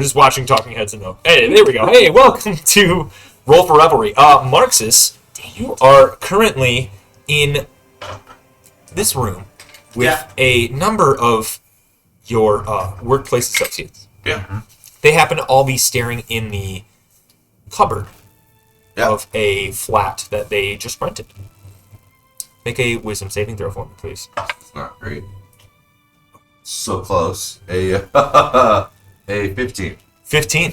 They're just watching Talking Heads and know. Hey, there we go. Hey, welcome to Roll for Revelry. Marxus, you are currently in this room with a number of your workplace associates. Yeah. They happen to all be staring in the cupboard of a flat that they just rented. Make a wisdom saving throw for me, please. It's not great. So close. A 15. 15.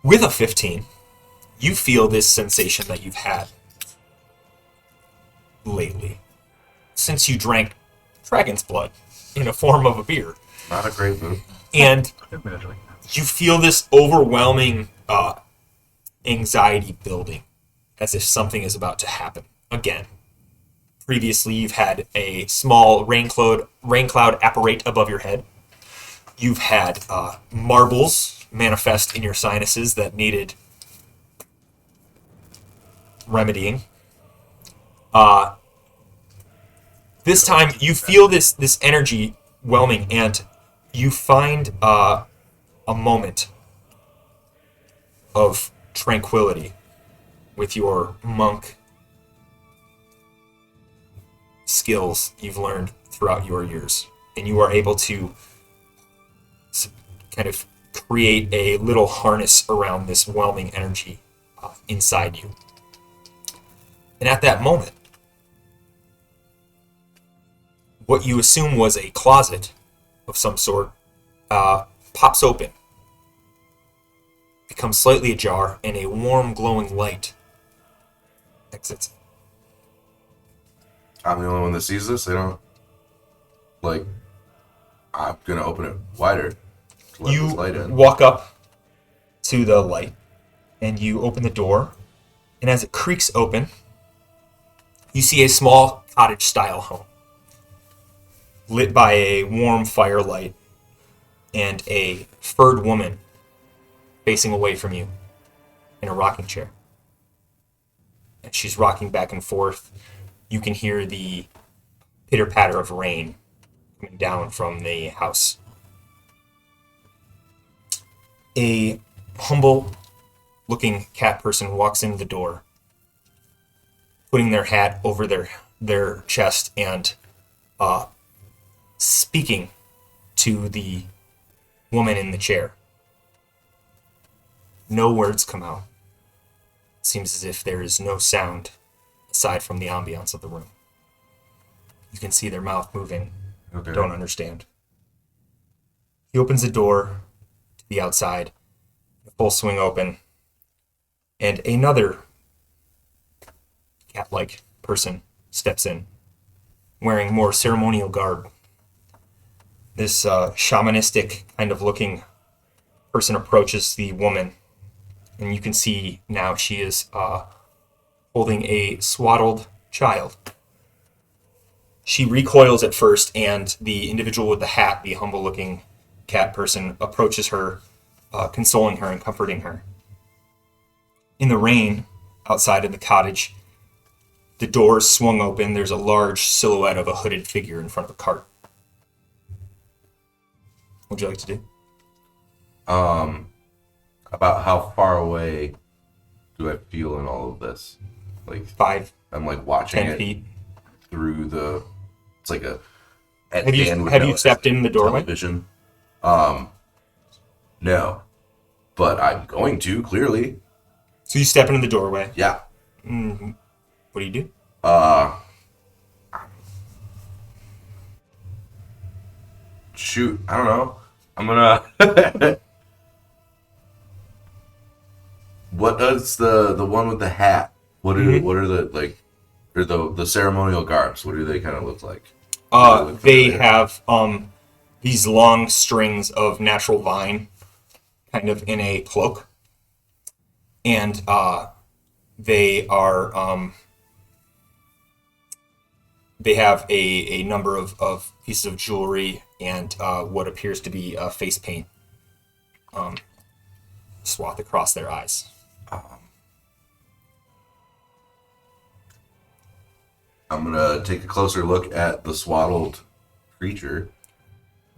With a 15, you feel this sensation that you've had lately. Since you drank dragon's blood in a form of a beer. Not a great move. And you feel this overwhelming anxiety building as if something is about to happen again. Previously, you've had a small rain cloud apparate above your head. You've had marbles manifest in your sinuses that needed remedying. This time, you feel this energy whelming, and you find a moment of tranquility with your monk skills you've learned throughout your years. And you are able to kind of create a little harness around this whelming energy inside you. And at that moment, what you assume was a closet of some sort pops open, becomes slightly ajar, and a warm, glowing light exits. I'm the only one that sees this. They don't. Like, I'm going to open it wider to let this light in. You walk up to the light, and you open the door, and as it creaks open, you see a small cottage-style home, lit by a warm firelight, and a furred woman facing away from you in a rocking chair. And she's rocking back and forth. You can hear the pitter-patter of rain coming down from the house. A humble-looking cat person walks in the door, putting their hat over their chest and speaking to the woman in the chair. No words come out. It seems as if there is no sound aside from the ambiance of the room. You can see their mouth moving. Okay. Don't understand. He opens the door to the outside, full swing open, and another cat-like person steps in, wearing more ceremonial garb. This shamanistic kind of looking person approaches the woman, and you can see now she is holding a swaddled child. She recoils at first, and the individual with the hat, the humble-looking cat person, approaches her, consoling her and comforting her. In the rain, outside of the cottage, the doors swung open. There's a large silhouette of a hooded figure in front of a cart. What would you like to do? About how far away do I feel in all of this? Like 5, I'm like watching 10 it feet. through the. It's like a. Have you stepped in the doorway? Television. No, but I'm going to clearly. So you step into the doorway. Yeah. Mm-hmm. What do you do? Shoot, I don't know. I'm gonna. What does the one with the hat? What are the like, or the ceremonial garbs? What do they kind of look like? They have these long strings of natural vine, kind of in a cloak, and they are they have a number of pieces of jewelry and what appears to be face paint swath across their eyes. I'm gonna take a closer look at the swaddled creature.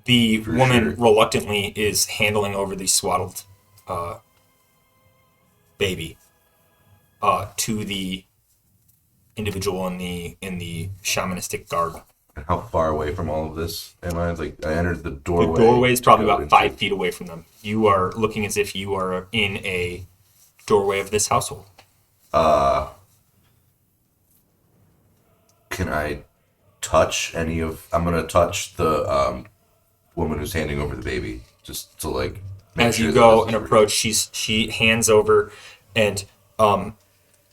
The For woman sure. reluctantly is handling over the swaddled baby to the individual in the shamanistic garb. How far away from all of this am I? Like, I entered the The doorway. doorway is probably to go about into- 5 feet away from them. You are looking as if you are in a doorway of this household. Can I touch any of? I'm gonna touch the woman who's handing over the baby, just to like. Make As sure you that go this is and real. approach, she hands over, and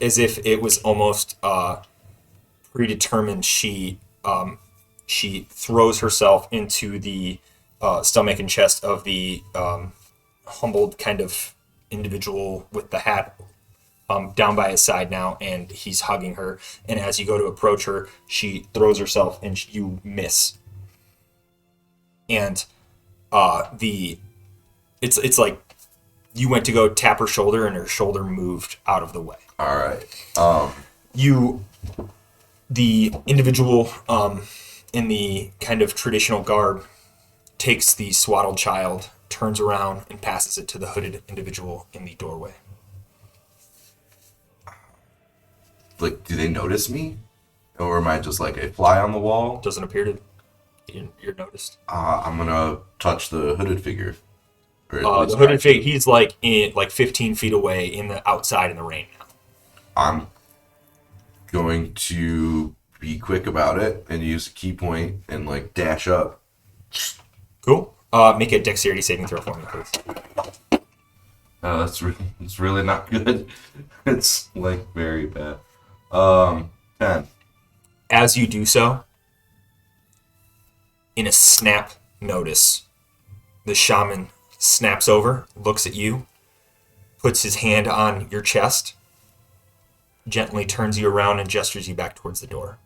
as if it was almost predetermined, she throws herself into the stomach and chest of the humbled kind of individual with the hat down by his side now, and he's hugging her. And as you go to approach her, she throws herself, and you miss. And it's like you went to go tap her shoulder, and her shoulder moved out of the way. All right. The individual in the kind of traditional garb takes the swaddled child, turns around, and passes it to the hooded individual in the doorway. Like, do they notice me, or am I just like a fly on the wall? Doesn't appear to you're noticed. I'm gonna touch the hooded figure. Or at The least hooded try to. figure, he's like 15 feet away in the outside in the rain now. I'm going to be quick about it and use a key point and like dash up. Cool. Make a dexterity saving throw for me, please. Oh, it's really not good. It's like very bad. 10. As you do so, in a snap notice, the shaman snaps over, looks at you, puts his hand on your chest, gently turns you around and gestures you back towards the door.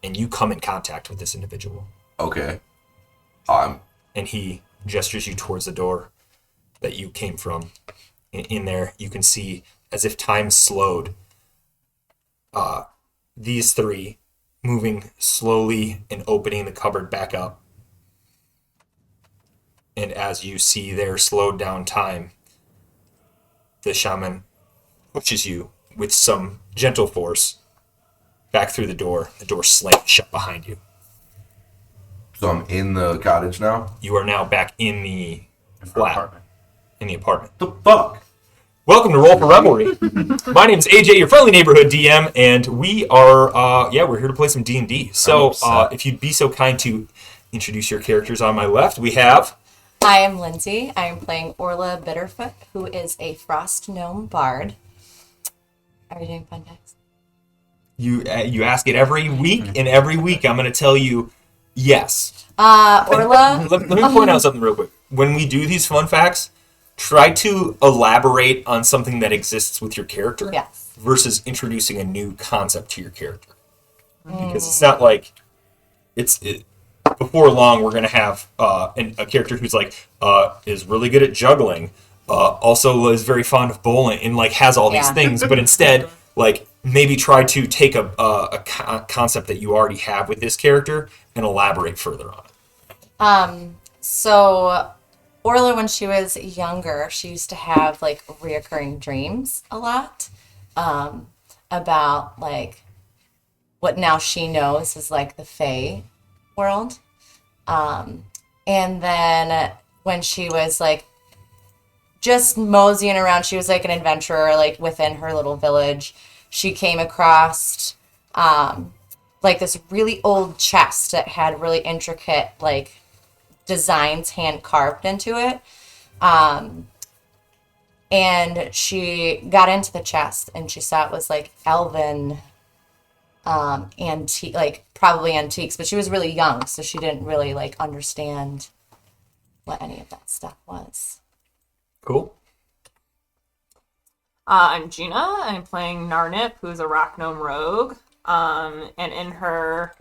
And you come in contact with this individual. Okay. And he gestures you towards the door that you came from. In there, you can see, as if time slowed, these three moving slowly and opening the cupboard back up. And as you see their slowed down time, the shaman pushes you with some gentle force back through the door. The door slams shut behind you. So I'm in the cottage now? You are now back in the flat, in the apartment. The fuck? Welcome to Roll for Revelry. My name is AJ, your friendly neighborhood DM, and we are, we're here to play some D&D. So, if you'd be so kind to introduce your characters on my left, we have... I am Lindsay. I am playing Orla Bitterfoot, who is a frost gnome bard. Are we doing fun facts? You ask it every week, and every week I'm going to tell you yes. Orla... Let me point out something real quick. When we do these fun facts, try to elaborate on something that exists with your character Yes. versus introducing a new concept to your character. Because it's not like before long we're going to have a character who's like is really good at juggling, also is very fond of bowling, and like has all these Yeah. things, but instead like maybe try to take a concept that you already have with this character and elaborate further on it. So, Orla, when she was younger, she used to have, like, reoccurring dreams a lot about, like, what now she knows is, like, the Fae world. And then when she was, like, just moseying around, she was, like, an adventurer, like, within her little village. She came across, like, this really old chest that had really intricate, like, designs hand carved into it. And she got into the chest and she saw it was like elven antique, like probably antiques, but she was really young, so she didn't really like understand what any of that stuff was. Cool. I'm Gina. I'm playing Narnip, who's a rock gnome rogue. And in her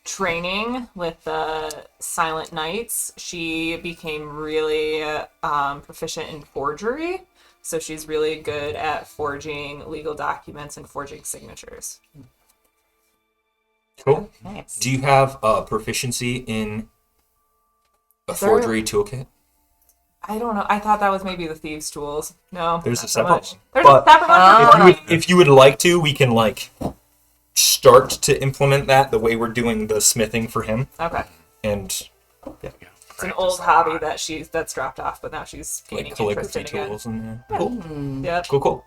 training with the Silent Knights, she became really proficient in forgery. So she's really good at forging legal documents and forging signatures. Cool. Nice. Do you have proficiency in A Is there- forgery toolkit. I don't know. I thought that was maybe the thieves' tools. No, There's not a so separate much. one. There's But a separate one. if you would like to, we can like start to implement that the way we're doing the smithing for him. Okay, And yeah, it's an old hobby that's dropped off, but now she's like gaining interest calligraphy in again. tools and cool. Yep. Cool.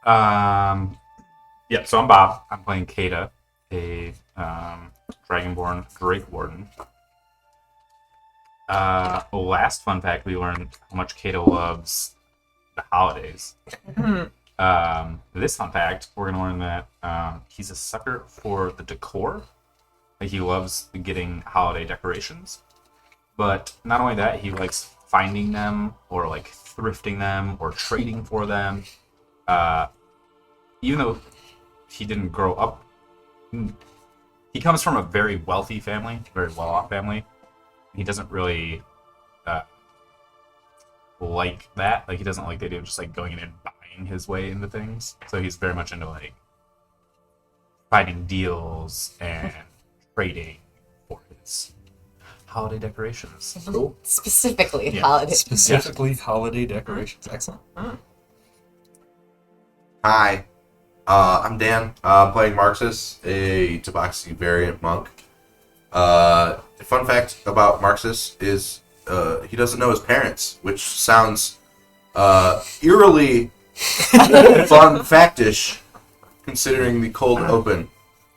Yeah, so I'm Bob. I'm playing Kata, a Dragonborn Drake Warden. Last fun fact, we learned how much Kata loves the holidays. This fun fact, we're going to learn that he's a sucker for the decor. Like, he loves getting holiday decorations. But not only that, he likes finding them, or like thrifting them, or trading for them. Even though he didn't grow up, he comes from a very wealthy family, very well-off family. He doesn't really like that. Like, he doesn't like the idea of just like going in and buying his way into things. So he's very much into like finding deals and trading for his holiday decorations. Cool. Specifically, Yeah. holiday. Specifically, holiday decorations. Excellent. Hi, I'm Dan, playing Marxus, a Tabaxi variant monk. Fun fact about Marxus is he doesn't know his parents, which sounds eerily fun factish, considering the cold open.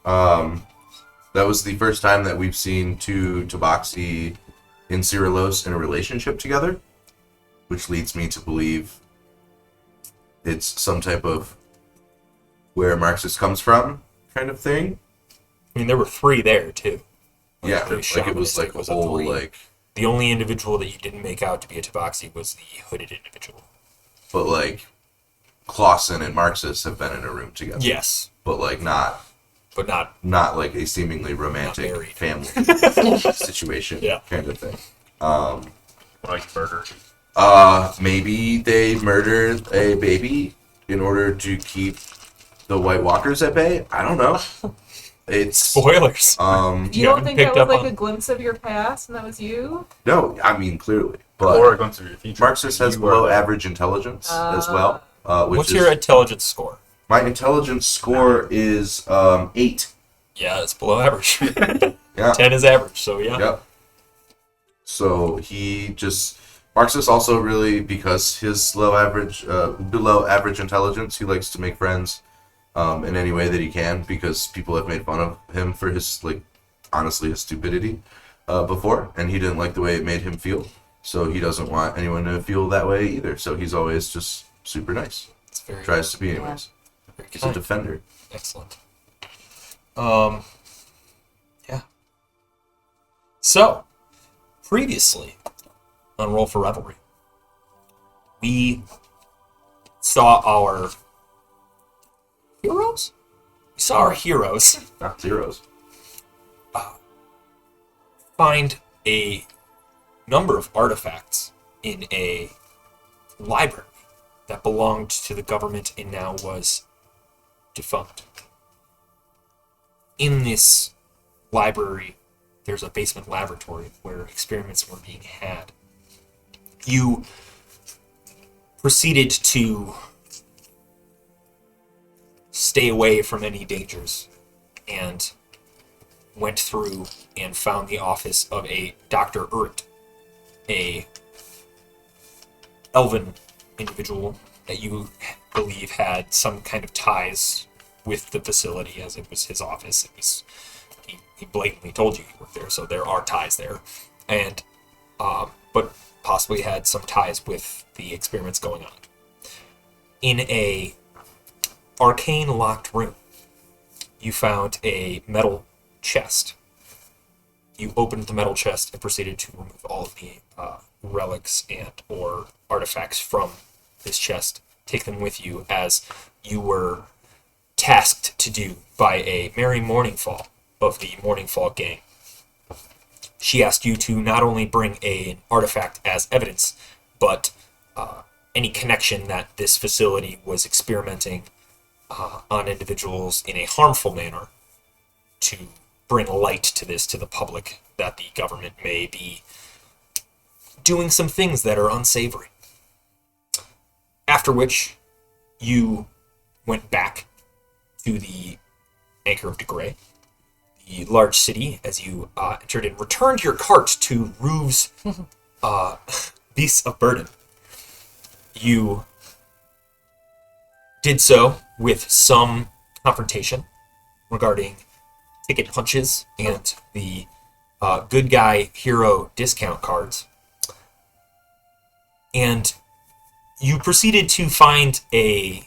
That was the first time that we've seen two Tabaxi in Cyrilos in a relationship together, which leads me to believe it's some type of where Marxus comes from kind of thing. I mean, there were 3 there too. Yeah, the like it was like shamanistic was a a whole 3. like, The only individual that you didn't make out to be a Tabaxi was the hooded individual. but like Clausen and Marxus have been in a room together. Yes, But like not but not. like a seemingly romantic married. family situation Yeah. kind of thing. Like murder. Maybe they murdered a baby in order to keep the White Walkers at bay. I don't know. It's Spoilers. You don't think that picked was up like on- a glimpse of your past and that was you? no, I mean clearly, but Or going through your future. Marxus has You are below the- average intelligence as well. Which What's is, your intelligence score? my intelligence score is 8. Yeah, it's below average. Yeah. 10 is average, so yeah. Yep. So Marxus also really, because his below average intelligence, he likes to make friends in any way that he can, because people have made fun of him for his, like, honestly, his stupidity before, and he didn't like the way it made him feel. So he doesn't want anyone to feel that way either. So he's always just super nice. It's very, Tries to be anyways. very He's a kind. defender. Excellent. Yeah. So, previously on Roll for Revelry, we saw our heroes? We saw our heroes Not zeros. find a number of artifacts in a library that belonged to the government and now was defunct. In this library, there's a basement laboratory where experiments were being had. You proceeded to stay away from any dangers and went through and found the office of a Dr. Urt, a elven individual that you believe had some kind of ties with the facility, as it was his office. It was he blatantly told you he worked there, so there are ties there, and but possibly had some ties with the experiments going on. In a arcane locked room, you found a metal chest. You opened the metal chest and proceeded to remove all of the relics and or artifacts from this chest. Take them with you, as you were tasked to do by a Mary Morningfall of the Morningfall gang. She asked you to not only bring an artifact as evidence, but any connection that this facility was experimenting on individuals in a harmful manner to bring light to this to the public, that the government may be doing some things that are unsavory. After which, you went back to the Anchor of DeGray, the large city, as you entered and returned your cart to Roof's Beasts of Burden. You did so with some confrontation regarding ticket punches and the good guy hero discount cards. And you proceeded to find a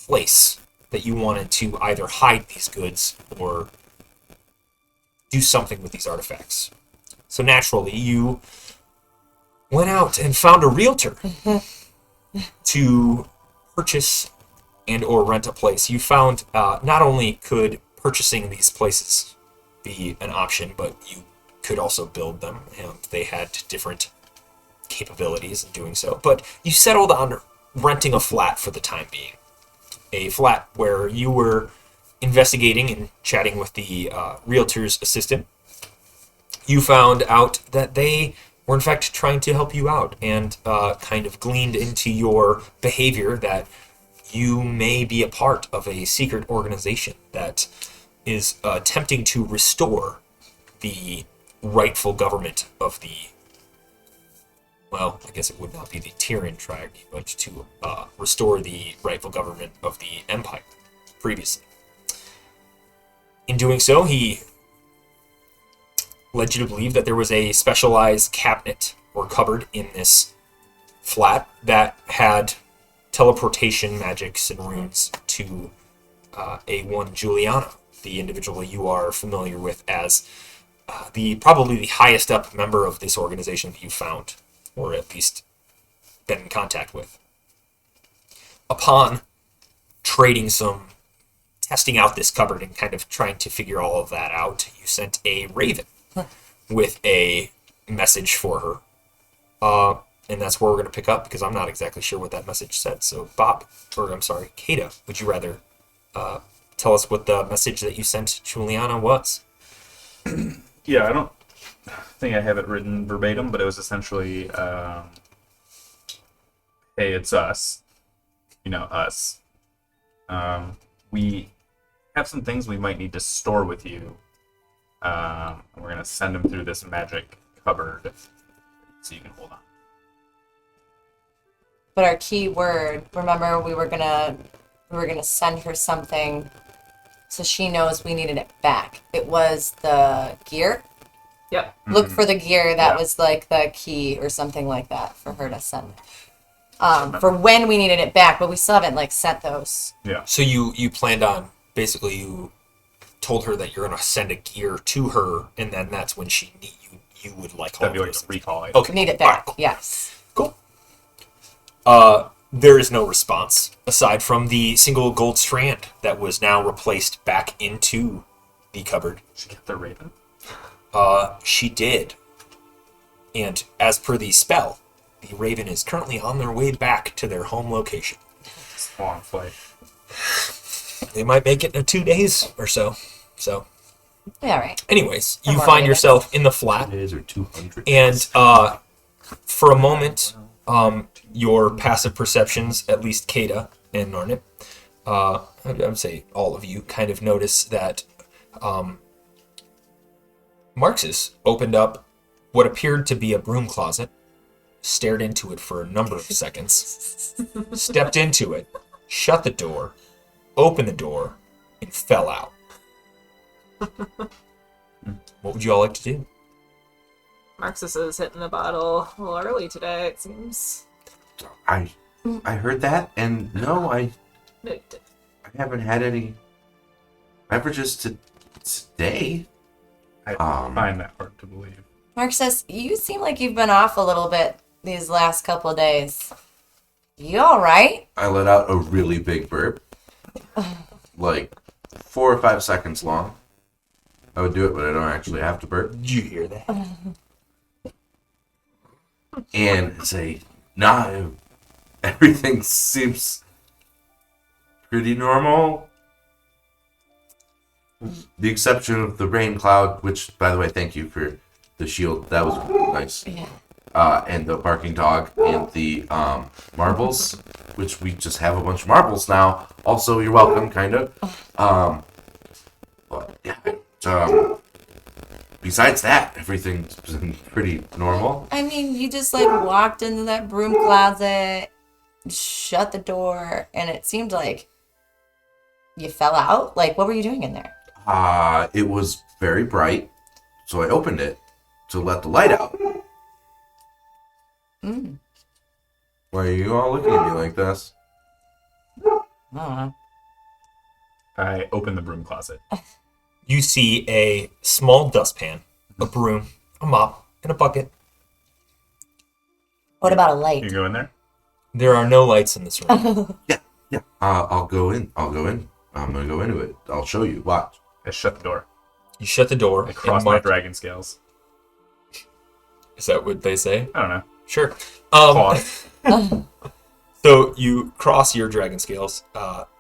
place that you wanted to either hide these goods or do something with these artifacts. So naturally, you went out and found a realtor to purchase and or rent a place. You found not only could purchasing these places be an option, but you could also build them, and they had different capabilities in doing so. But you settled on renting a flat for the time being. A flat where you were investigating and chatting with the realtor's assistant. You found out that they were in fact trying to help you out, and kind of gleaned into your behavior that you may be a part of a secret organization that is attempting to restore the rightful government of the, well, I guess it would not be the Tyrian tribe, but to restore the rightful government of the Empire previously. In doing so, he led you to believe that there was a specialized cabinet or cupboard in this flat that had teleportation magics and runes to a one Juliana, the individual you are familiar with as probably the highest up member of this organization that you found, or at least been in contact with. Upon testing out this cupboard and kind of trying to figure all of that out, you sent a raven with a message for her. And that's where we're going to pick up, because I'm not exactly sure what that message said. So Kata, would you rather tell us what the message that you sent Juliana was? Yeah, I don't think I have it written verbatim, but it was essentially, hey, it's us. Us. We have some things we might need to store with you. We're going to send them through this magic cupboard so you can hold on. But our key word, remember, we were gonna send her something so she knows we needed it back. It was the gear. Yep. Look for the gear that Yeah. was like the key or something like that for her to send. For when we needed it back, but we still haven't sent those. Yeah. So you planned on, basically you told her that you're going to send a gear to her, and then that's when you would like all That'd be of like those a things. recall item. Okay. Need it All right, back. cool. Yes. Cool. There is no response, aside from the single gold strand that was now replaced back into the cupboard. She get the raven? She did. And as per the spell, the raven is currently on their way back to their home location. It's a long flight. They might make it in 2 days or so. So, All right. anyways, you more find ravens. yourself in the flat, Days or 200. and for a moment, your passive perceptions, at least Kata and Narnit, I would say all of you, kind of notice that Marxus opened up what appeared to be a broom closet, stared into it for a number of seconds, stepped into it, shut the door, opened the door, and fell out. What would you all like to do? Marxus is hitting the bottle a little early today, it seems. I heard that, and no, I haven't had any beverages today. I Um, find that hard to believe. Marxus, you seem like you've been off a little bit these last couple of days. You all right? I let out a really big burp, like 4 or 5 seconds long. I would do it, but I don't actually have to burp. Did you hear that? And say, nah, everything seems pretty normal. The exception of the rain cloud, which, by the way, thank you for the shield. That was nice. Yeah. And the barking dog and the marbles, which we just have a bunch of marbles now. Also, you're welcome, kind of. But yeah. Besides that, everything's been pretty normal. I mean, you just like walked into that broom closet, shut the door, and it seemed like you fell out. Like, what were you doing in there? It was very bright, so I opened it to let the light out. Mm. Why are you all looking at me like this? I don't know. I open the broom closet. You see a small dustpan, a broom, a mop, and a bucket. What about a light? You go in there? There are no lights in this room. Yeah. I'll go in. I'm gonna go into it. I'll show you. Watch. I shut the door. You shut the door. I cross and my mark- dragon scales. Is that what they say? I don't know. Sure. Pause. So you cross your dragon scales,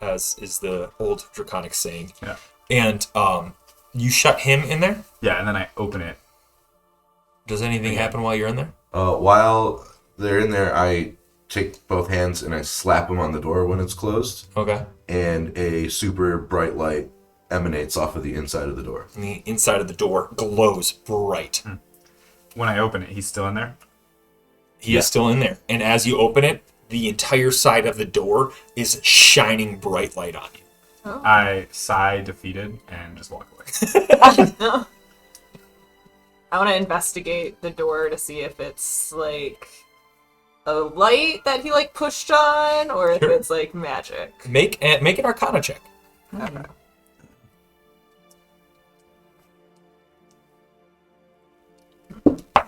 as is the old draconic saying. Yeah. And you shut him in there? Yeah, and then I open it. Does anything happen while you're in there? While they're in there, I take both hands and I slap them on the door when it's closed, Okay. and a super bright light emanates off of the inside of the door. And the inside of the door glows bright. When I open it, he's still in there. He is still in there. And as you open it, the entire side of the door is shining bright light on you. I sigh defeated and just walk away. I want to investigate the door to see if it's like a light that he like pushed on, or if Sure. it's like magic. Make an Arcana check. Okay.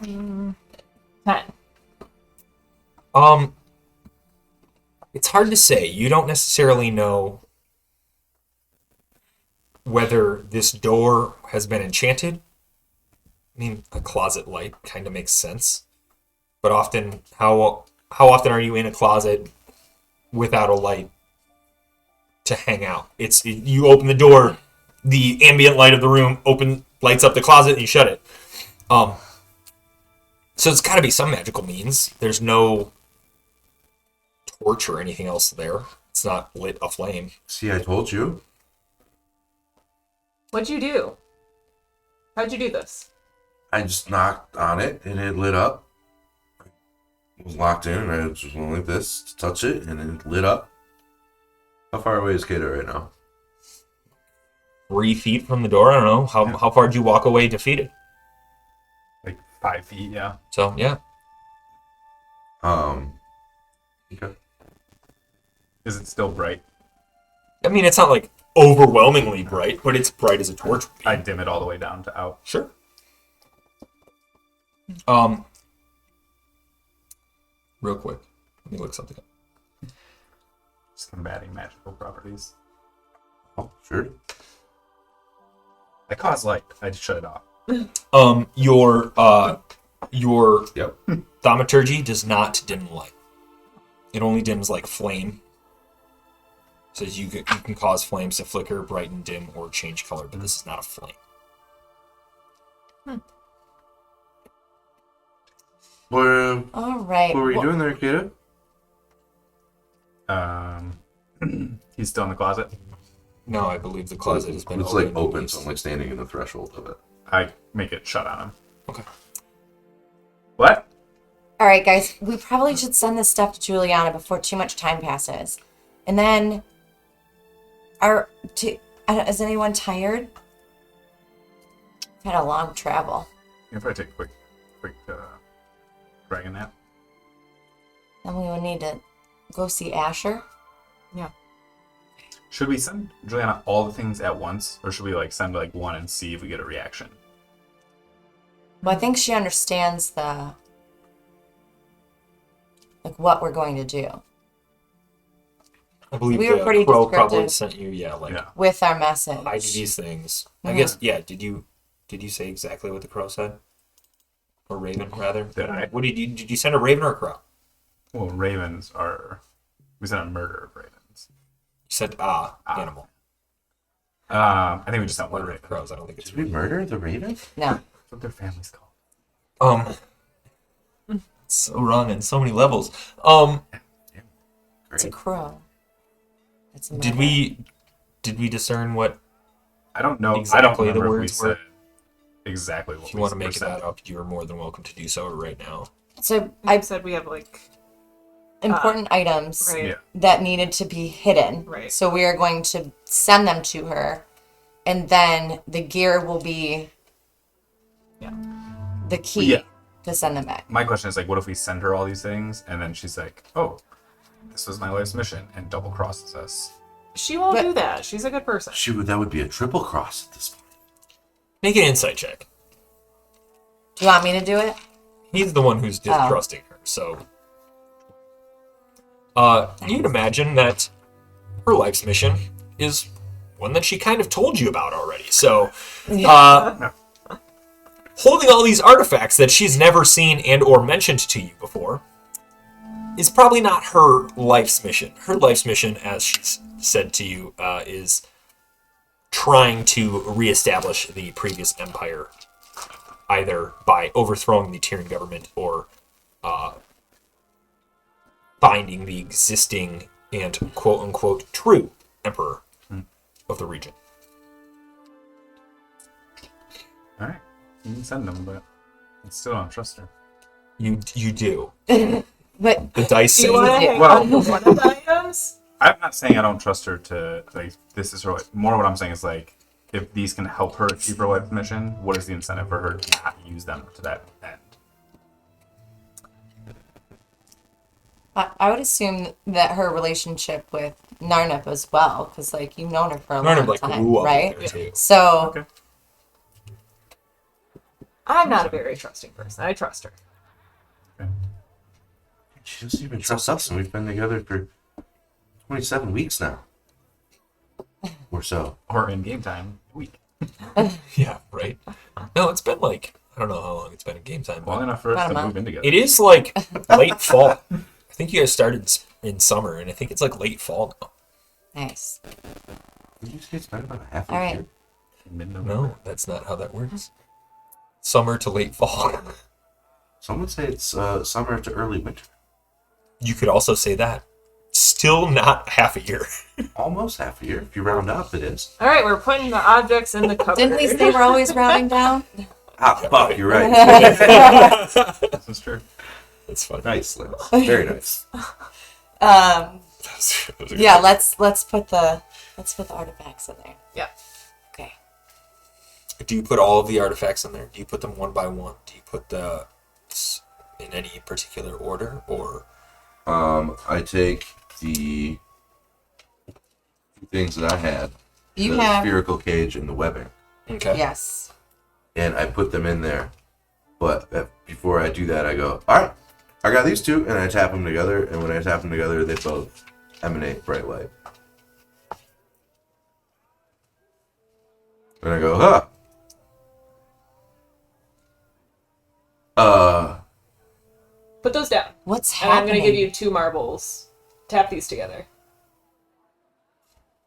Mm, 10. It's hard to say. You don't necessarily know whether this door has been enchanted. I mean, a closet light kind of makes sense. But often, how often are you in a closet without a light to hang out? You open the door, the ambient light of the room lights up the closet, and you shut it. So it's got to be some magical means. There's no torch or anything else there. It's not lit aflame. See, I told you. What'd you do? How'd you do this? I just knocked on it and it lit up. It was locked in and I just went like this to touch it and it lit up. How far away is Kato right now? 3 feet from the door. I don't know. How far did you walk away defeated? Like 5 feet, yeah. So, yeah. Okay. Is it still bright? I mean, it's not like overwhelmingly bright, but it's bright as a torch would be. I dim it all the way down to out. Sure. Real quick. Let me look something up. Just combating magical properties. Oh, sure. I cause light. I just shut it off. Your Yep. thaumaturgy does not dim light. It only dims like flame. So you can cause flames to flicker, brighten, dim, or change color, but this is not a flame. All right. What were you Well, doing there, Kato? He's still in the closet. No, I believe the closet has been It's like open, so I'm like standing in the threshold of it. I make it shut on him. Okay. What? All right, guys. We probably should send this stuff to Juliana before too much time passes. And then, is anyone tired? Had a long travel. If I take a quick dragon nap. Then we would need to go see Asher. Yeah. Should we send Juliana all the things at once, or should we like send like one and see if we get a reaction? Well, I think she understands what we're going to do I believe We were the pretty crow probably descriptive. sent you, Yeah. with our message. hide these things. I Yeah. guess, yeah. Did you say exactly what the crow said? Or raven, rather? Did I? What did you send a raven or a crow? Well, ravens are. We sent a murder of ravens. You said animal. I think we just don't One murder of it. the crows. I don't think it's Did we murder the raven? No. That's what their family's called. so wrong on so many levels. It's a Great. crow. It's a Did murder. we discern what? I don't know. I don't Exactly the remember if we words were- said exactly what If you we want to make said. that up, you are more than welcome to do so right now. So I said we have like important items right. Yeah. that needed to be hidden. Right. So we are going to send them to her, and then the gear will be Yeah. the key Yeah. to send them back. My question is like, what if we send her all these things and then she's like, "Oh, this was my life's mission," and double crosses us? She won't But- do that. She's a good person. That would be a triple cross at this point. Make an insight check. Do you want me to do it? He's the one who's distrusting her, so. You can imagine that her life's mission is one that she kind of told you about already. So, holding all these artifacts that she's never seen and or mentioned to you before is probably not her life's mission. Her life's mission, as she's said to you, is trying to reestablish the previous empire, either by overthrowing the Tyrian government or finding the existing and quote-unquote true emperor of the region. All right, you can send them, but I still don't trust her. You do. But The dice Do say you want to Yeah. hang Well- on to one of the items? I'm not saying I don't trust her to like this is her. More what I'm saying is like if these can help her achieve her life mission, what is the incentive for her to not use them to that end? I would assume that her relationship with Narnip as well, because like you've known her for a Narnip, long like, time, grew up right? with her, too. So Okay. I'm not a very trusting person. I trust her. She doesn't even trust us, and we've been together for 27 weeks now. Or so. Or in game time, a week. Yeah, right? No, it's been like, I don't know how long it's been in game time, Long but enough for us About a to month. move in together. it is like late fall. I think you guys started in summer, and I think it's like late fall now. nice. Did you say it's been about a half a All right. year? Mid-November. No, that's not how that works. Summer to late fall. Some would say it's summer to early winter. You could also say that. Still not half a year. Almost half a year. If you round up, it is. All right, we're putting the objects in the cupboard. Didn't we say we're always rounding down? Ah, fuck, you're right. This is true. That's funny. Nice, Liz. Very nice. Yeah, let's put the artifacts in there. Yeah. Okay. Do you put all of the artifacts in there? Do you put them one by one? Do you put the in any particular order, or I take the things that I had, You the have spherical cage and the webbing, okay? yes. and I put them in there. But before I do that, I go, all right, I got these two, and I tap them together, and when I tap them together, they both emanate bright light. And I go, huh. Put those down. What's And I'm happening? going to give you 2 marbles. Tap these together.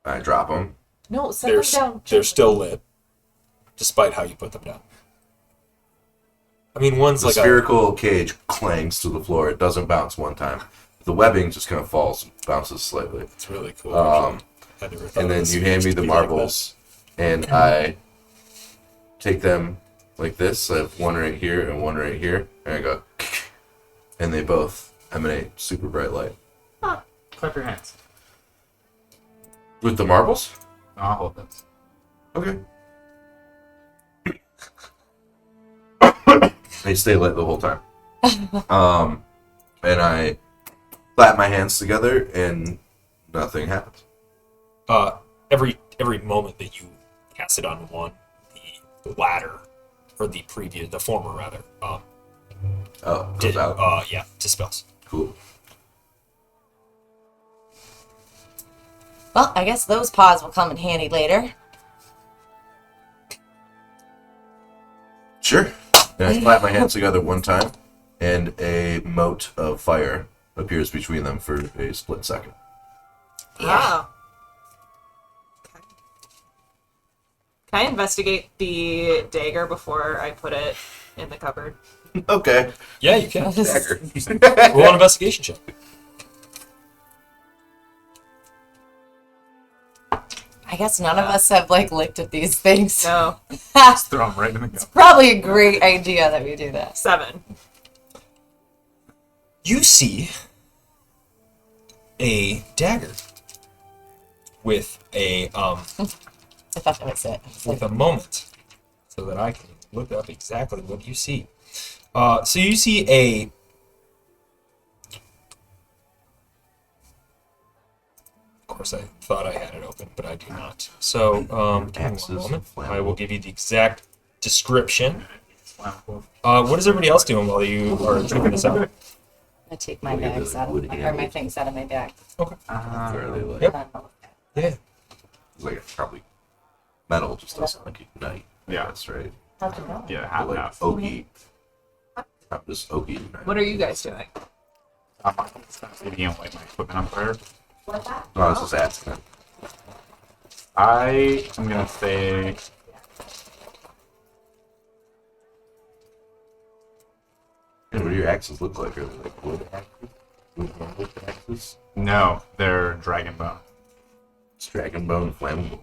I drop them. No, set They're them down. they're still lit, despite how you put them down. I mean, one's The like spherical cage clangs to the floor. It doesn't bounce one time. The webbing just kind of falls and bounces slightly. it's really cool. Um, actually. I never thought And of then this you hand me to the be like marbles, and I take them like this. I have one right here and one right here, and I go, and they both emanate super bright light. Clap your hands. With the marbles? I'll hold this. Okay. They stay lit the whole time. And I clap my hands together, and nothing happens. every moment that you cast it on one, the latter, or the former rather, Oh, goes did out. dispels. Cool. Well, I guess those paws will come in handy later. Sure. And I clap my hands together one time, and a mote of fire appears between them for a split second. Ah. Can I investigate the dagger before I put it in the cupboard? Okay. Yeah, you can. Dagger. Roll an investigation check. I guess none of us have like looked at these things. No. Just throw them right in the go. Probably a great idea that we do that. 7. You see a dagger with a I thought that was it. with a moment, so that I can look up exactly what you see. So you see a Of course, I thought I had it open, but I do not. So, give me Axes, one moment. flammable. I will give you the exact description. It's flammable. What is everybody else doing while you are checking this out? I take my bags out of my, or my things out of my bag. Fairly like, Yep. Yeah. like it's probably metal, just doesn't like ignite. Yeah. That's right. How's it going? Yeah, half Like half. oaky. Not just oaky. Ignite. What are you guys doing? Maybe I'll light my equipment on fire. No, I was just asking. I am gonna say What do your axes look like? Are they like wood axes? Wood axes? no. They're dragon bone. It's dragon bone flammable.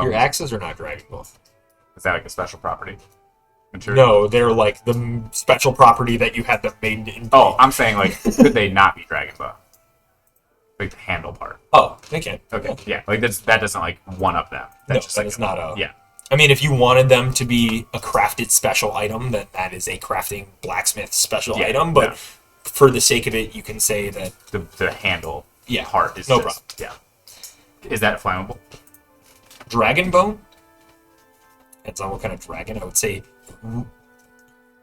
Your axes are not Dragon Ball. Is that like a special property? Material? No, they're like the special property that you had them made in. Oh, I'm saying like, could they not be dragon bone? Like the handle part. Oh, they can. Okay, yeah. Like that doesn't like one up them. No, That's just that like is not a. yeah. I mean, if you wanted them to be a crafted special item, then that is a crafting blacksmith special Yeah, item. But yeah. for the sake of it, you can say that The handle Yeah, part is no just, yeah. Is that flammable? dragon bone. Depends on what kind of dragon. I would say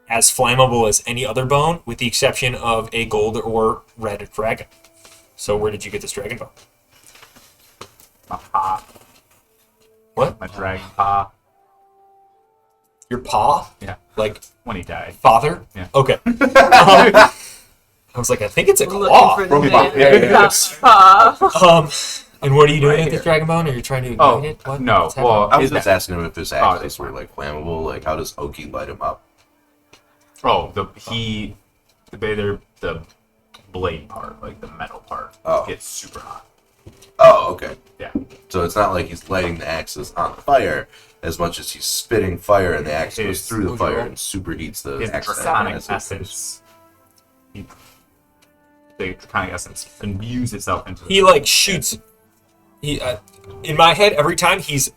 as flammable as any other bone, with the exception of a gold or red dragon. So, where did you get this dragon bone? My paw. What? My dragon paw. Your paw? Yeah. Like When he died. father? Yeah. Okay. I was like, I think it's a claw. Looking for the Probably man. yeah. And what are you doing with this dragon bone? Are you trying to ignite Oh, it? What? no. What's happening? Well, I was is just that, asking him if his Oh, axes that's were fine. like flammable. Like, how does Oki light him up? the blade part, like the metal part, Oh. gets super hot. Oh, okay. Yeah. So it's not like he's lighting the axes on fire as much as he's spitting fire and the axe goes His- through the fire and superheats the His axe. draconic as it goes. essence. The draconic essence imbues itself into the He like shoots. He in my head every time he's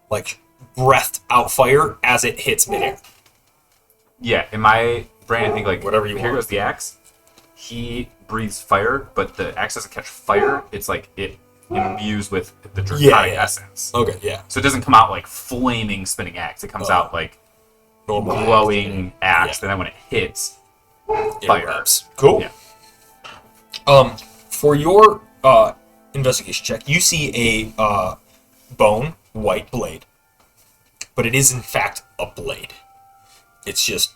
like breathed out fire as it hits midair. Yeah, in my brain, I think like Whatever you here want. goes the axe. He breathes fire, but the axe doesn't catch fire. It's like it imbues with the draconic yeah. essence. Okay, yeah. So it doesn't come out like flaming spinning axe. It comes out like Normal axe. glowing axe, Yeah. and then when it hits, It fire. erupts. Cool. Yeah. For your investigation check, you see a bone white blade, but it is in fact a blade. It's just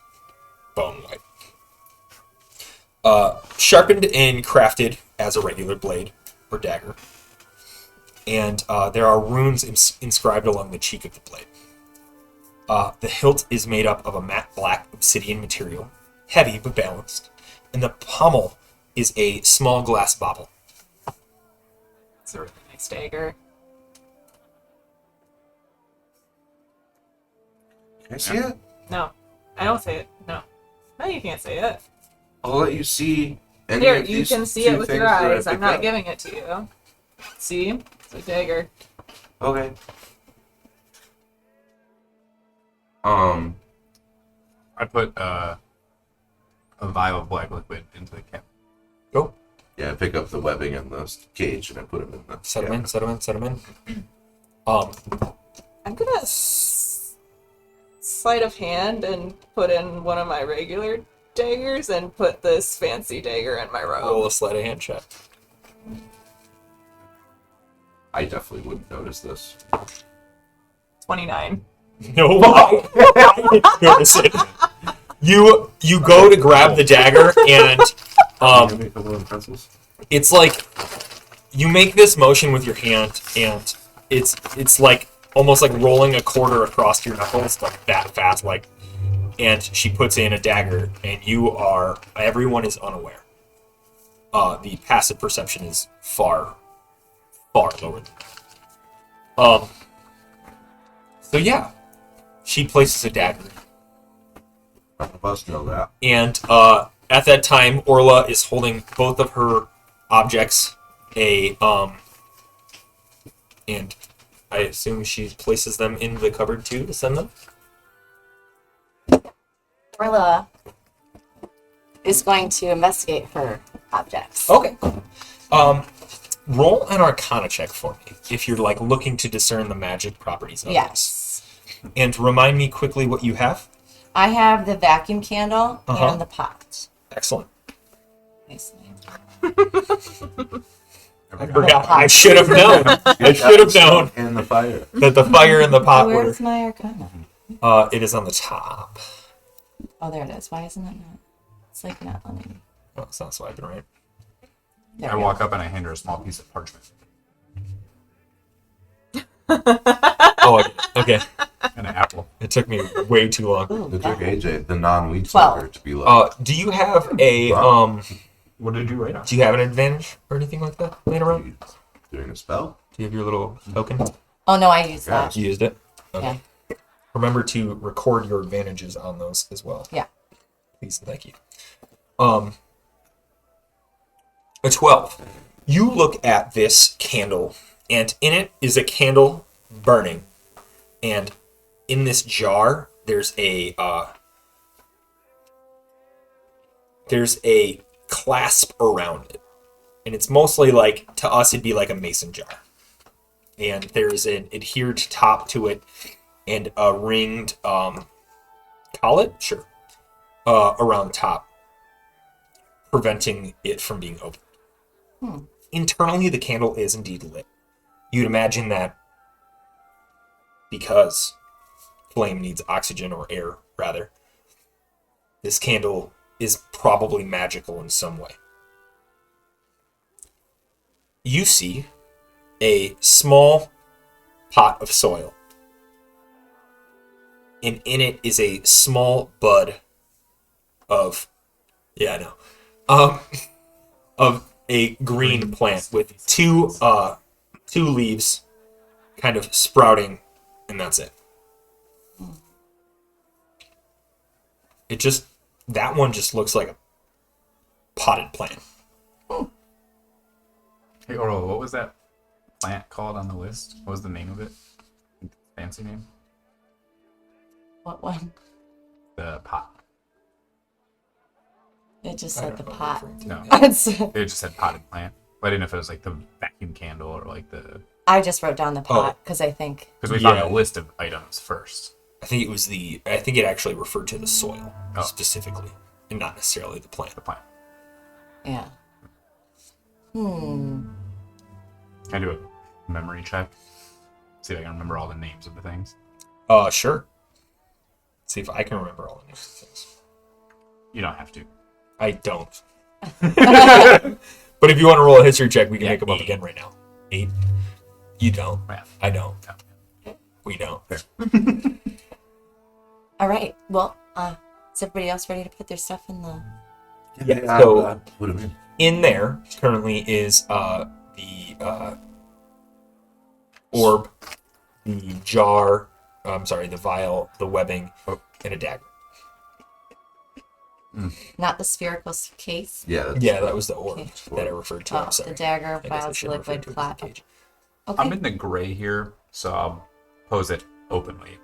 bone white. Sharpened and crafted as a regular blade or dagger. And there are runes inscribed along the cheek of the blade. The hilt is made up of a matte black obsidian material, heavy but balanced, and the pommel is a small glass bauble. It's a really nice dagger. Can I see it? No, I don't say it. No, you can't say it. I'll let you see. Any Here, of you these can see two it with your things that I eyes. I'm picked not up. giving it to you. See, it's a dagger. Okay. I put a vial of black liquid into the cap. Go. Yeah, I pick up the webbing and the cage and I put them in the. Set them in, set them in, set them in. I'm gonna sleight of hand and put in one of my regular daggers and put this fancy dagger in my Roll robe. a sleight of hand check. I definitely wouldn't notice this. 29. No, I didn't notice it. You go to grab the dagger and Make a little pencils. it's like you make this motion with your hand and it's like almost like rolling a quarter across your knuckles, like that fast, like, and she puts in a dagger, and everyone is unaware. The passive perception is far, far lower than that. So yeah, she places a dagger. None of us know that. And at that time, Orla is holding both of her objects, and I assume she places them in the cupboard too to send them. Orla is going to investigate her objects. Okay. Roll an Arcana check for me if you're like looking to discern the magic properties of this. Yes. And remind me quickly what you have. I have the vacuum candle Uh-huh. and the pot. Excellent. Nicely. I forgot. I should have known. I should have known In the fire. that the fire and the pot were. Where's my Arcana? It is on the top. Oh, there it is. Why isn't that not? It's like not letting me. Oh, it's not swiping right. There I we walk go. up and I hand her a small piece of parchment Oh, okay. and an apple. It took me way too long. Ooh, It took that- AJ, the non-weed 12. smoker, to be like, Do you have a What did you write on? Do you have an advantage or anything like that laying around? doing a spell? Do you have your little token? Oh no, I used that. You used it. Okay. Yeah. Remember to record your advantages on those as well. Yeah. Please, thank you. A 12. You look at this candle, and in it is a candle burning, and in this jar there's a clasp around it, and it's mostly like, to us it'd be like a mason jar, and there's an adhered top to it and a ringed collet, sure, around the top, preventing it from being opened. Internally, the candle is indeed lit. You'd imagine that because flame needs oxygen, or air, rather, this candle is probably magical in some way. You see a small pot of soil, and in it is a small bud of, of a green plant with two leaves kind of sprouting, and that's it. That one just looks like a potted plant. Hey, Orlo, what was that plant called on the list? What was the name of it? Fancy name? What one? The pot. It just I said don't the know pot. what you're No, referring to. It's, it just said potted plant. But I didn't know if it was like the vacuum candle or like the... I just wrote down the pot because I think. Because we found Yeah. a list of items first. I think it actually referred to the soil Oh. specifically, and not necessarily the plant. The plant. Yeah. Can I do a memory check? See if I can remember all the names of the things. Sure. See if I can remember all the names of things. You don't have to. I don't. But if you want to roll a history check, we can Yeah, make them up 8. again right now. 8. You don't. Yeah. I don't. Yeah. We don't. All right. Well, is everybody else ready to put their stuff in the? Yeah. So Put him in. in there currently is the orb, the jar. I'm sorry, the vial, the webbing, and a dagger. Not the spherical case. Yeah, that's, Yeah, that was the orb Okay. that I referred to. Oh, I'm sorry. the dagger, I guess I vials, should have referred liquid, to it as clot. the cage. Okay. I'm in the gray here, so I'll pose it openly.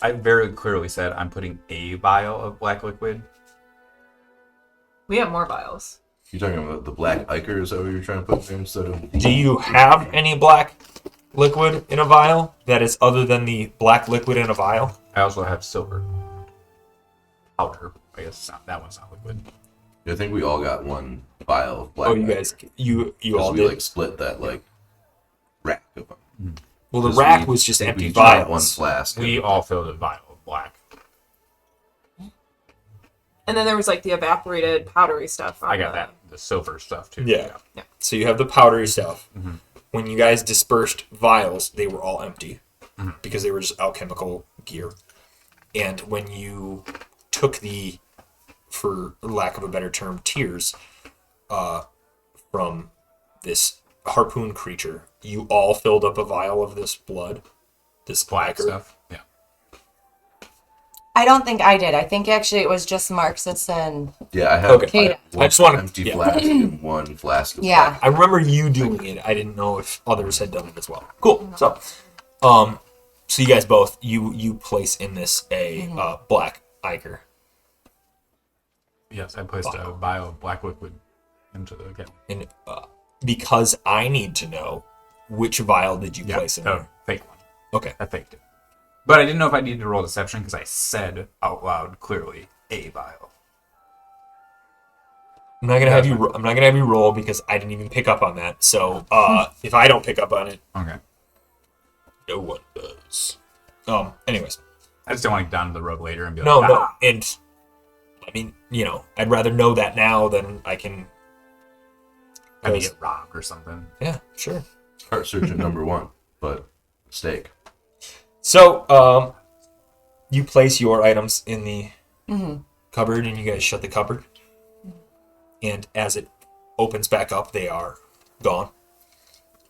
I very clearly said I'm putting a vial of black liquid. We have more vials. you're talking about the black ichor, is that what you're trying to put there instead of... Do you have any black liquid in a vial that is other than the black liquid in a vial? I also have silver powder. I guess it's not, that one's not liquid. I think we all got one vial of black Oh, you ichor. guys, you 'Cause all we did. like split that like rack of them. Well, the 'Cause rack we- was just we empty each got one vials. flask. We all filled a vial of black. And then there was like the evaporated powdery stuff. I got that. The silver stuff too. Yeah. So you have the powdery stuff. When you guys dispersed vials, they were all empty. because they were just alchemical gear. And when you took the, for lack of a better term, tears from this harpoon creature, you all filled up a vial of this blood, this Black ichor. stuff. Yeah. I don't think I did. I think actually it was just Marxus and Yeah, I have, Okay. I have I just wanna- empty yeah. flask and one flask of yeah. I remember you doing it. I didn't know if others had done it as well. Cool. So you guys both you place in this a black ichor. Yes, I placed a vial of black liquid into the kettle. And because I need to know which vial did you place in there. Fake one. Okay. I faked it. But I didn't know if I needed to roll deception because I said out loud clearly a vial. I'm not gonna have you. I'm not gonna have you roll because I didn't even pick up on that. So if I don't pick up on it, Okay. no one does. Anyways, I just don't want to get down to the road later and be like, no. ah. And I mean, I'd rather know that now than I can. I need a rock or something. Yeah, sure. Heart surgeon number 1, but mistake. So, you place your items in the cupboard, and you guys shut the cupboard. And as it opens back up, they are gone.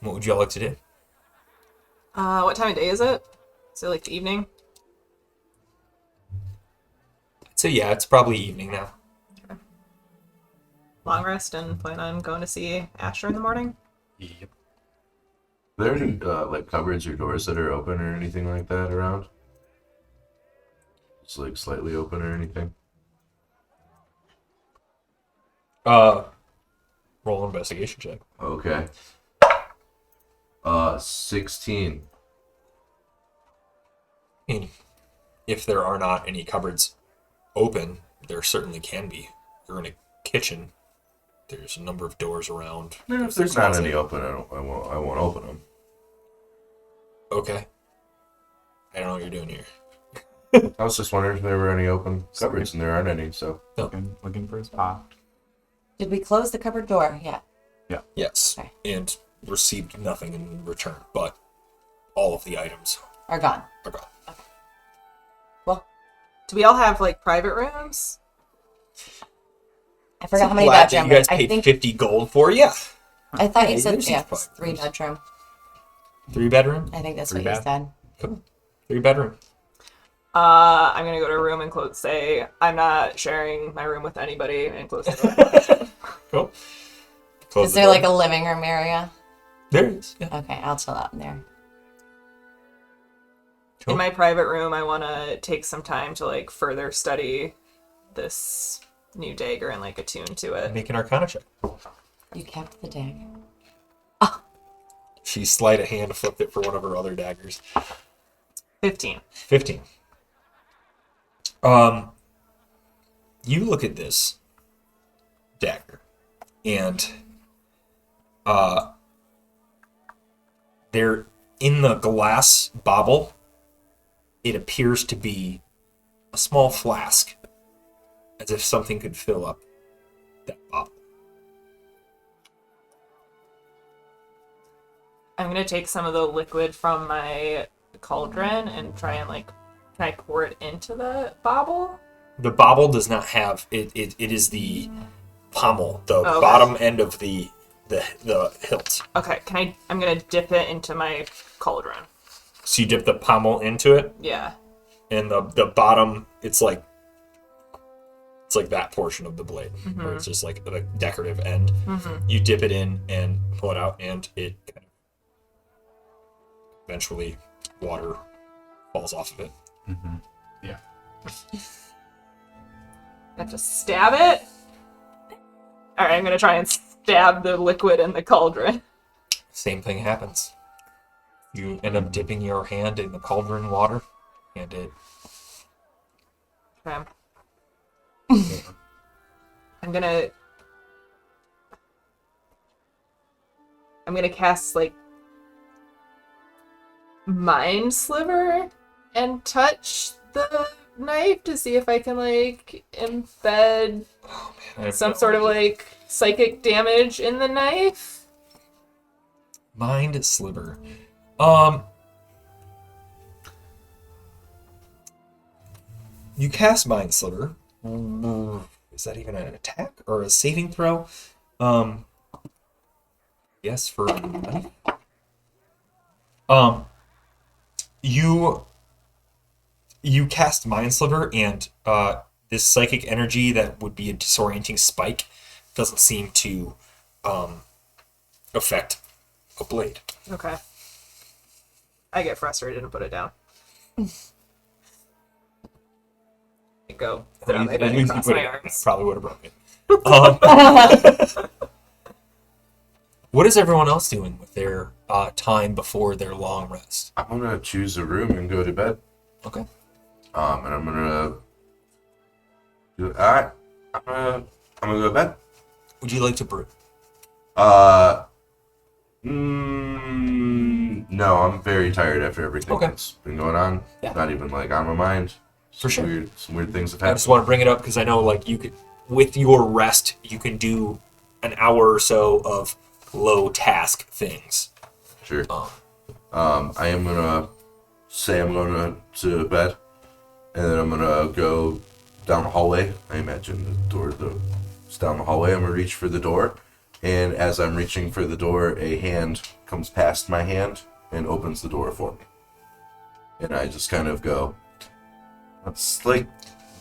What would y'all like to do? What time of day is it? Is it like the evening? I'd say, yeah, it's probably evening now. Long rest and plan on going to see Asher in the morning? Yep. Are there any like cupboards or doors that are open or anything like that around? It's like slightly open or anything? Roll an investigation check. Okay. 16. And if there are not any cupboards open, there certainly can be. You're in a kitchen. There's a number of doors around. If there's not any open, I won't open them. Okay. I don't know what you're doing here. I was just wondering if there were any open cupboards, and there aren't any, so. Looking for his pot. Did we close the cupboard door yet? Yes. Okay. And received nothing in return, but all of the items Are gone. are gone. Well, Do we all have like private rooms? I forgot how many Flat that bedroom. you guys I paid think 50 gold for? Yeah. I thought Yeah, you said there's some it's private 3 rooms. bedroom. 3-bedroom? I think that's Three what you bath? said. Cool. 3-bedroom. I'm gonna go to a room and say I'm not sharing my room with anybody and close the door. Cool. Close Is the there door. like a living room area? There is. Yeah. Okay, I'll chill out in there. Cool. In my private room, I want to take some time to like further study this new dagger and like attune to it. Make an Arcana check. You kept the dagger. She sleight of hand flipped it for one of her other daggers. 15. 15. You look at this dagger, and there in the glass bauble, it appears to be a small flask, as if something could fill up that bauble. I'm gonna take some of the liquid from my cauldron and try and like, can I pour it into the bauble? The bauble does not have it. It is the pommel, the Okay. bottom end of the hilt. Okay, I'm gonna dip it into my cauldron. So you dip the pommel into it, Yeah. and the bottom, it's like that portion of the blade, where it's just like a decorative end. You dip it in and pull it out, and it kind of eventually water falls off of it. Yeah. I have to stab it? Alright, I'm gonna try and stab the liquid in the cauldron. Same thing happens. You end up dipping your hand in the cauldron water, and it Okay. I'm gonna cast like Mind Sliver and touch the knife to see if I can like embed I have some no sort of idea. like psychic damage in the knife. Mind Sliver. You cast Mind Sliver. Is that even an attack or a saving throw? Yes, for money. You cast Mind Sliver, and this psychic energy that would be a disorienting spike doesn't seem to affect a blade. Okay. I get frustrated and put it down. And go sit on my bed and cross my arms. Probably would have broken. What is everyone else doing with their time before their long rest? I'm gonna choose a room and go to bed. Okay. And I'm gonna do. All right. I'm gonna go to bed. Would you like to brew? No, I'm very tired after everything Okay. that's been going on. Yeah. Not even like on my mind. For sure. Some weird things have I happened. just want to bring it up because I know, like, you could, with your rest, you can do an hour or so of low task things. Sure. I am gonna say I'm going to bed, and then I'm gonna go down the hallway. I imagine the door it's down the hallway. I'm gonna reach for the door, and as I'm reaching for the door, a hand comes past my hand and opens the door for me. And I just kind of go, that's like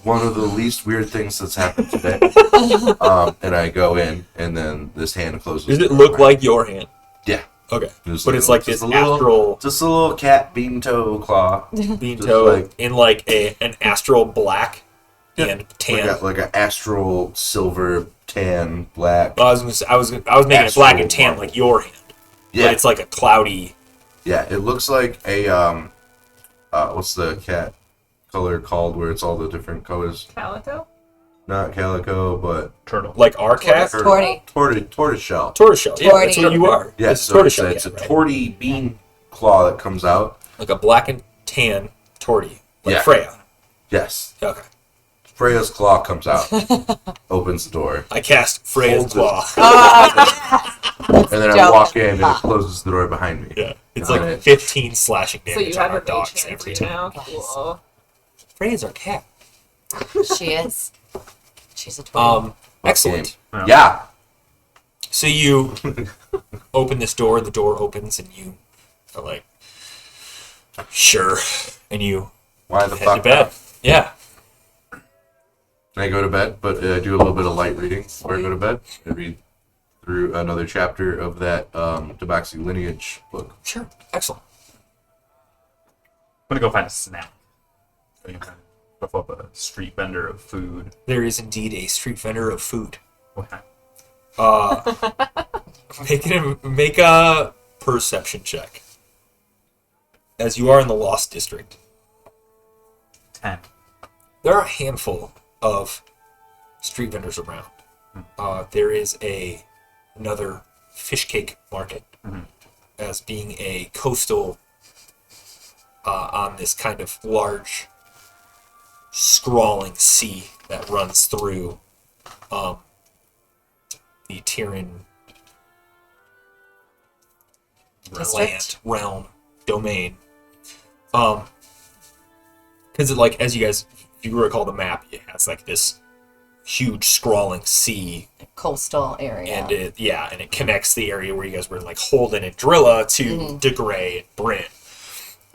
one of the least weird things that's happened today. And I go in, and then this hand closes. Does the it door look behind like your hand? me. Yeah. Okay. Just But it's like this just a little- astral Just a little cat bean toe claw. bean just toe like- in like an astral black and tan. Like an astral silver tan black. I was making it black and tan Astral like your hand. Yeah, But it's like a cloudy. yeah. It looks like a what's the cat color called where it's all the different colors? Calico? Not calico, but Turtle. Like our cat? Torty. tortoise shell. Tortoiseshell. Yeah, that's Torty. what you are. Yeah, It's a so tortoiseshell it's a cat, right? torty bean claw that comes out. Like a black and tan torty. Like Yeah. Freya. Yes, Okay. Freya's claw comes out, opens the door, I cast Freya's Folds it. claw. and then I dope. walk in and it closes the door behind me. Yeah. It's Got like it. 15 slashing So damage you on have our a mage dogs hand every too time. now? Cool. Freya's our cat. She is. She's a twin. Excellent. Yeah. So you open this door, the door opens, and you are like, sure. And you Why the head fuck to bed. not? Yeah. I go to bed, but I do a little bit of light reading before I go to bed. I read through another chapter of that Tabaxi lineage book. Sure. Excellent. I'm gonna go find a snack. I'm gonna buff up a street vendor of food. There is indeed a street vendor of food. Okay. Make a perception check. As you are in the Lost District. 10. There are a handful of street vendors around. There is another fish cake market as being a coastal on this kind of large scrawling sea that runs through the Tyrian land, realm, domain. Because like as you guys, if you recall the map, it has like this huge scrawling sea, Coastal area. and it connects the area where you guys were in, like Holden and Drilla to De Grey and Bryn.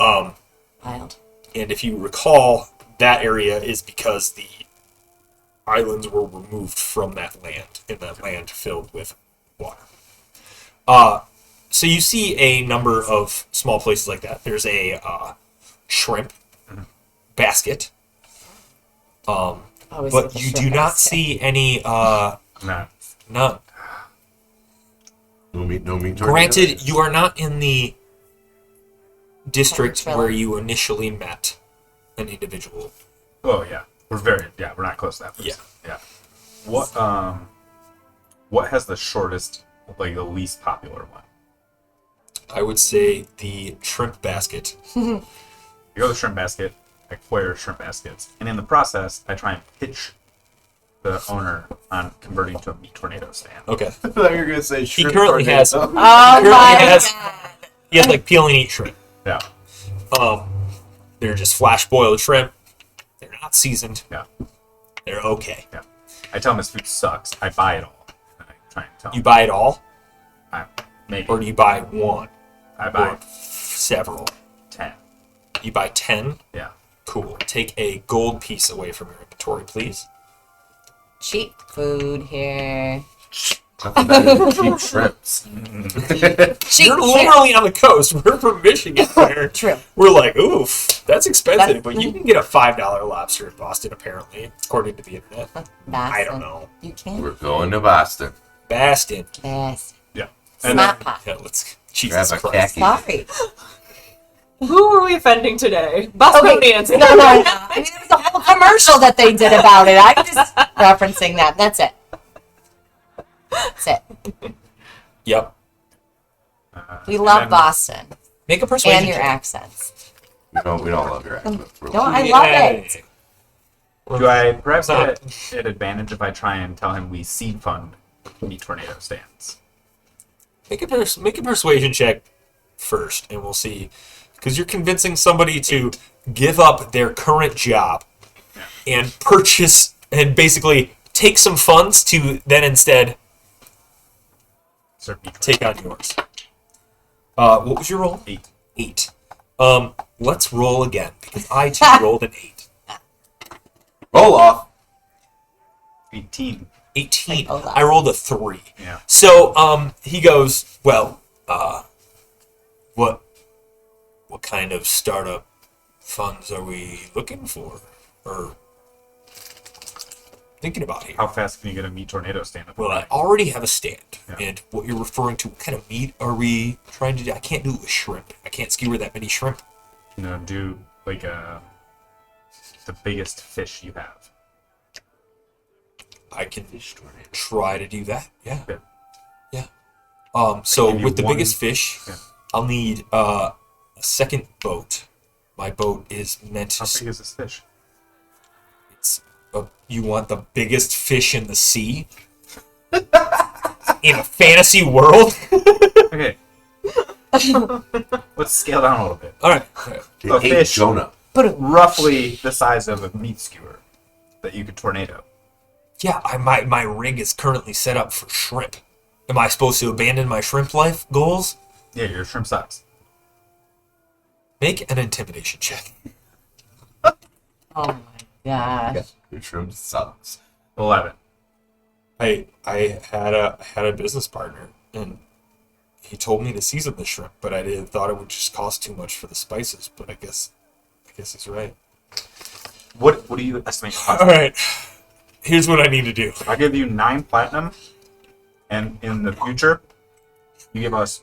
Wild. And if you recall, that area is because the islands were removed from that land, and that land filled with water. So you see a number of small places like that. There's a shrimp basket, Always with but the you do shrimp not basket. see any Nah. none. No meat tortillas. Granted, you are not in the district Trilla. where you initially met an individual. Oh yeah. We're not close to that person. Yeah. What has the shortest, like the least popular one? I would say the shrimp basket. You go to the shrimp basket, I acquire shrimp baskets, and in the process, I try and pitch the owner on converting to a meat tornado stand. Okay. I thought you were gonna say He shrimp currently has. tornado. Oh Currently my has- god. He has like peel and eat shrimp. Yeah. They're just flash boiled shrimp, They're not seasoned. Yeah. They're okay. Yeah. I tell him his food sucks. I buy it all. And I try and tell him. You buy it all, Maybe. or do you buy one? I buy Or several? 10. You buy 10? Yeah. Cool. Take a gold piece away from your inventory, please. Cheap food here. Nothing better than cheap shrimps. Cheap You're shrimp. literally on the coast. We're from Michigan. Where True. we're like, oof, that's expensive. That's- But you can get a $5 lobster in Boston, apparently, according to the internet. I don't know. You can't. We're going to Boston. Bastin. Yes. Yeah. And Smart pot. Yeah, let's. Jesus Grab a Christ. khaki. Sorry. Who are we offending today? Bostonians. No. I mean, there was a whole commercial that they did about it. I'm just referencing that. That's it. That's it. Yep. We love then- Boston Make a persuasion and your check. accents. We don't love your accents. No, I love it. Do I perhaps Not- get an advantage if I try and tell him we seed fund meat tornado stands? Make a persuasion check first, and we'll see. Because you're convincing somebody to give up their current job and purchase and basically take some funds to then instead Serve meat take on yours. What was your roll? 8. 8. Let's roll again because I too rolled an 8. Roll off. 18. 18. Like Olaf. I rolled a 3. Yeah. So he goes, well, what kind of startup funds are we looking for or thinking about here? How fast can you get a meat tornado stand up? Well, I already have a stand, Yeah. and what you're referring to, what kind of meat are we trying to do? I can't do it with shrimp. I can't skewer that many shrimp. Do like the biggest fish you have. I can try to do that. Yeah. Yeah. Yeah. So give you with the one- biggest fish, Yeah. I'll need a second boat. My boat is meant How to. big is this fish? It's you want the biggest fish in the sea in a fantasy world. Okay. Let's scale down a little bit. All right. A Hey, fish Jonah. roughly the size of a meat skewer that you could tornado. Yeah, my rig is currently set up for shrimp. Am I supposed to abandon my shrimp life goals? Yeah, your shrimp size. Make an intimidation check. Oh my gosh. Your shrimp sucks. 11. I had a business partner, and he told me to season the shrimp, but I thought it would just cost too much for the spices. But I guess he's right. What do you estimate your cost? All right, here's what I need to do. I'll give you 9 platinum, and in the future, you give us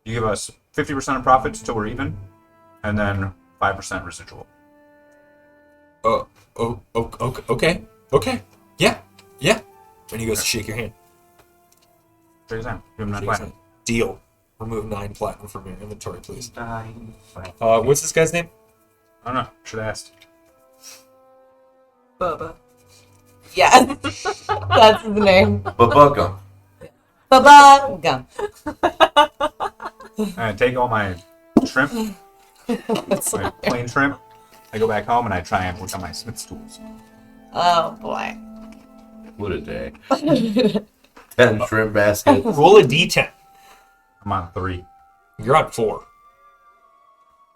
50% of profits till we're even, and then 5% residual. Okay, yeah. And he goes to shake your hand. Take your time. Give him 9 Shake his platinum. hand. Deal. Remove 9 platinum from your inventory, please. What's this guy's name? I don't know. Should have asked. Bubba. Yeah. That's the name. But Buckham. Bubba gum. I take all my shrimp, my plain shrimp. I go back home and I try and work on my smith's tools. Oh boy. What a day. 10 shrimp baskets. Roll a d10. I'm on 3. You're on 4.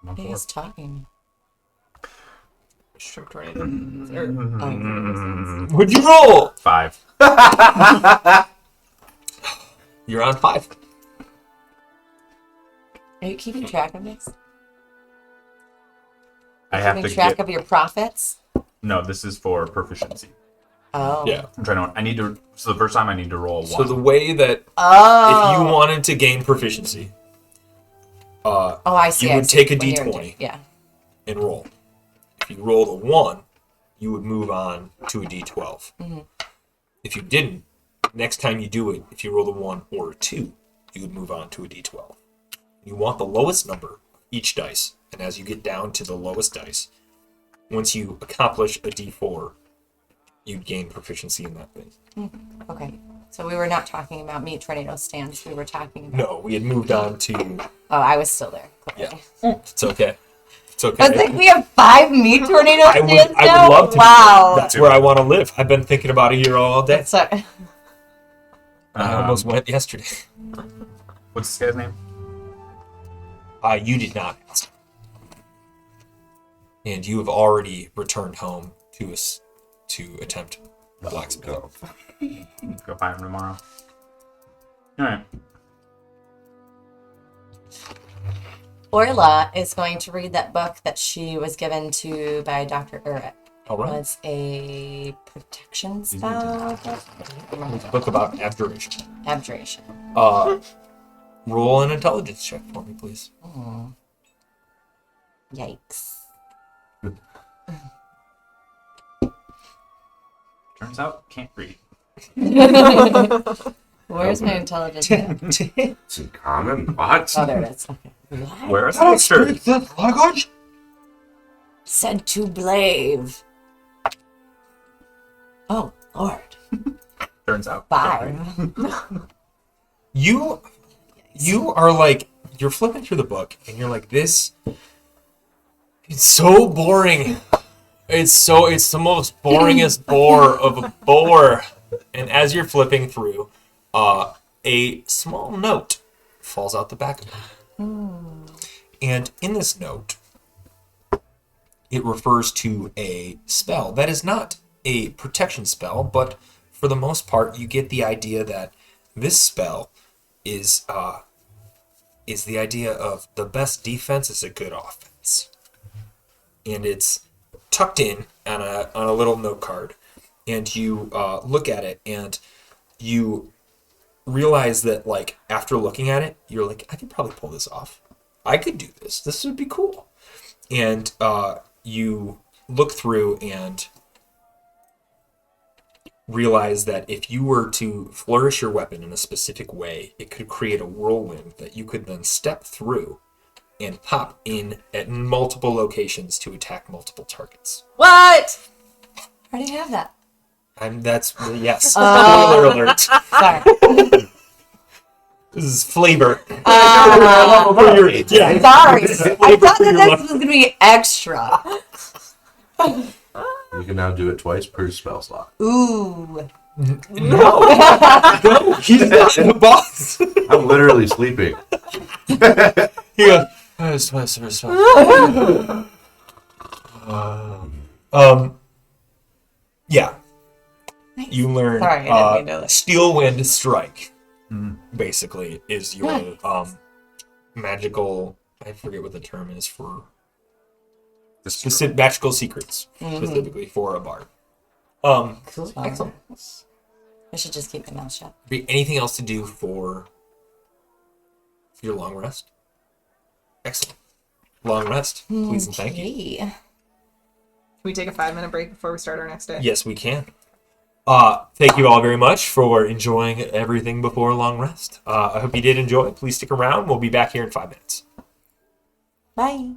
I'm on 4. He's talking. Shrimp tornado. What'd you roll? 5. You're on 5. Are you keeping track of this? I have Keeping to track get. of your profits? No, this is for proficiency. Oh. Yeah. I'm trying to. I need to. So the first time I need to roll 1. So the way that Oh. if you wanted to gain proficiency, Oh, I see. you I would see. take a When you're d20. Yeah. and roll. If you rolled a 1, you would move on to a d12. If you didn't, next time you do it, if you roll a 1 or a 2, you would move on to a d12. You want the lowest number each dice, and as you get down to the lowest dice, once you accomplish a d4, you gain proficiency in that thing. Okay. So we were not talking about meat tornado stands. We were talking about. No, we had moved on to. Oh, I was still there. Yeah. Clearly. It's okay. It's okay. I was like, we have 5 meat tornado I would stands now? love to. Wow. That's where I want to live. I've been thinking about it here all day. Sorry. I almost went yesterday. What's this guy's name? You did not. And you have already returned home to attempt blacksmithing. Go find him tomorrow. All right. Orla is going to read that book that she was given to by Dr. Urich. All right. Was a protection spell. It's a book about abjuration. Abjuration. Roll an intelligence check for me, please. Oh. Yikes. Turns out, can't read. Where's my intelligence at? It's in common. What? Oh, there it is. Okay. Where is the Language? Said to Blave. Oh, Lord. Turns out. can't 5. read. You are like, you're flipping through the book and you're like, this, it's so boring. It's the most boringest bore of a bore. And as you're flipping through, a small note falls out the back of it. And in this note, it refers to a spell that is not a protection spell, but for the most part, you get the idea that this spell is the idea of the best defense is a good offense, and it's tucked in on a little note card, and you look at it and you realize that, like, after looking at it, you're like, I could probably pull this off. I could do this. This would be cool. And you look through and realize that if you were to flourish your weapon in a specific way, it could create a whirlwind that you could then step through and pop in at multiple locations to attack multiple targets. What? I already have that. That's yes. Spoiler alert. Sorry. This is flavor. Yeah. Yeah. Sorry. This is I flavor thought for your that luck. this was going to be extra. You can now do it twice per spell slot. Ooh. No, no, he's not the boss. I'm literally sleeping. He goes, yeah. Nice. You learn Sorry, I didn't mean to. Steel Wind Strike. Basically, is your magical. I forget what the term is for specific magical secrets, specifically for a bard. Cool. Excellent. I should just keep my mouth shut. Be anything else to do for your long rest? Excellent. Long rest, please and thank you. Okay. Can we take a 5-minute break before we start our next day? Yes, we can. Thank you all very much for enjoying everything before a long rest. I hope you did enjoy. Please stick around. We'll be back here in 5 minutes. Bye.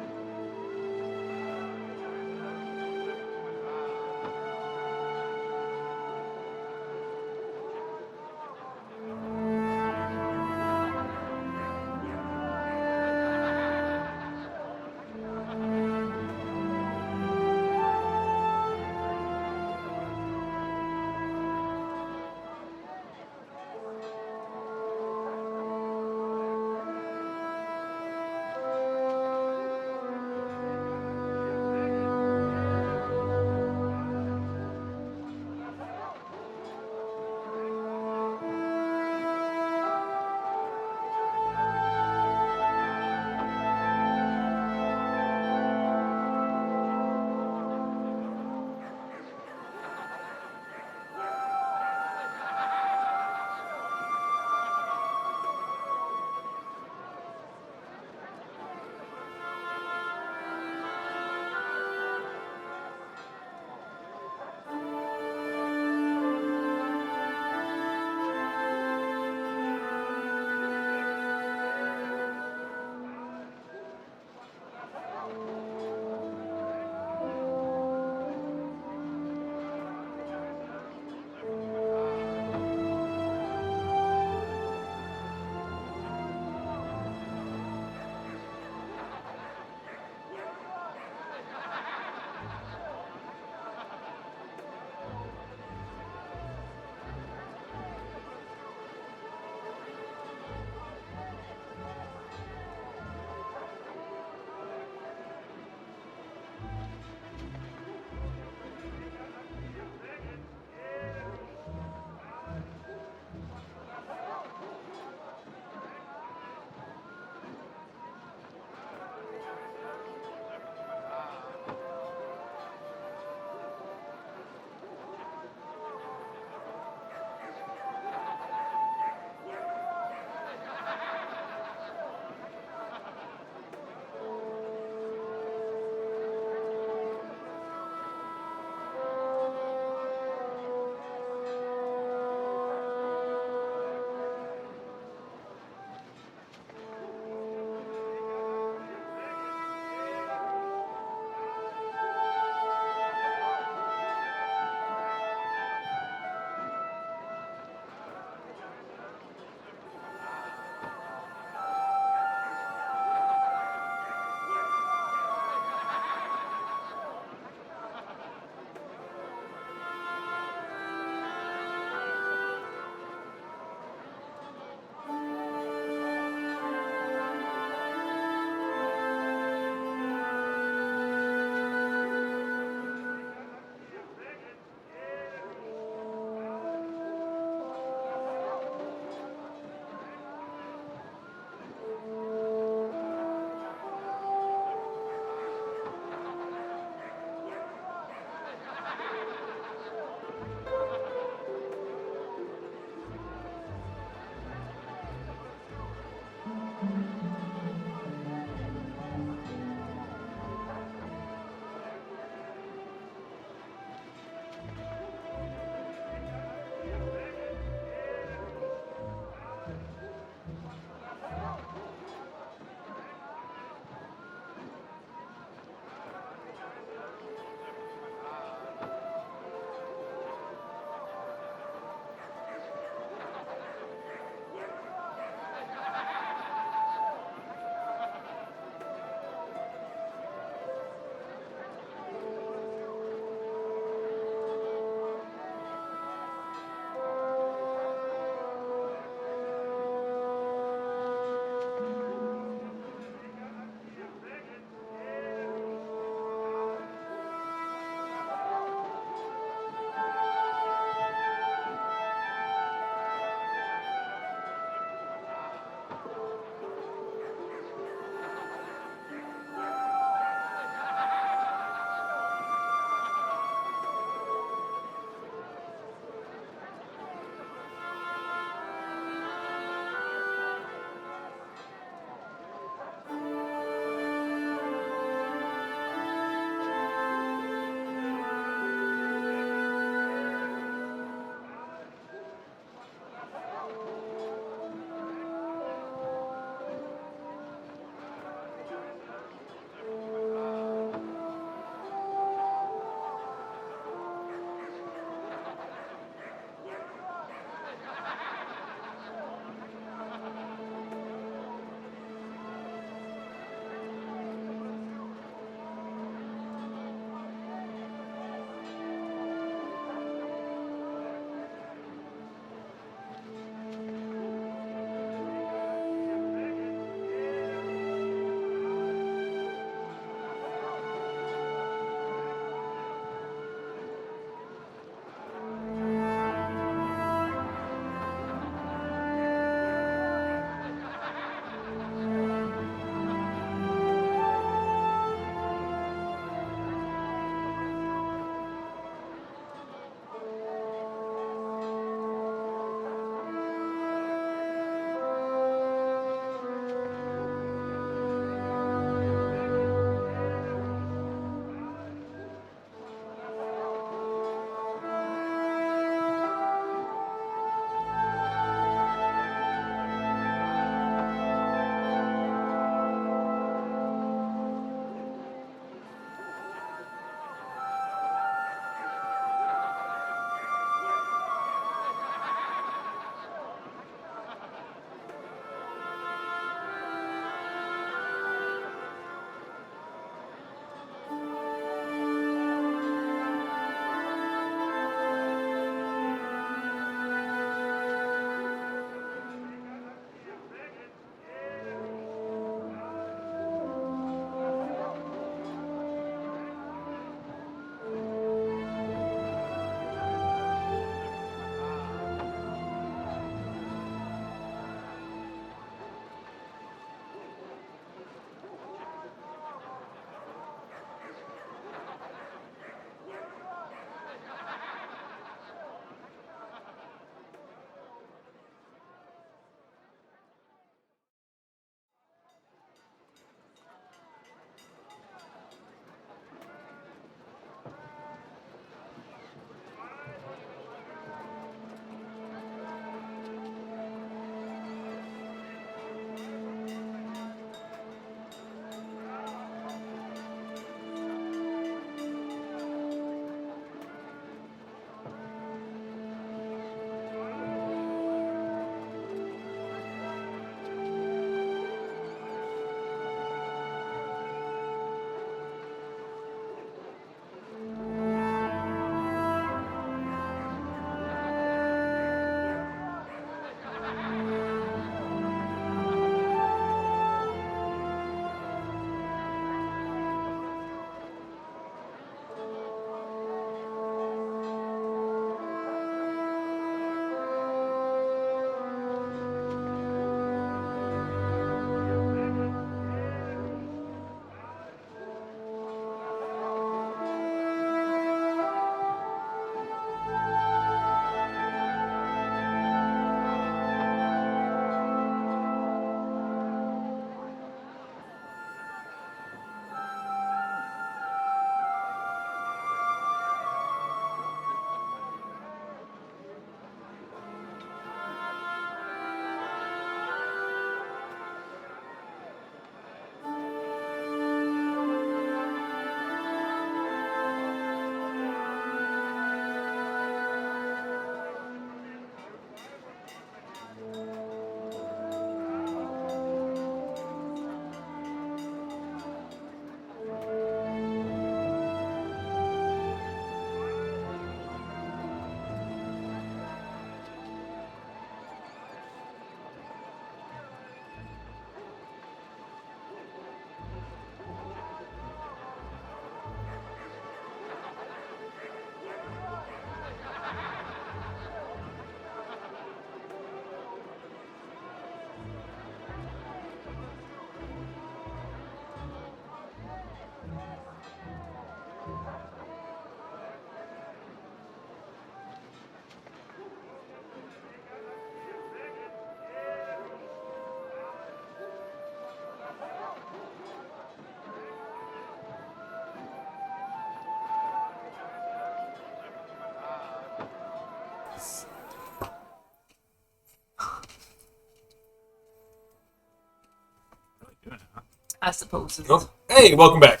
doing it, huh? I suppose. Oh, hey, welcome back.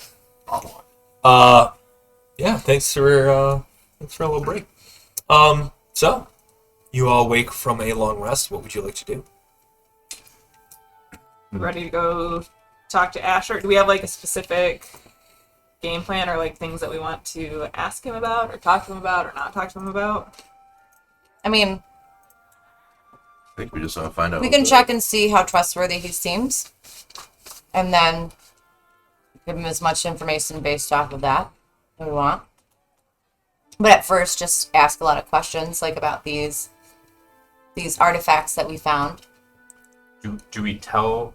Yeah, thanks for a little break. So you all wake from a long rest. What would you like to do? Ready to go talk to Asher? Do we have like a specific game plan or like things that we want to ask him about or talk to him about or not talk to him about? I mean, I think we just want to find out. we can check and see how trustworthy he seems, and then give him as much information based off of that we want. But at first, just ask a lot of questions, like about these artifacts that we found. Do we tell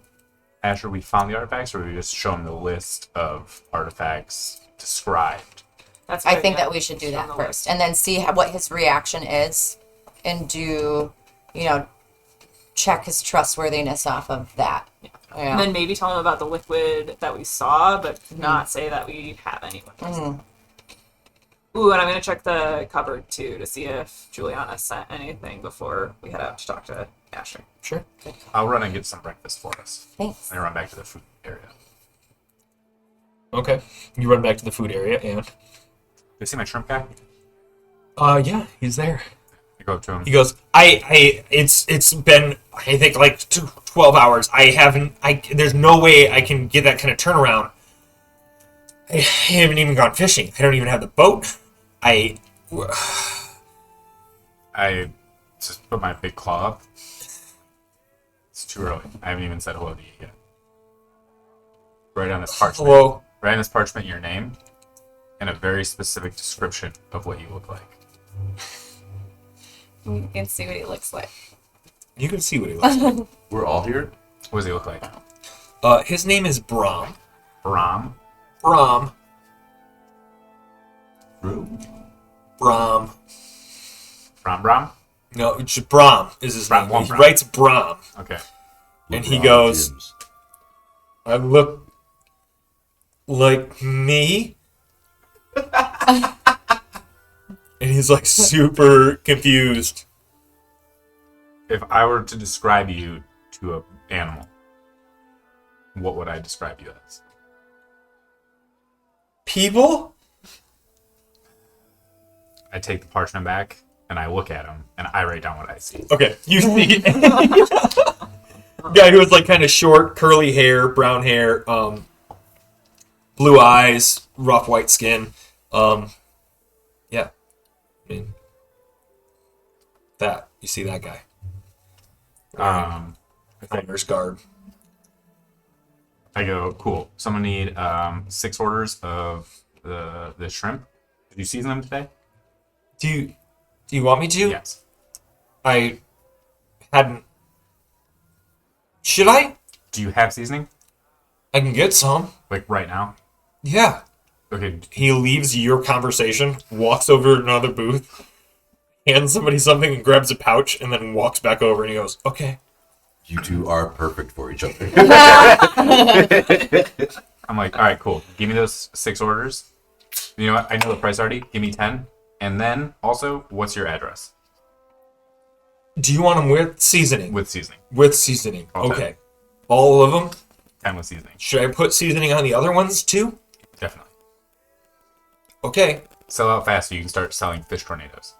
Asher we found the artifacts, or do we just show him the list of artifacts described? That's I good, think yeah. that we should do Show that the first, and then see what his reaction is, and do, check his trustworthiness off of that. Yeah. Yeah. And then maybe tell him about the liquid that we saw, but not say that we have any liquids. Ooh, and I'm going to check the cupboard, too, to see if Juliana sent anything before we head out to talk to Asher. Sure. I'll run and get some breakfast for us. Thanks. And run back to the food area. Okay. You run back to the food area and... Do you see my shrimp guy? Yeah, he's there. I go up to him. He goes, it's been, I think, like 12 hours. There's no way I can get that kind of turnaround. I haven't even gone fishing. I don't even have the boat. I just put my big claw up. It's too early. I haven't even said hello to you yet. Write on this parchment. Hello. Write on this parchment your name and a very specific description of what you look like. You can see what he looks like. You can see what he looks like. We're all here? What does he look like? His name is Brahm. Brahm. Brahm. Room? Brahm. Brahm? No, just Brahm is his Brahm, name. one He Brahm. writes Brahm. Okay. And he LeBron goes, James. I look like me? And he's like super confused. If I were to describe you to an animal, what would I describe you as? People? I take the parchment back and I look at him and I write down what I see. Okay, you see guy who has like kind of short, curly hair, brown hair, blue eyes, rough white skin. Yeah. I mean, that. You see that guy. Hunter's guard. I go, cool. Someone need 6 orders of the shrimp. Did you season them today? Do you want me to? Yes. I hadn't. Should I? Do you have seasoning? I can get some. Like right now? Yeah. Okay. He leaves your conversation, walks over to another booth, hands somebody something and grabs a pouch, and then walks back over and he goes, okay. You two are perfect for each other. I'm like, all right, cool. Give me those 6 orders. You know what? I know the price already. Give me 10. And then also, what's your address? Do you want them with seasoning? With seasoning. With seasoning. All 10. Okay. All of them? 10 with seasoning. Should I put seasoning on the other ones too? Definitely. Okay. Sell out fast so you can start selling fish tornadoes.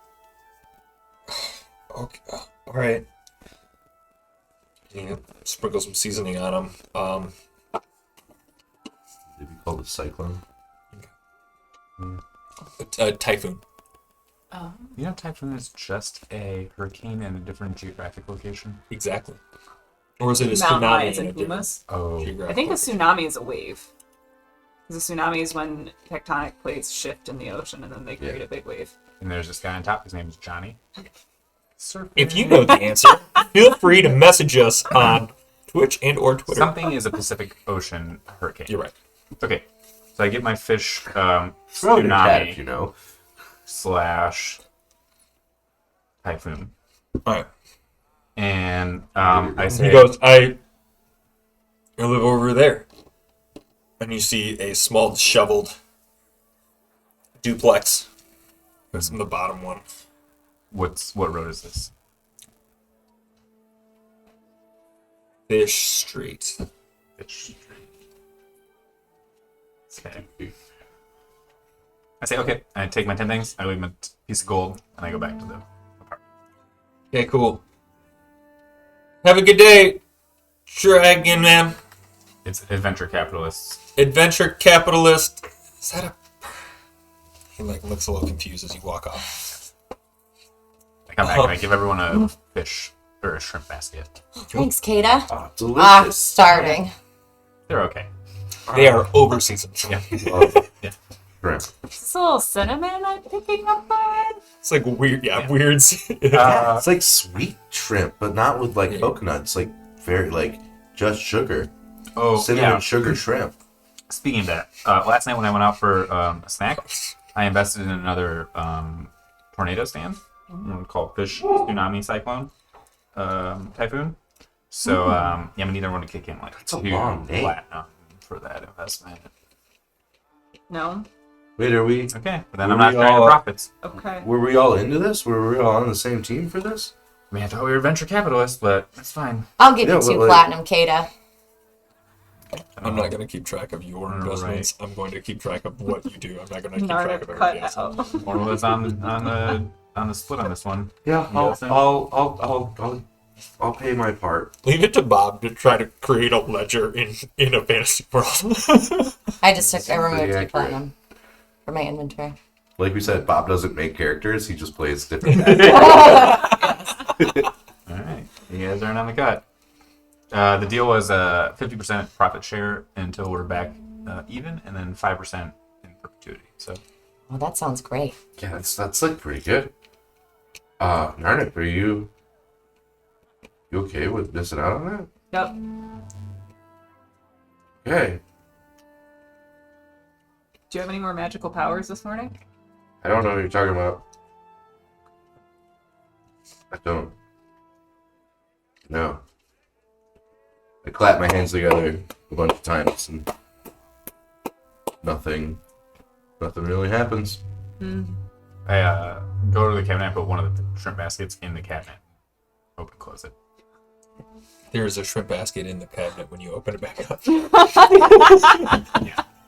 Okay. All right. Yeah, sprinkle some seasoning on them. Did we call it Cyclone? Typhoon. Oh. You know, typhoon is just a hurricane in a different geographic location. Exactly. Or is it a Mountain tsunami? lions in a and different pumas. Oh. geographic I think a location? tsunami is a wave. Because a tsunami is when tectonic plates shift in the ocean and then they create a big wave. And there's this guy on top. His name is Johnny. Surfing. If you know the answer, feel free to message us on Twitch and or Twitter. Something is a Pacific Ocean hurricane. You're right. Okay. So I get my fish Throw your cat if you tsunami know. / typhoon. All right. And I say, He goes, I live over there. And you see a small disheveled duplex. That's in the bottom one. what road is this? Fish Street. Fish Street. Okay. I say, okay. I take my 10 things, I leave him a piece of gold, and I go back to the apartment. Okay, cool. Have a good day, Dragon Man. It's adventure capitalists. Adventure capitalist. Is that a... He like looks a little confused as you walk off. I come back and I give everyone a fish or a shrimp basket. Thanks, Kata. Delicious. Starting. They're okay. They are over seasoned. Yeah. Love Yeah. shrimp. Is this a little cinnamon I'm picking up on? It's like weird, weird. It's like sweet shrimp, but not with like coconut. It's like very like just sugar. Oh, Cinnamon yeah. sugar shrimp. Speaking of that, last night when I went out for a snack, I invested in another tornado stand called Fish Tsunami Cyclone Typhoon. So yeah, we need everyone to kick in like That's a 2 long name. platinum for that investment. No. Wait, are we? Okay, but then Were I'm not we sharing the all- profits. Okay. Were we all into this? Were we all on the same team for this? I mean, I thought we were venture capitalists, but that's fine. I'll give Yeah, you but 2 like- platinum, Kata. I'm not going to keep track of your Oh, investments. I'm going to keep track of what you do. I'm not going to keep track Narda of cut everybody else. out. Orla's on the split on this one. Yeah, Yes, I'll pay my part. Leave it to Bob to try to create a ledger in a fantasy world. I removed pretty 2 accurate. platinum from my inventory. Like we said, Bob doesn't make characters; he just plays different. guys. All right, you guys aren't on the cut. The deal was 50% profit share until we're back even, and then 5% in perpetuity. So Well, that sounds great. Yeah, that's like pretty good. Narnik, are you okay with missing out on that? Yep. Okay. Do you have any more magical powers this morning? I don't know what you're talking about. I don't. No. I clap my hands together a bunch of times and nothing really happens. I go to the cabinet, I put one of the shrimp baskets in the cabinet. Open, close it. There's a shrimp basket in the cabinet when you open it back up.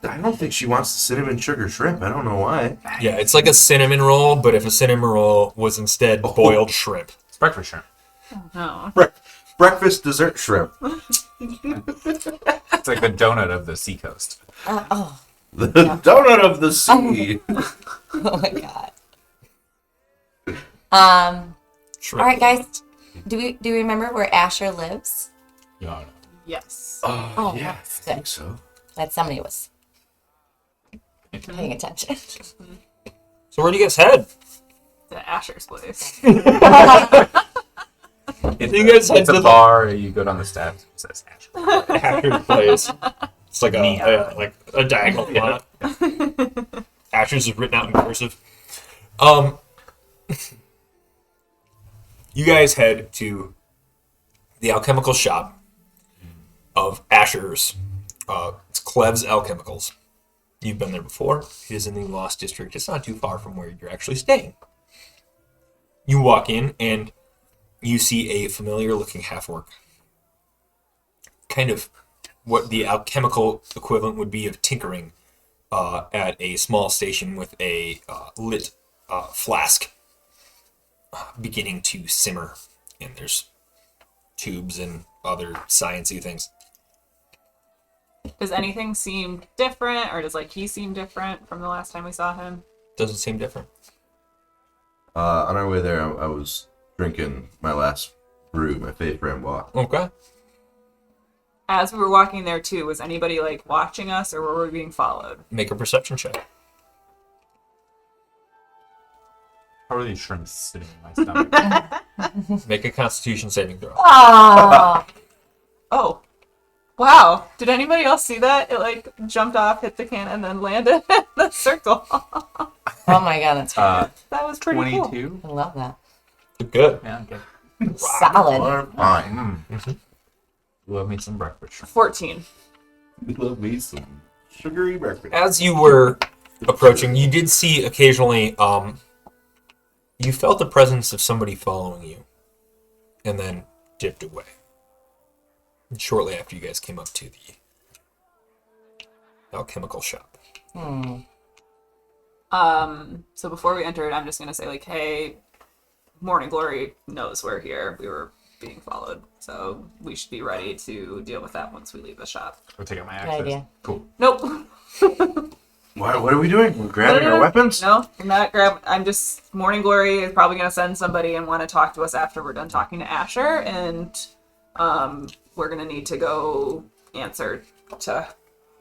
I don't think she wants the cinnamon sugar shrimp. I don't know why. Yeah, it's like a cinnamon roll, but if a cinnamon roll was instead boiled shrimp. It's breakfast shrimp. No. Breakfast dessert shrimp. It's like the donut of the seacoast. Oh The donut of the sea. my god. All Shrimp. right, guys. Do you remember where Asher lives? Yeah. Yes. Oh, yeah, I that's think good. so. That somebody was paying attention. So where do you guys head? To Asher's place. It's, You guys head it's to a the- bar. You go down the steps. It says Asher. Asher's place. It's like Neon. a diagonal Yeah. font. Asher's is written out in cursive. You guys head to the alchemical shop of Asher's. It's Clev's Alchemicals. You've been there before. It is in the Lost District. It's not too far from where you're actually staying. You walk in and you see a familiar-looking half-orc. Kind of what the alchemical equivalent would be of tinkering at a small station with a lit flask beginning to simmer. And there's tubes and other sciencey things. Does anything seem different, or does like he seem different from the last time we saw him? Doesn't seem different. On our way there, I was drinking my last brew, my favorite Frambois. Okay. As we were walking there too, was anybody like watching us, or were we being followed? Make a perception check. How are these shrimps sitting in my stomach? Make a constitution saving throw. Oh, Oh, wow! Did anybody else see that? It like jumped off, hit the can, and then landed in the circle. oh my god, that's Uh, That was pretty cool. 22. I love that. Good. Yeah, okay. Solid. Are fine. Love me some breakfast shrimp. 14. We love me some sugary breakfast. As you were approaching, you did see occasionally, you felt the presence of somebody following you, and then dipped away. And shortly after you guys came up to alchemical shop. So before we entered, I'm just gonna say like, hey, Morning Glory knows we're here. We were being followed, so we should be ready to deal with that once we leave the shop. I'll take out my Good axes. idea. Cool. Nope. What are we doing? We're grabbing our weapons? No, I'm not I'm just Morning Glory is probably gonna send somebody and want to talk to us after we're done talking to Asher, and we're gonna need to go answer to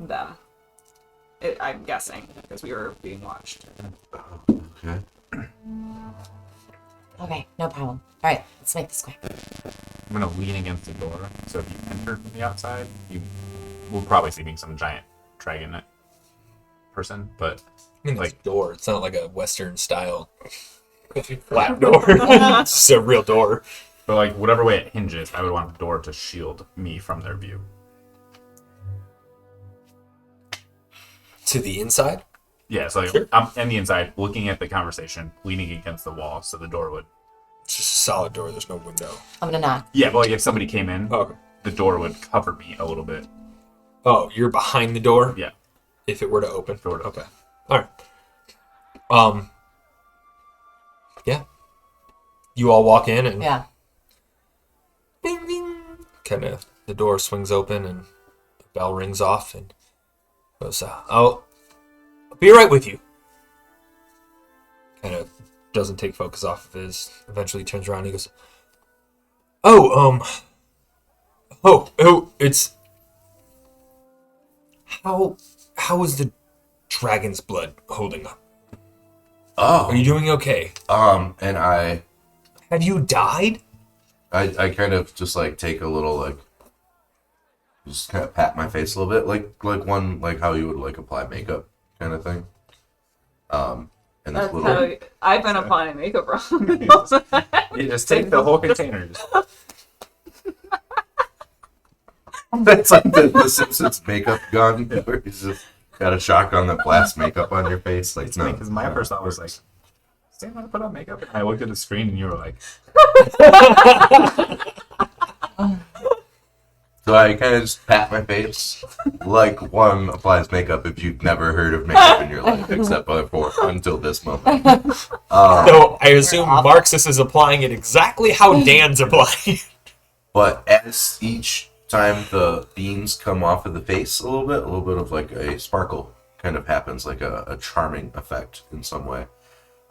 them. I'm guessing because we were being watched. Okay. Okay, no problem. All right, let's make this quick. I'm gonna lean against the door, so if you enter from the outside, you will probably see me some giant dragon person, but I mean, like like door. It's not like a Western style flat door. It's just a real door. but like whatever way it hinges, I would want the door to shield me from their view. To the inside? Yeah, so like, Sure. I'm on the inside, looking at the conversation, leaning against the wall, so the door would. It's just a solid door. There's no window. I'm gonna knock. Yeah, but like if somebody came in, Oh, okay. the door would cover me a little bit. Oh, you're behind the door? Yeah. If it were to open? If it were to- Okay. All right. Yeah. You all walk in and Yeah. bing, bing. Kind of, the door swings open and the bell rings off and goes, I'll be right with you. Kind of doesn't take focus off of his, eventually turns around and he goes, it's, how is the dragon's blood holding up? Oh. Are you doing okay? And I Have you died? kind of just like take a little like just kind of pat my face a little bit, like one like how you would like apply makeup kind of thing. And this That's little how I've been applying makeup wrong. You just take the whole container. that's like the Simpsons makeup gun where he's just got a shotgun that blasts makeup on your face. Like It's no, funny because my first thought was like, does anyone put on makeup? And I looked at the screen and you were like, So I kind of just pat my face like one applies makeup if you've never heard of makeup in your life, except for until this moment. No, I assume Marxist is applying it exactly how Dan's applying it. But as each time the beams come off of the face a little bit of like a sparkle kind of happens, like a charming effect in some way.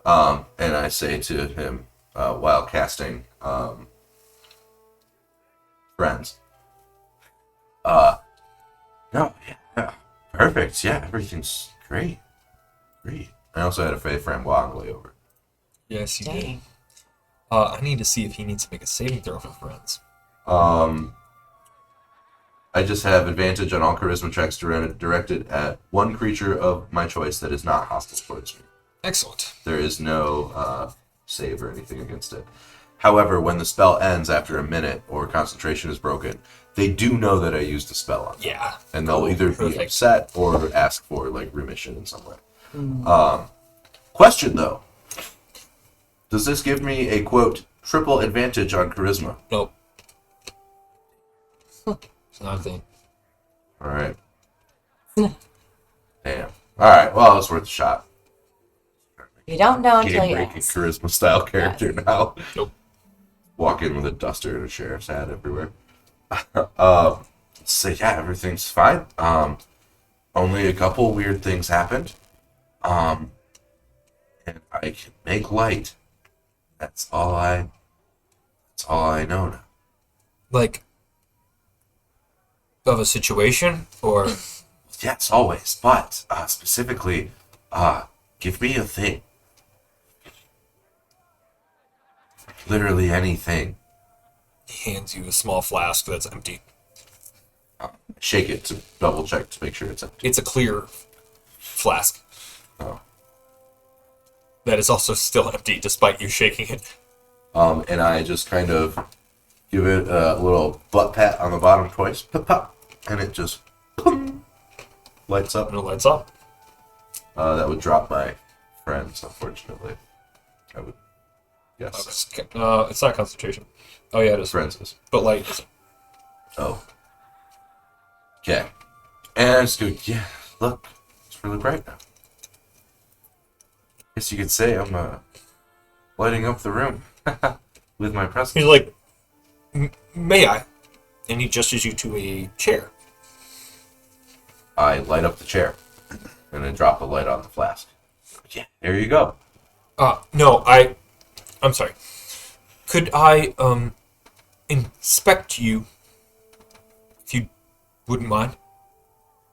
And I say to him while casting Friends. No, yeah, perfect. Yeah, everything's great. Great. I also had a Faith Framboise lay over. Yes, you did. Dang. I need to see if he needs to make a saving throw for friends. I just have advantage on all charisma checks directed at one creature of my choice that is not hostile towards me. Excellent. There is no save or anything against it. However, when the spell ends after a minute or concentration is broken, they do know that I used the spell on them. Yeah. And they'll either be Perfect. upset or ask for like remission in some way. Question though. Does this give me a quote triple advantage on charisma? Nope. It's not a thing. Alright. Damn. Alright, well it's worth a shot. You don't know until Game you breaking ask. charisma style character now. Nope. Walk in with a duster and a sheriff's hat everywhere. So yeah, everything's fine. Only a couple weird things happened. And I can make light. That's all I know now. Like, of a situation, or Yes, always. But specifically, give me a thing. Literally anything. he hands you a small flask that's empty. Shake it to double check to make sure it's empty. It's a clear flask Oh. that is also still empty despite you shaking it. And I just kind of give it a little butt pat on the bottom twice, pop, pop, and it just boom, lights up. And it lights up. That would drop my friends, unfortunately. I would guess. It's not concentration. Oh yeah, it is. Friends is. But like, Oh. Okay. And I just go, yeah, look, it's really bright now. Guess you could say I'm lighting up the room with my presence. He's like, may I? And he gestures you to a chair. I light up the chair and then drop the light on the flask. Yeah, there you go. No, I'm sorry. Could I, inspect you, if you wouldn't mind?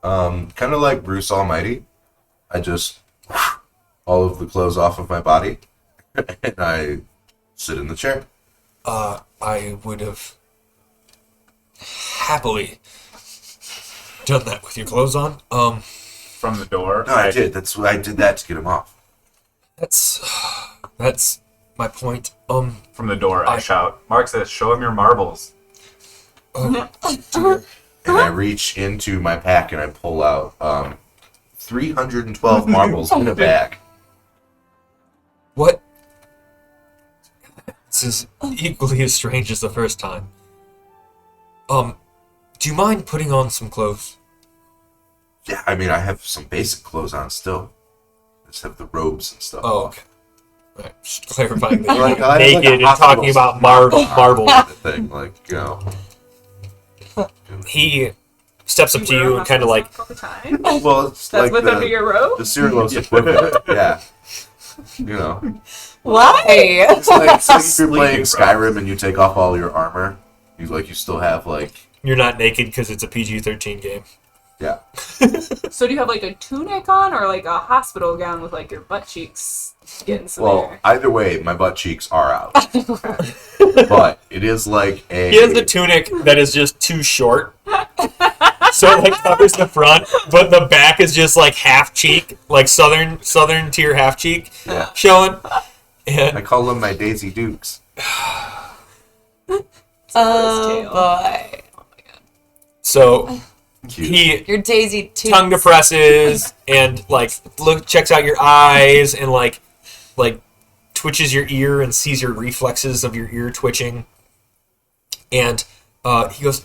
Kind of like Bruce Almighty. I just all of the clothes off of my body and I sit in the chair. I would have happily done that with your clothes on. From the door. No, I did. That's what I did that to get him off. That's my point. From the door, I shout, Marxus, show him your marbles. Dear. And I reach into my pack and I pull out 312 marbles in a bag. What? This is equally as strange as the first time. Do you mind putting on some clothes? Yeah, I mean, I have some basic clothes on still. I just have the robes and stuff. Oh, okay. Right, just clarifying that Like, you're I have, like, naked a and talking hospital about marbles. kind of thing, like, you know. He steps up to you and kind of like, all the time. Well, it's That's like with under your robe. the Cyrillus equivalent. Yeah. You know. Why? It's like if you're Sleeping playing robe. Skyrim and you take off all your armor, you still have like, you're not naked because it's a PG-13 game. yeah. So do you have like a tunic on or like a hospital gown with like your butt cheeks getting some Well, air? either way, my butt cheeks are out. But it is like a. He has a tunic that is just too short. So it like covers the front, but the back is just like half cheek, like southern tier half cheek Yeah. showing. I And call them my Daisy Dukes. Oh boy. so Cute. he Your Daisy too. tongue depresses and like checks out your eyes and like twitches your ear and sees your reflexes of your ear twitching. And he goes,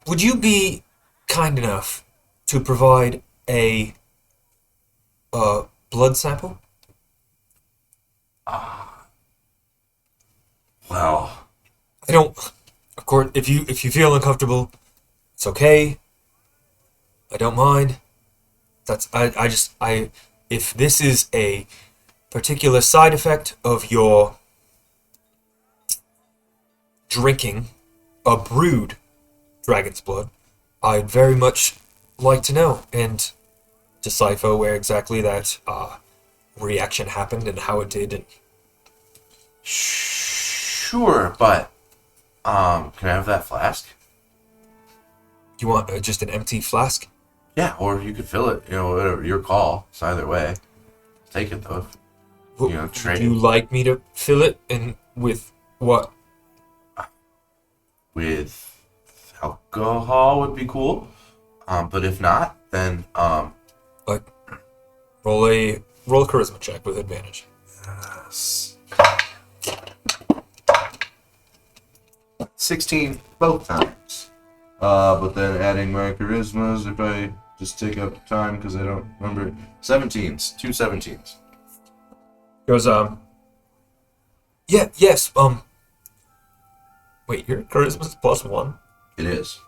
would you be kind enough to provide a blood sample? Well, I don't. Of course, if you feel uncomfortable, it's okay. I don't mind. That's I if this is a particular side effect of your drinking a brewed dragon's blood, I'd very much like to know and decipher where exactly that reaction happened and how it did. And sure, but can I have that flask? you want just an empty flask? Yeah, or you could fill it. Whatever, your call. It's either way. Take it though. Trade Would you it like me to fill it and with what? with alcohol would be cool. But if not, then Like, roll a charisma check with advantage. yes. 16 both times. But then adding my charismas if I just take up time because I don't remember. 17s, 2 17s. Goes yeah, yes, wait, your charisma's +1. It is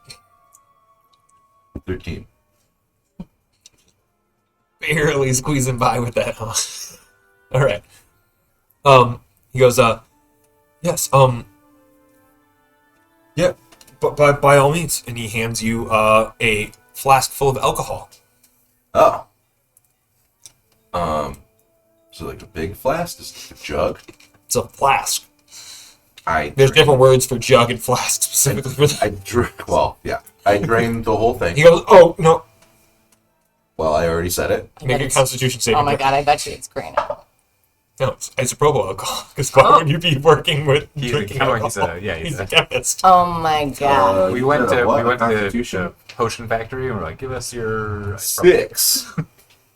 13. Barely squeezing by with that, huh? Alright. He goes, yes, yeah, but by all means, and he hands you a flask full of alcohol. Oh. Is it like a big flask? Is it a jug? It's a flask. I There's drained- different words for jug and flask specifically for that. I drink. Well, yeah. I drained the whole thing. He goes, oh, no, Well, I already said it. make a constitution saving Oh my throw. god, I bet you it's green. No, it's isopropyl alcohol. Because why would you be working with He's a drinking chemi- alcohol? he's a a- chemist. Oh my god. We went to the Constitution? potion factory and we're like, give us your 6.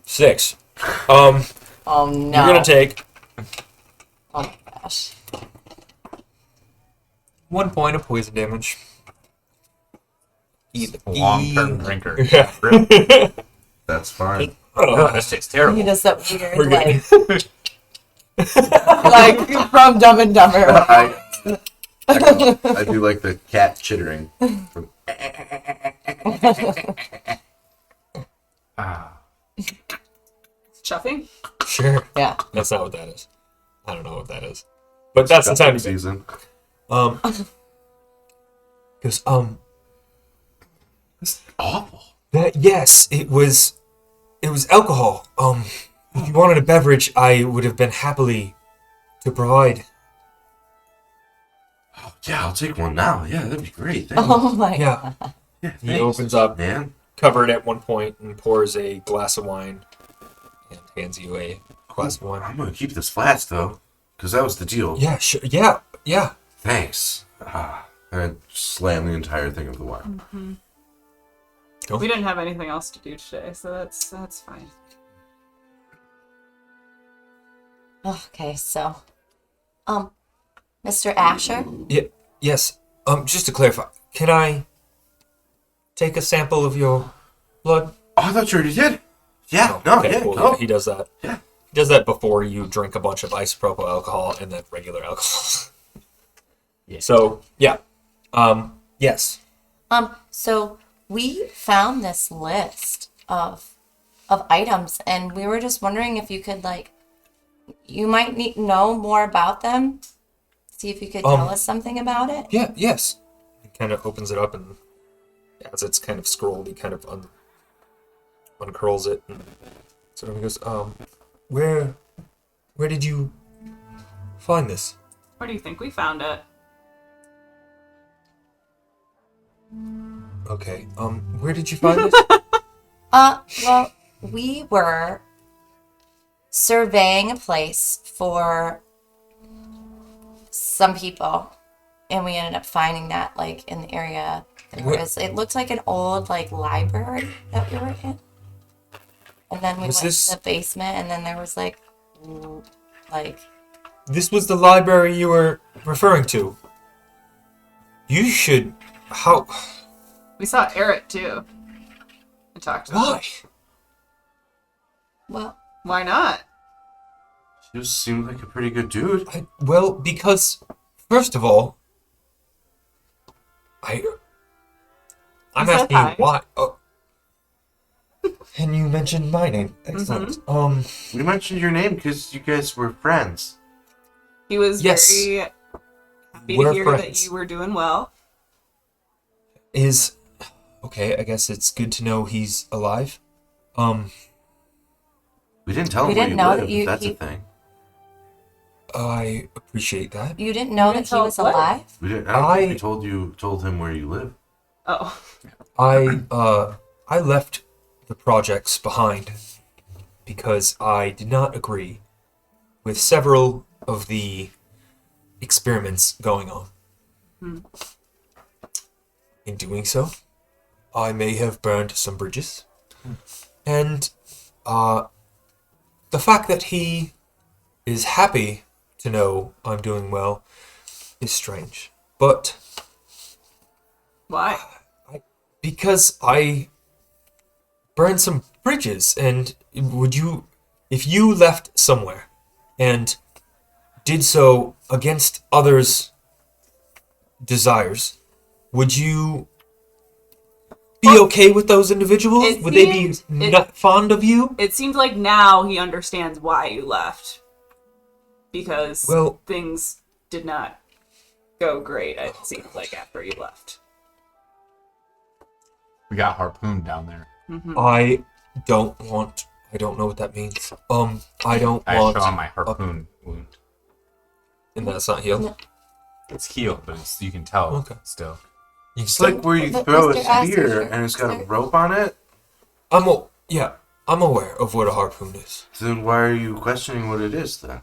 6. Oh no. You're gonna take Oh my gosh. 1 point of poison damage. Long-term drinker. Yeah. That's fine. Oh, this tastes He terrible. does that weird, We're good. like from Dumb and Dumber. I do like the cat chittering. Chuffing? Sure. Yeah. That's not what that is. I don't know what that is. But that's the time season. Because It's awful. that yes, it was alcohol. If you wanted a beverage, I would have been happily to provide. Oh, yeah, I'll take one now. Yeah, that'd be great. Thanks. Oh my Yeah. god. Yeah, He thanks, opens up, man. covered at one point, and pours a glass of wine and hands you a glass of wine. I'm gonna keep this flat though, because that was the deal. Yeah, sure. Yeah, yeah. Thanks. And I slam the entire thing of the wine. We didn't have anything else to do today, so that's fine. Okay, so, Mr. Asher. Yeah. Yes. Just to clarify, can I take a sample of your blood? Oh, I thought you already did. Yeah, Oh, no, okay, yeah, cool. no. Yeah, he does that. Yeah. He does that before you drink a bunch of isopropyl alcohol and then regular alcohol. Yeah. So, yeah. Yes. So we found this list of items, and we were just wondering if you could, like, you might know more about them. See if you could tell us something about it. Yeah, yes. He kind of opens it up, and as it's kind of scrolled, he kind of uncurls it. And so he goes, where did you find this? Where do you think we found it? Okay, where did you find this? Well, we were surveying a place for some people, and we ended up finding that, like, in the area. It looked like an old, like, library that we were in. And then we went to the basement, and then there was, like... This was the library you were referring to. You should... How... We saw Eric too. And talked to him. Why? Well, Why not? She just seemed like a pretty good dude. Well, because, first of all, I'm said asking hi. you why. Oh. And you mentioned my name. Excellent. We mentioned your name because you guys were friends. He was Yes. very happy We're to hear that friends. you were doing well. Okay, I guess it's good to know he's alive. We didn't tell We him where didn't you know lived, that you- if that's he- a thing. I appreciate that. you didn't know You that didn't he tell was us what? alive? We didn't. I don't think we told him where you live. Oh. I left the projects behind because I did not agree with several of the experiments going on. In doing so, I may have burned some bridges. And the fact that he is happy to know I'm doing well is strange. But Why? because I burned some bridges, and if you left somewhere and did so against others' desires, would you be okay with those individuals? It Would they be seemed- not fond of you? It seems like now he understands why you left. Because Well- things did not go great, it seems like, after you left. We got harpooned down there. I don't know what that means. I don't I want, show on my harpoon wound. and that's not healed. It's healed, but you can tell Okay. still. You It's still- like where you But throw a Mr. Astor, spear and it's got a rope on it. I'm aware of what a harpoon is. So then why are you questioning what it is then?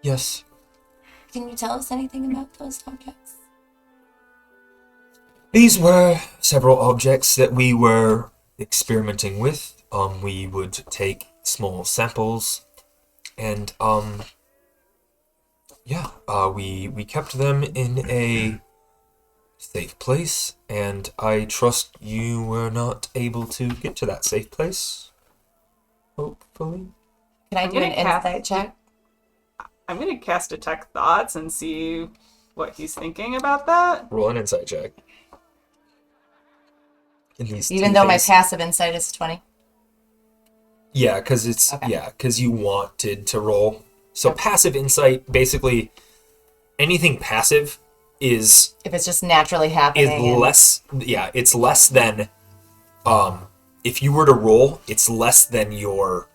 Yes. Can you tell us anything about those objects? These were several objects that we were experimenting with. We would take small samples, and we kept them in a safe place, and I trust you were not able to get to that safe place. Hopefully. Can I I'm do an gonna cast- insight check? I'm gonna cast Detect Thoughts and see what he's thinking about that. Roll an insight check. At least Even two though my things. passive insight is 20. Yeah, because it's Okay. because you wanted to roll. So Okay. passive insight, basically, anything passive is If it's just naturally happening. and- less. Yeah, it's less than. If you were to roll, it's less than your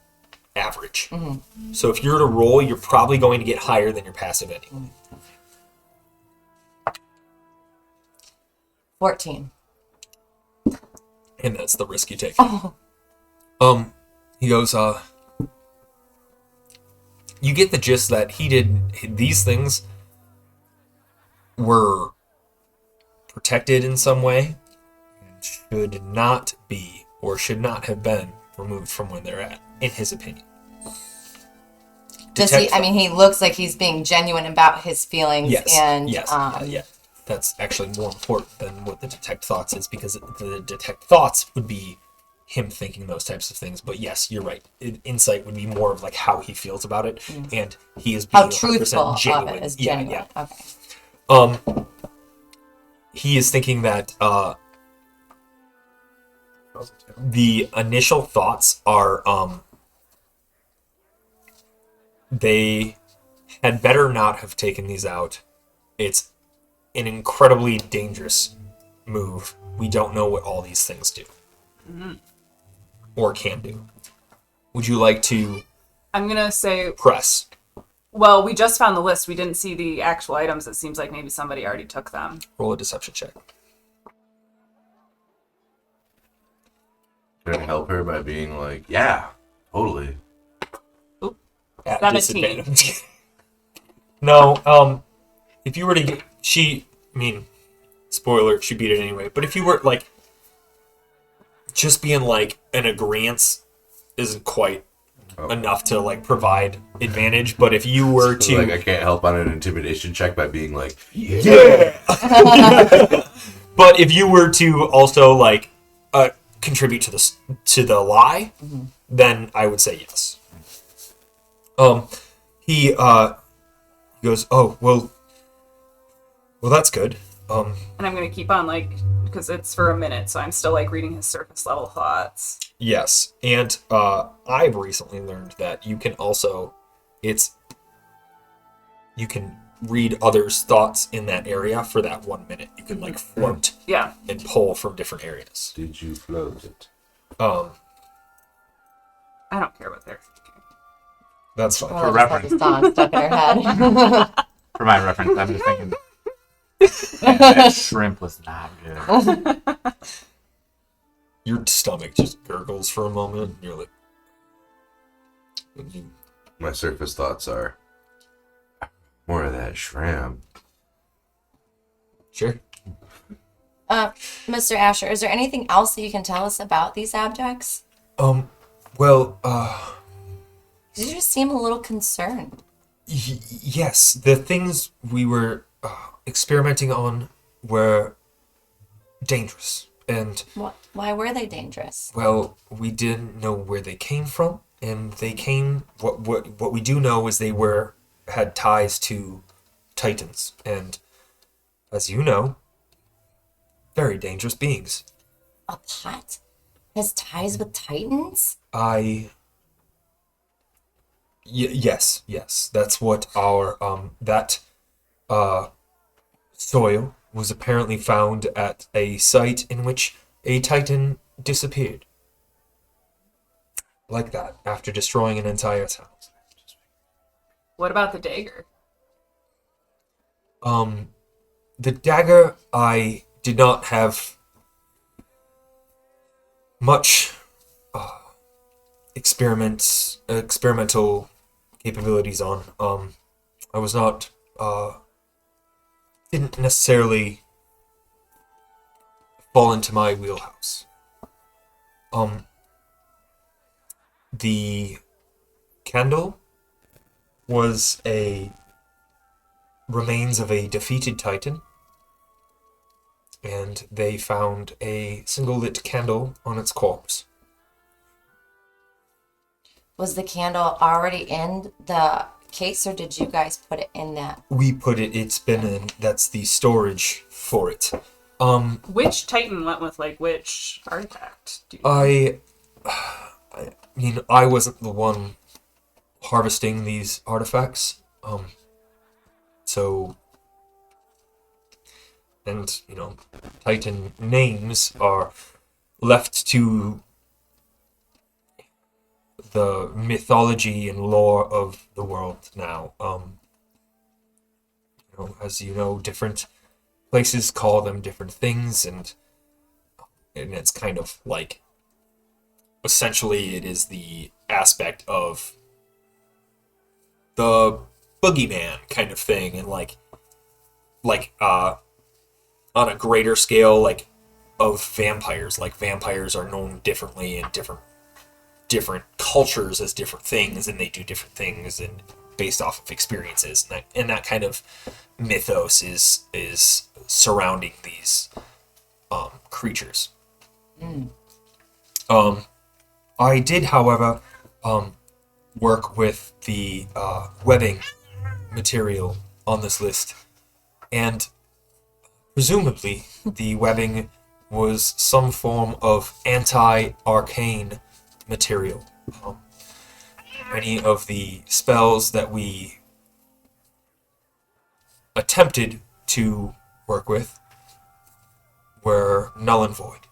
average. So if you're to roll, you're probably going to get higher than your passive anyway. 14. And that's the risk you take. Oh. He goes, you get the gist that these things were protected in some way and should not be, or should not have been, removed from where they're at, in his opinion. Does he? I mean, he looks like he's being genuine about his feelings. Yes, And yes, yeah. That's actually more important than what the detect thoughts is, because the detect thoughts would be him thinking those types of things. But yes, you're right. Insight would be more of like how he feels about it, and he is being how 100% truthful genuine. of it is Yeah, genuine. yeah. Okay. He is thinking that the initial thoughts are they had better not have taken these out. It's an incredibly dangerous move. We don't know what all these things do. Or can do. Would you like to I'm gonna say, press? well, we just found the list. We didn't see the actual items. It seems like maybe somebody already took them. Roll a deception check. Can I help her by being like, yeah, totally. At 17. disadvantage. No, if you were to get, spoiler, she beat it anyway, but if you were, like, just being, like, an agreeance isn't quite enough to, like, provide advantage, but if you were to... Like, I can't help on an intimidation check by being like, Yeah! But if you were to also, like, contribute to the lie, then I would say yes. He goes, oh, well, that's good. And I'm gonna keep on, like, because it's for a minute, so I'm still, like, reading his surface level thoughts. Yes, and I've recently learned that you can also, you can read others' thoughts in that area for that 1 minute. You can, like, float Yeah. and pull from different areas. did you float it? I don't care what they're thinking. That's fine. Well, For I just have the song stuck in her head. For my reference, I'm just thinking that shrimp was not good. Your stomach just gurgles for a moment, and you're like... My surface thoughts are more of that shrimp. Sure. Mr. Asher, is there anything else that you can tell us about these objects? Well, You just seem a little concerned. yes, the things we were experimenting on were dangerous, and Why were they dangerous? well, we didn't know where they came from, and they came. What we do know is they had ties to Titans, and as you know, very dangerous beings. A pot has ties with Titans? Yes, that's what our soil was apparently found at a site in which a Titan disappeared. Like that, after destroying an entire town. What about the dagger? The dagger, I did not have much experimental capabilities on. I was not didn't necessarily fall into my wheelhouse. The candle was a remains of a defeated Titan. and they found a single lit candle on its corpse. Was the candle already in the case, or did you guys put it in that? We put it, it's been in, that's the storage for it. Which Titan went with like which artifact? Do you know? I mean, I wasn't the one harvesting these artifacts. So, and, you know, Titan names are left to the mythology and lore of the world now. You know, as you know, different places call them different things, and it's kind of like, essentially it is the aspect of the boogeyman kind of thing, and like on a greater scale, like of vampires. Like vampires are known differently in different cultures as different things, and they do different things and based off of experiences, and that kind of mythos is surrounding these creatures. I did, however, work with the webbing material on this list, and presumably the webbing was some form of anti-arcane material. Many of the spells that we attempted to work with were null and void.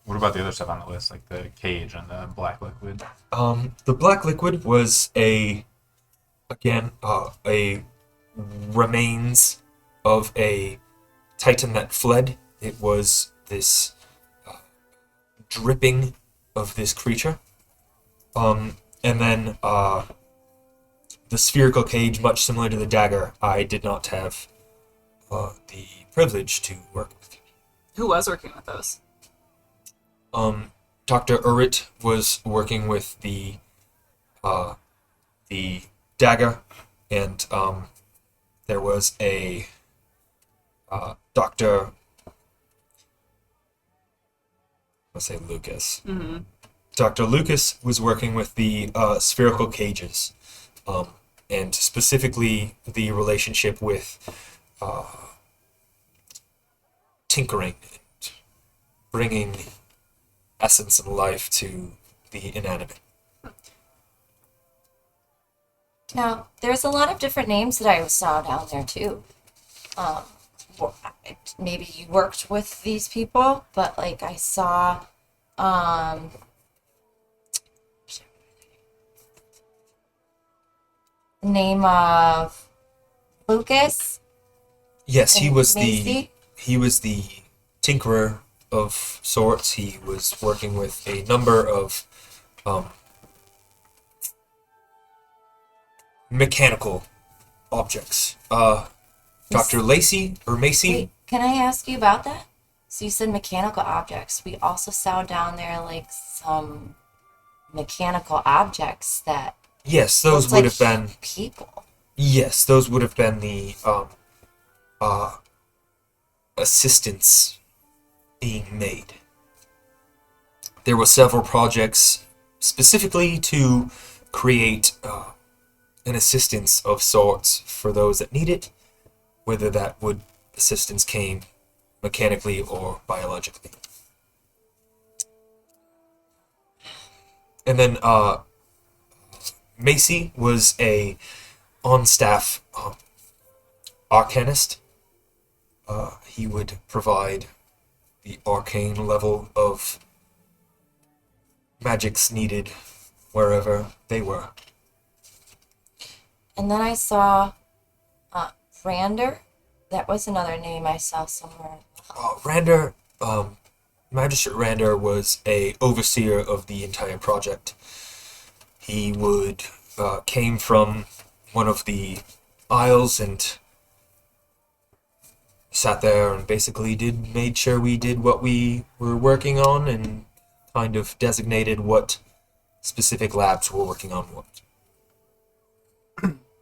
What about the other stuff on the list, like the cage and the black liquid? The black liquid was a remains of a Titan that fled. It was this dripping of this creature. And then the spherical cage, much similar to the dagger, I did not have the privilege to work with. Who was working with those? Dr. Urit was working with the dagger, and there was a Dr. Let's say Lucas. Mm-hmm. Dr. Lucas was working with the spherical cages, and specifically the relationship with tinkering and bringing essence and life to the inanimate. Now, there's a lot of different names that I saw down there too. Maybe you worked with these people, but like I saw the name of Lucas. Yes, he and was Macy. the tinkerer of sorts. He was working with a number of mechanical objects. Dr. Lacey or Macy. Wait, can I ask you about that? So you said mechanical objects. We also saw down there like some mechanical objects that Yes, those looked would like have been. people. Yes, those would have been the assistants being made. There were several projects specifically to create an assistance of sorts for those that need it, whether that would assistance came mechanically or biologically. And then Macy was a on-staff arcanist. He would provide the arcane level of magics needed wherever they were. And then I saw Rander. That was another name I saw somewhere. Rander, Magistrate Rander was a overseer of the entire project. He would came from one of the isles and sat there and basically made sure we did what we were working on and kind of designated what specific labs were working on what.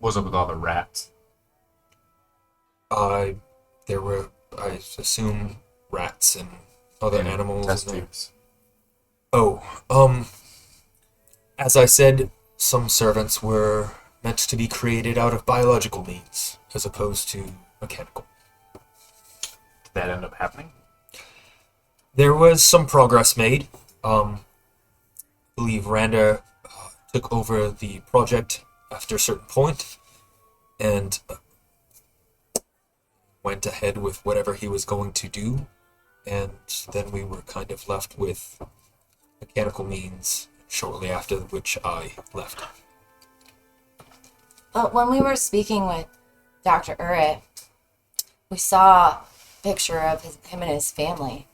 What's up with all the rats? There were, I assume rats and other animals. Test in there. tubes. Oh, as I said, some servants were meant to be created out of biological means, as opposed to mechanical. Did that end up happening? There was some progress made. I believe Rander took over the project after a certain point, and went ahead with whatever he was going to do, and then we were kind of left with mechanical means shortly after which I left. But when we were speaking with Dr. Urrit, we saw a picture of him and his family.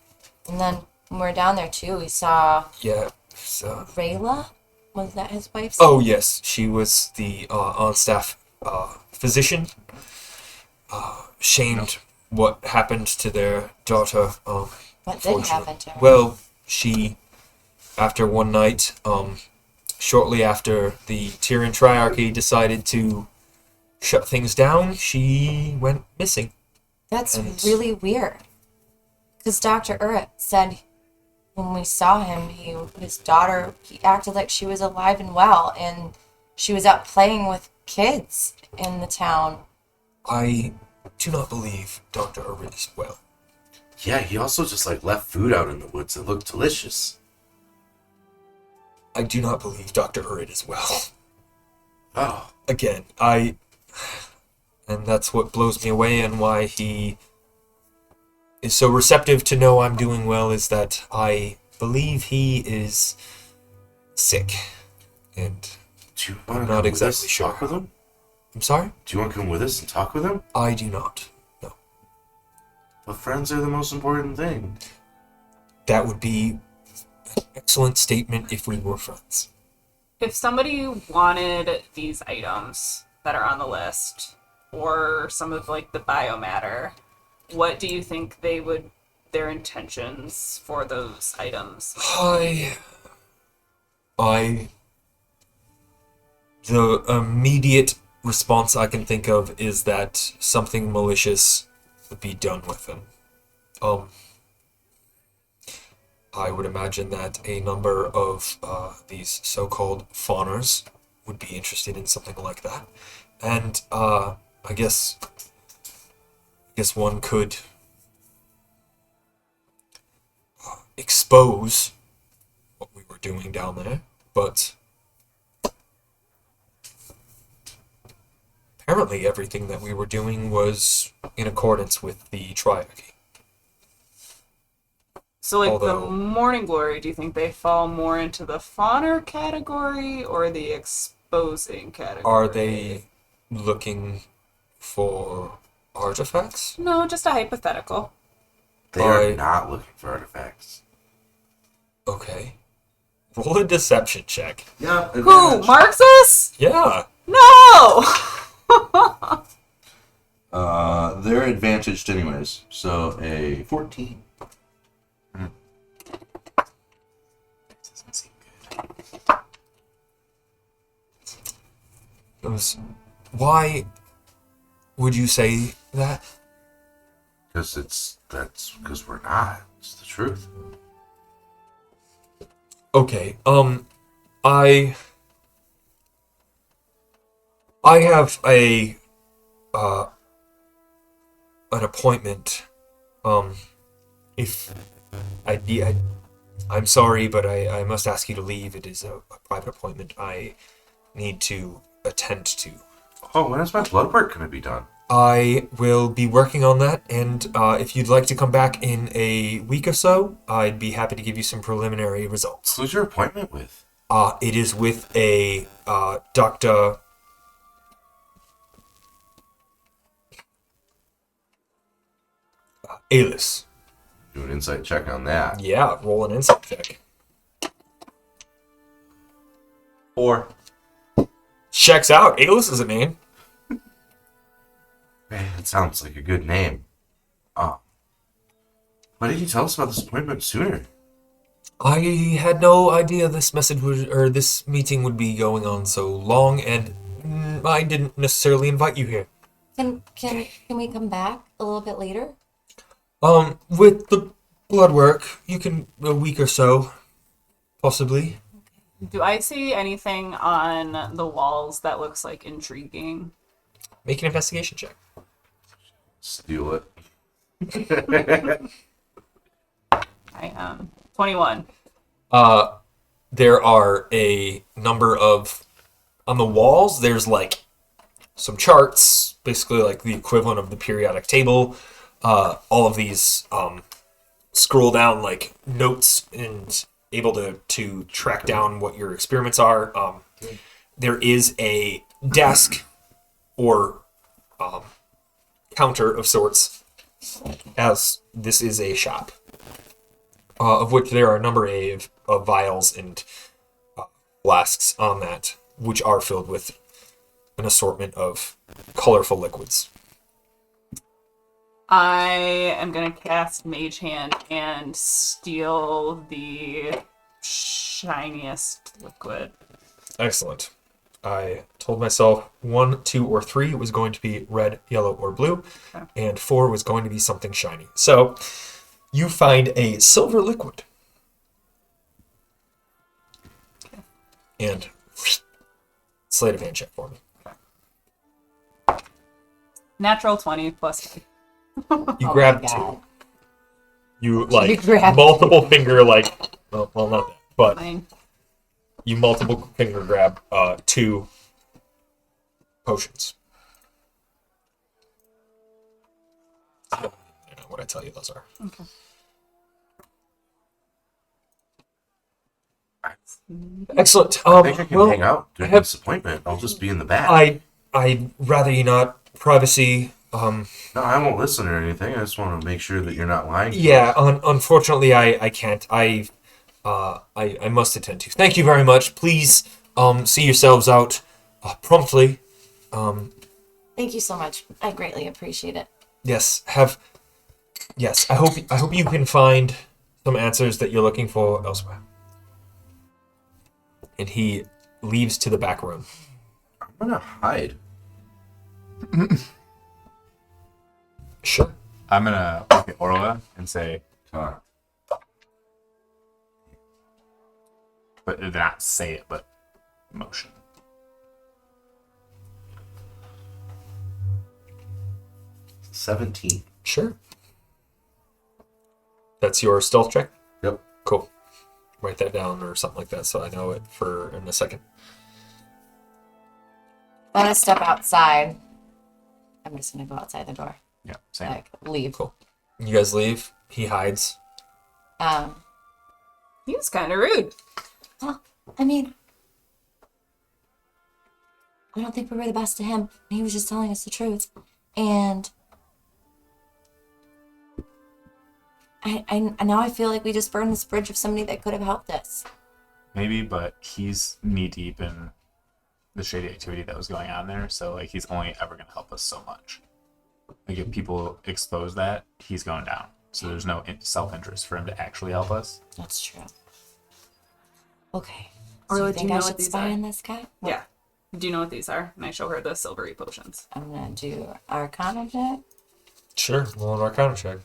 And then when we were down there too, we saw Yeah, so... Rayla. Was that his wife's Oh, name? yes, she was the on-staff physician. Shamed what happened to their daughter. What did Unfortunately. happen to her? Well, she, after one night, shortly after the Tyrian Triarchy decided to shut things down, she went missing. That's and- really weird. Because Dr. Urrit said when we saw him, his daughter, he acted like she was alive and well, and she was out playing with kids in the town. I do not believe Dr. Urrit is well. Yeah, he also just like left food out in the woods that looked delicious. I do not believe Dr. Urrit is well. Oh, Again, and that's what blows me away, and why he is so receptive to know I'm doing well, is that I believe he is sick. And do you want I'm to not come with exactly us and sure talk with him? I'm sorry? Do you want to come with us and talk with him? I do not. No. But friends are the most important thing. That would be an excellent statement if we were friends. If somebody wanted these items that are on the list, or some of like the biomatter, what do you think their intentions for those items? The immediate response I can think of is that something malicious would be done with them. I would imagine that a number of these so-called fawners would be interested in something like that. And I guess one could expose what we were doing down there, but apparently everything that we were doing was in accordance with the Triarchy. So, like Although- the Morning Glory, do you think they fall more into the fawner category or the exposing category? Are they looking for artifacts? No, just a hypothetical. They are I- not looking for artifacts. Okay. Roll a deception check. Yeah. Who? Marxus? Yeah. No! They're advantaged anyways. So a 14. Doesn't seem good. Why would you say that? Because that's because we're not. It's the truth. Okay, I have an appointment. If I'm sorry, but I must ask you to leave. It is a private appointment I need to attend to. Oh, when is my blood work going to be done? I will be working on that, and if you'd like to come back in a week or so, I'd be happy to give you some preliminary results. Who's your appointment with? It is with a Dr. Alice. Do an insight check on that. Yeah, roll an insight check. 4. Checks out. Alice is a name. Man, that sounds like a good name. Why didn't you tell us about this appointment sooner? I had no idea this this meeting would be going on so long, and I didn't necessarily invite you here. Can we come back a little bit later? With the blood work, you can a week or so, possibly. Do I see anything on the walls that looks like intriguing? Make an investigation check. Steal it. I am 21. There are a number of on the walls. There's like some charts, basically like the equivalent of the periodic table. All of these scroll down like notes and able to track down what your experiments are. There is a desk or counter of sorts, as this is a shop, of which there are a number of vials and flasks on that, which are filled with an assortment of colorful liquids. I am going to cast Mage Hand and steal the shiniest liquid. Excellent. I told myself 1, 2, or 3 was going to be red, yellow, or blue, Okay. and 4 was going to be something shiny. So you find a silver liquid. And sleight of hand check for me. Natural 20 plus 2. You Oh grab my God. 2. You like You grab- multiple finger well not that, but Fine. you multiple finger grab 2 potions. I don't know what I tell you those are. Okay. Excellent. I think I can well, hang out during I have- this appointment. I'll just be in the back. I'd rather you not. Privacy. No, I won't listen or anything. I just want to make sure that you're not lying. to Yeah. us. Unfortunately, I can't. I must attend to. Thank you very much. Please see yourselves out promptly. Thank you so much. I greatly appreciate it. Yes. Yes. I hope you can find some answers that you're looking for elsewhere. And he leaves to the back room. I'm gonna hide. Sure. I'm gonna look at Orla and say, but not say it, but motion. $17. Sure. That's your stealth check? Yep. Cool. Write that down or something like that so I know it for in a second. I'm gonna step outside. I'm just gonna go outside the door. Yeah, same. Like leave. Cool. You guys leave. He hides. He was kind of rude. Well, I mean, I don't think we were the best to him. He was just telling us the truth, and I now I feel like we just burned this bridge of somebody that could have helped us. Maybe, but he's knee deep in the shady activity that was going on there, so like he's only ever gonna help us so much. Like if people expose that, he's going down. So there's no self-interest for him to actually help us. That's true. Okay. Or So you do think you I know what should these spy are? on this guy? What? Yeah. Do you know what these are? And I show her the silvery potions. I'm gonna do Arcana check. Sure. Roll an Arcana check.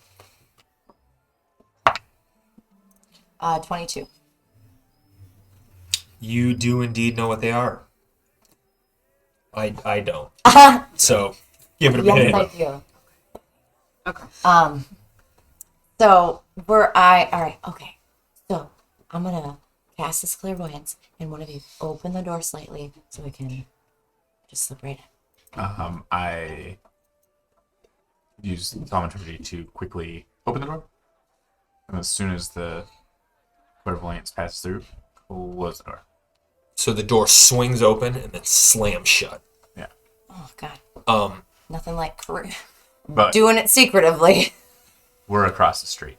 22. You do indeed know what they are. I don't. So give it a Yes, minute. I do. Okay. So all right, okay. So I'm gonna cast this clairvoyance, and one of you open the door slightly so we can just slip right in. I use thaumaturgy to quickly open the door, and as soon as the clairvoyance passes through, close the door. So the door swings open and then slams shut. Yeah, Oh god. Nothing like but doing it secretively. we're across the street.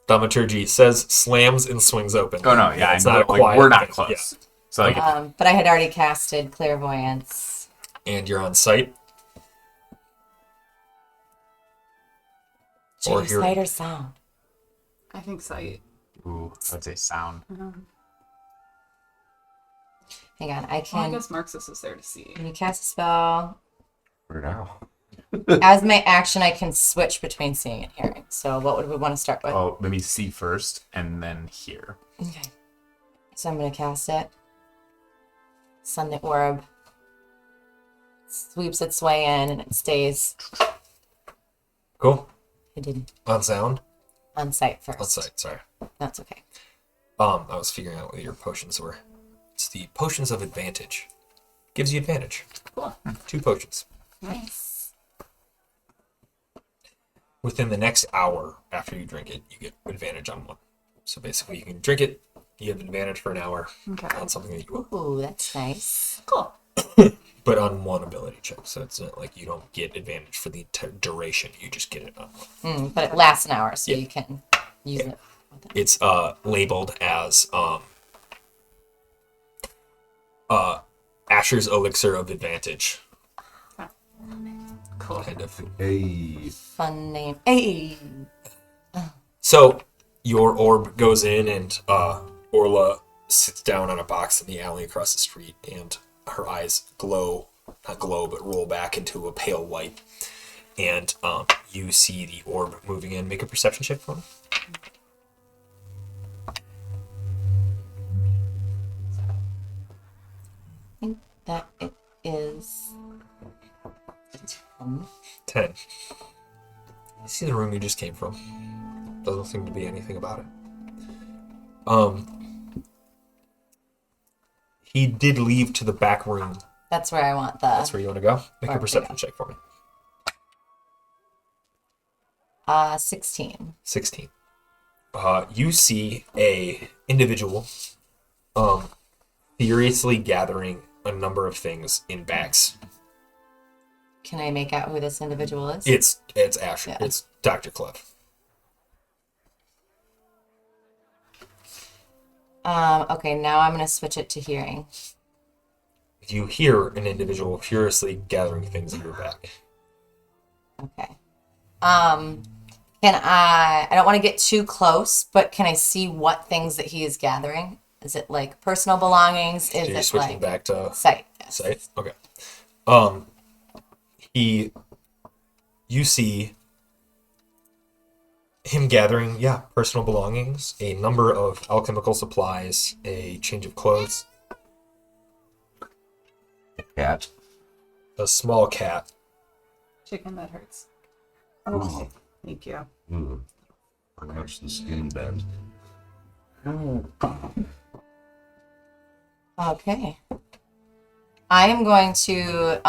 Thaumaturgy says slams and swings open. Oh no, yeah, It's I know, not a like, quiet we're not thing. close. So like, But I had already casted clairvoyance. Yeah. And you're on site. Should Or I hearing. sight or sound? I think sight. ooh, I'd say sound. Hang on, I Well, I can. guess Marxus is there to see. When you cast a spell, For now. As my action, I can switch between seeing and hearing. So what would we want to start with? Oh, maybe see first and then hear. Okay. So I'm going to cast it. Sunlit orb sweeps its way in and it stays. Cool. I did On sound? on site first. On sight, sorry. That's okay. I was figuring out what your potions were. It's the Potions of Advantage. Gives you advantage. Cool. 2 potions. Nice. Within the next hour after you drink it, you get advantage on 1. So basically, you can drink it, you have advantage for an hour Okay. on something that you will. Ooh, that's nice. Cool. But on 1 ability check, so it's not like you don't get advantage for the entire duration. You just get it on 1. But it lasts an hour, so Yeah. you can use it. It's labeled as Asher's Elixir of Advantage. Cool. Kind of. Hey. Fun name. Hey. So your orb goes in, and Orla sits down on a box in the alley across the street, and her eyes glow, not glow, but roll back into a pale white. And you see the orb moving in. Make a perception check for me. I think that it is. 10. You see the room you just came from. Doesn't seem to be anything about it. He did leave to the back room. That's where I want the. That's where you want to go. Make a Where perception we check for me. 16. 16. You see a individual furiously gathering a number of things in bags. Can I make out who this individual is? It's Asher. Yeah. It's Dr. Clef. Okay, now I'm going to switch it to hearing. You hear an individual furiously gathering things in your bag. Okay. Can I don't want to get too close, but can I see what things that he is gathering? Is it like personal belongings? So Is you're it switching like back to sight? Yes. sight? Okay. You see him gathering, personal belongings, a number of alchemical supplies, a change of clothes, Cat. a small cat. Chicken that hurts. Ooh. Thank you. Ooh. Watch the skin bend. Okay. I am going to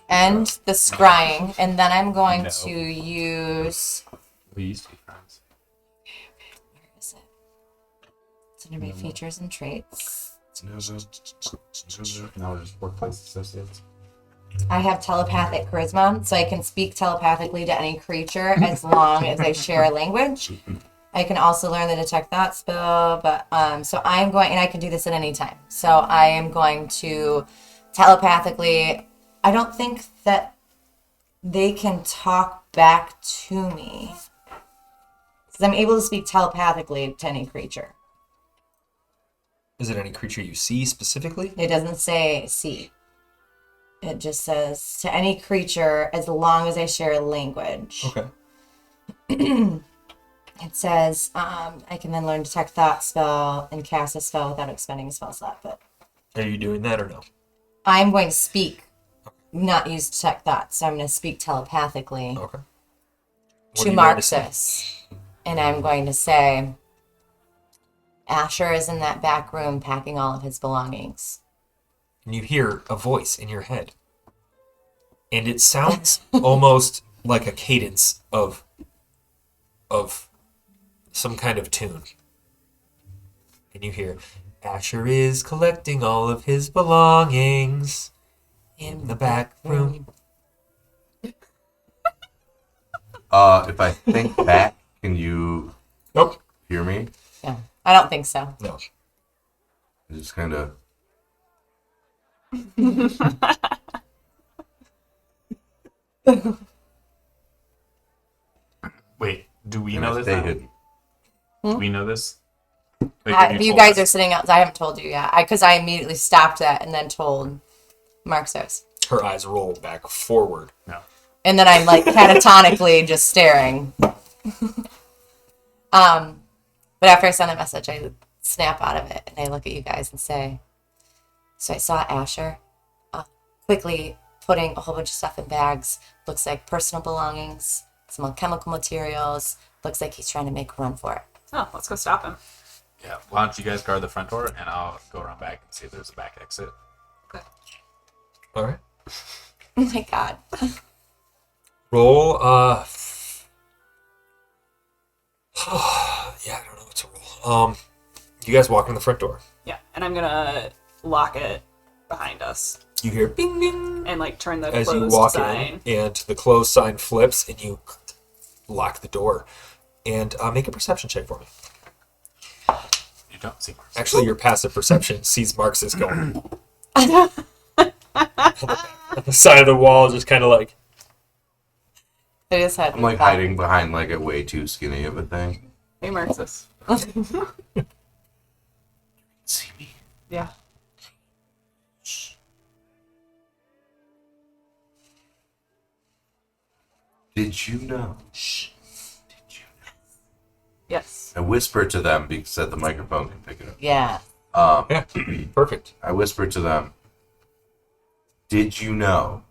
end the scrying, and then I'm going No. to use. We used to be friends. Where is it? It's under my features and traits. Now we're just workplace associates. I have telepathic charisma, so I can speak telepathically to any creature as long as they share a language. I can also learn the detect thought spell, but so I'm going, and I can do this at any time. So I am going to telepathically. I don't think that they can talk back to me because I'm able to speak telepathically to any creature. Is it any creature you see specifically? It doesn't say see. It just says to any creature as long as I share a language. Okay. It says I can then learn detect thought spell and cast a spell without expending a spell slot. But Are you doing that or no? I'm going to speak, not use detect thought. So I'm going to speak telepathically Okay. What to are you going to say? Marxus, and I'm going to say, Asher is in that back room packing all of his belongings. And you hear a voice in your head. And it sounds almost like a cadence of some kind of tune. And you hear, Asher is collecting all of his belongings in the back room. If I think back, can you Nope. hear me? Yeah, I don't think so. No. I just kind of. Wait, do we and know I this? stay now? hidden. Do we know this? Like, have You told guys us? are sitting out. I haven't told you yet. Because I immediately stopped that and then told Marxus. Her eyes roll back forward. No. And then I'm like catatonically just staring. But after I send a message, I snap out of it and I look at you guys and say, so I saw Asher quickly putting a whole bunch of stuff in bags. Looks like personal belongings, some chemical materials. Looks like he's trying to make a run for it. Oh, let's go stop him. Yeah. Why don't you guys guard the front door, and I'll go around back and see if there's a back exit. Okay. All right. Oh my god. Roll. Yeah, I don't know what to roll. You guys walk in the front door. Yeah, and I'm gonna lock it behind us. You hear Bing bing, and like turn the as you closed walk sign. in, and the closed sign flips, and you lock the door. And make a perception check for me. You don't see Marcus. Actually, your passive perception sees Marxus going on the side of the wall, just kind of like. I just had I'm like hiding behind like a way too skinny of a thing. Hey, Marxus. See me? Yeah. Did you know? Shh. Did you know? Yes. I whispered to them because that the microphone can pick it up. Yeah. Yeah, perfect. I whispered to them, did you know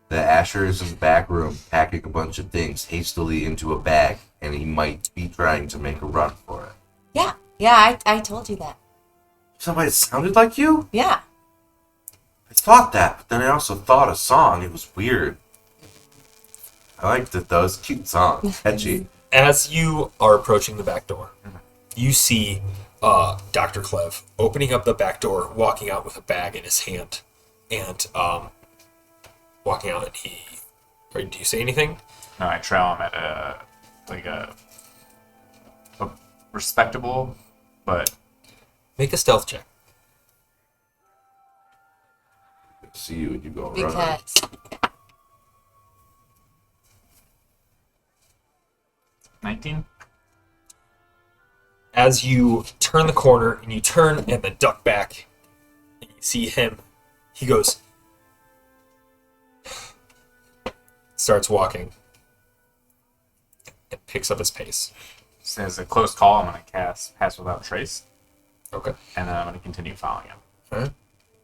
that Asher is in the back room packing a bunch of things hastily into a bag and he might be trying to make a run for it? Yeah. Yeah, I told you that. Somebody that sounded like you? Yeah. I thought that, but then I also thought a song. It was weird. I liked it though. It's a cute song. Catchy. As you are approaching the back door, you see Dr. Clev opening up the back door, walking out with a bag in his hand, and walking out. And he, or do you say anything? No, I trail him at a respectable, but Make a stealth check. See you when you go around. Because 19. As you turn the corner and you turn and then duck back, and you see him, he goes, starts walking, and picks up his pace. As a close call, I'm going to cast Pass Without Trace, Okay. and then I'm going to continue following him. All right.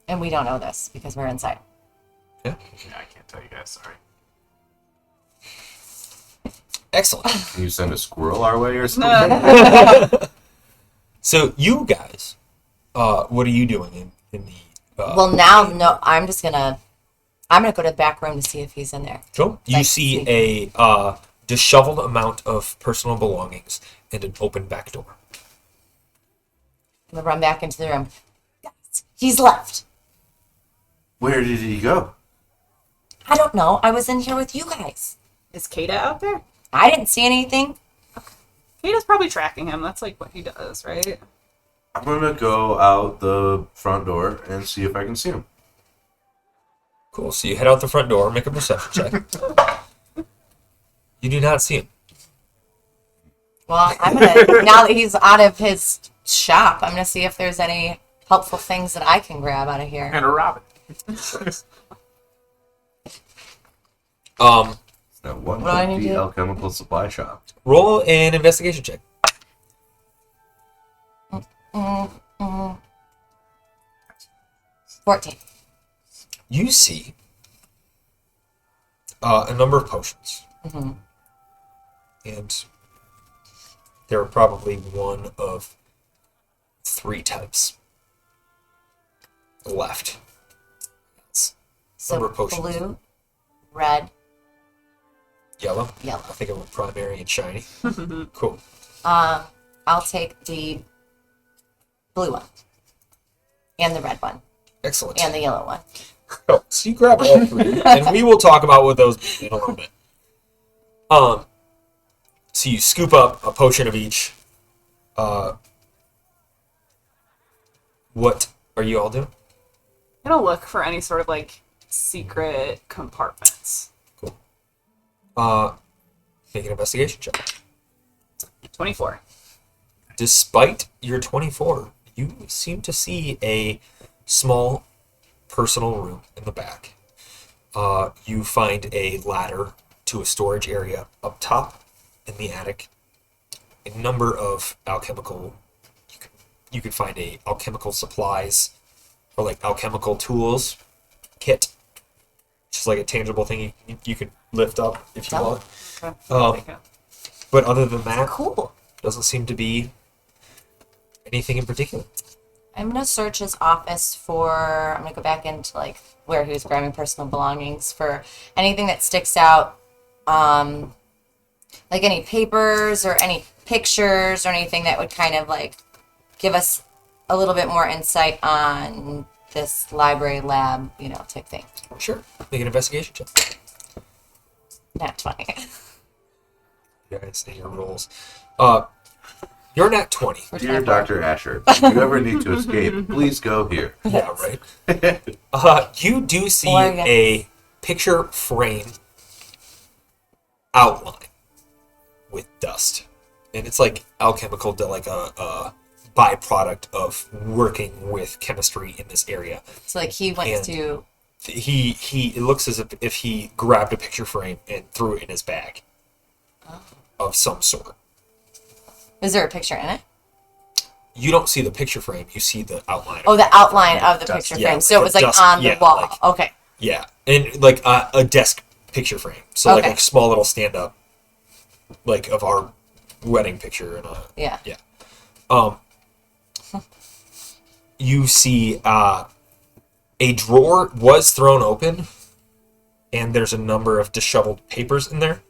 and we don't know this because we're inside. Yeah. Yeah, I can't tell you guys, sorry. Excellent. Can you send a squirrel our way or something? So you guys, what are you doing in the? Well, now no, I'm gonna go to the back room to see if he's in there. Cool. You Like, see a disheveled amount of personal belongings and an open back door. I'm gonna run back into the room. Guys, he's left. Where did he go? I don't know. I was in here with you guys. Is Kata out there? I didn't see anything. Kata's probably tracking him. That's like what he does, right? I'm gonna go out the front door and see if I can see him. Cool. So you head out the front door, make a perception check. You do not see him. Well, I'm gonna now that he's out of his shop, I'm gonna see if there's any helpful things that I can grab out of I'm here. going to rob it. It's that one What do I need to do? alchemical supply shop. Roll an investigation check. 14. You see a number of potions. Mm-hmm. And there are probably one of 3 types left. That's number So of potions. blue, red, Yellow. yellow. I think of primary and shiny. Cool. I'll take the blue one, and the red one, Excellent. and the yellow one. Oh, so you grab all 3, and we will talk about what those mean in a little bit. So you scoop up a potion of each. What are you all doing? I'm gonna look for any sort of like secret compartments. Make an investigation check. 24. Despite your 24, you seem to see a small personal room in the back. You find a ladder to a storage area up top in the attic. A number of alchemical. You could find a alchemical supplies or like alchemical tools kit, just like a tangible thing you could lift up if you want. But other than that, Cool. doesn't seem to be anything in particular. I'm gonna search his office for. I'm gonna go back into like where he was grabbing personal belongings for anything that sticks out, like any papers or any pictures or anything that would kind of like give us a little bit more insight on this library lab, type thing. Sure. Make an investigation check. Nat 20. You guys say your rolls. You're nat 20. Dear Dr. Asher, if you ever need to escape, please go here. Yeah, right. You do see Or, a picture frame outline with dust, and it's like alchemical, like a byproduct of working with chemistry in this area. So like he went And- to. He it looks as if he grabbed a picture frame and threw it in his bag of some sort. Is there a picture in it? You don't see the picture frame, you see the outline. Oh, the outline of the Dust. picture Yeah, frame. like So it a was like dust- on the yeah, wall. like- Okay. Yeah, and like a desk picture frame. So like Okay. a small little stand up, like of our wedding picture and Yeah. you see a drawer was thrown open, and there's a number of disheveled papers in there,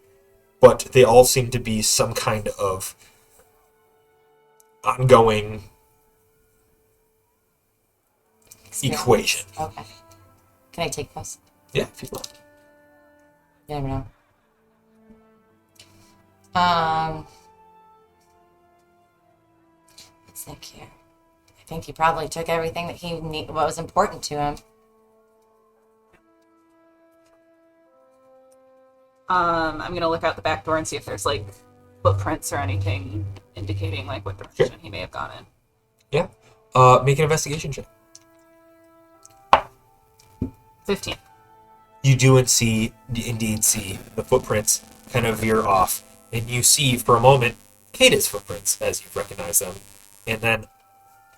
but they all seem to be some kind of ongoing Experiment. equation. Okay. Can I take those? Yeah, if you want. You never know. Let's look here. I think he probably took everything that what was important to him. I'm gonna look out the back door and see if there's like footprints or anything indicating like what direction he may have gone in. Yeah. Make an investigation check. 15. You do indeed see the footprints kind of veer off, and you see for a moment Kata's footprints as you've recognized them, and then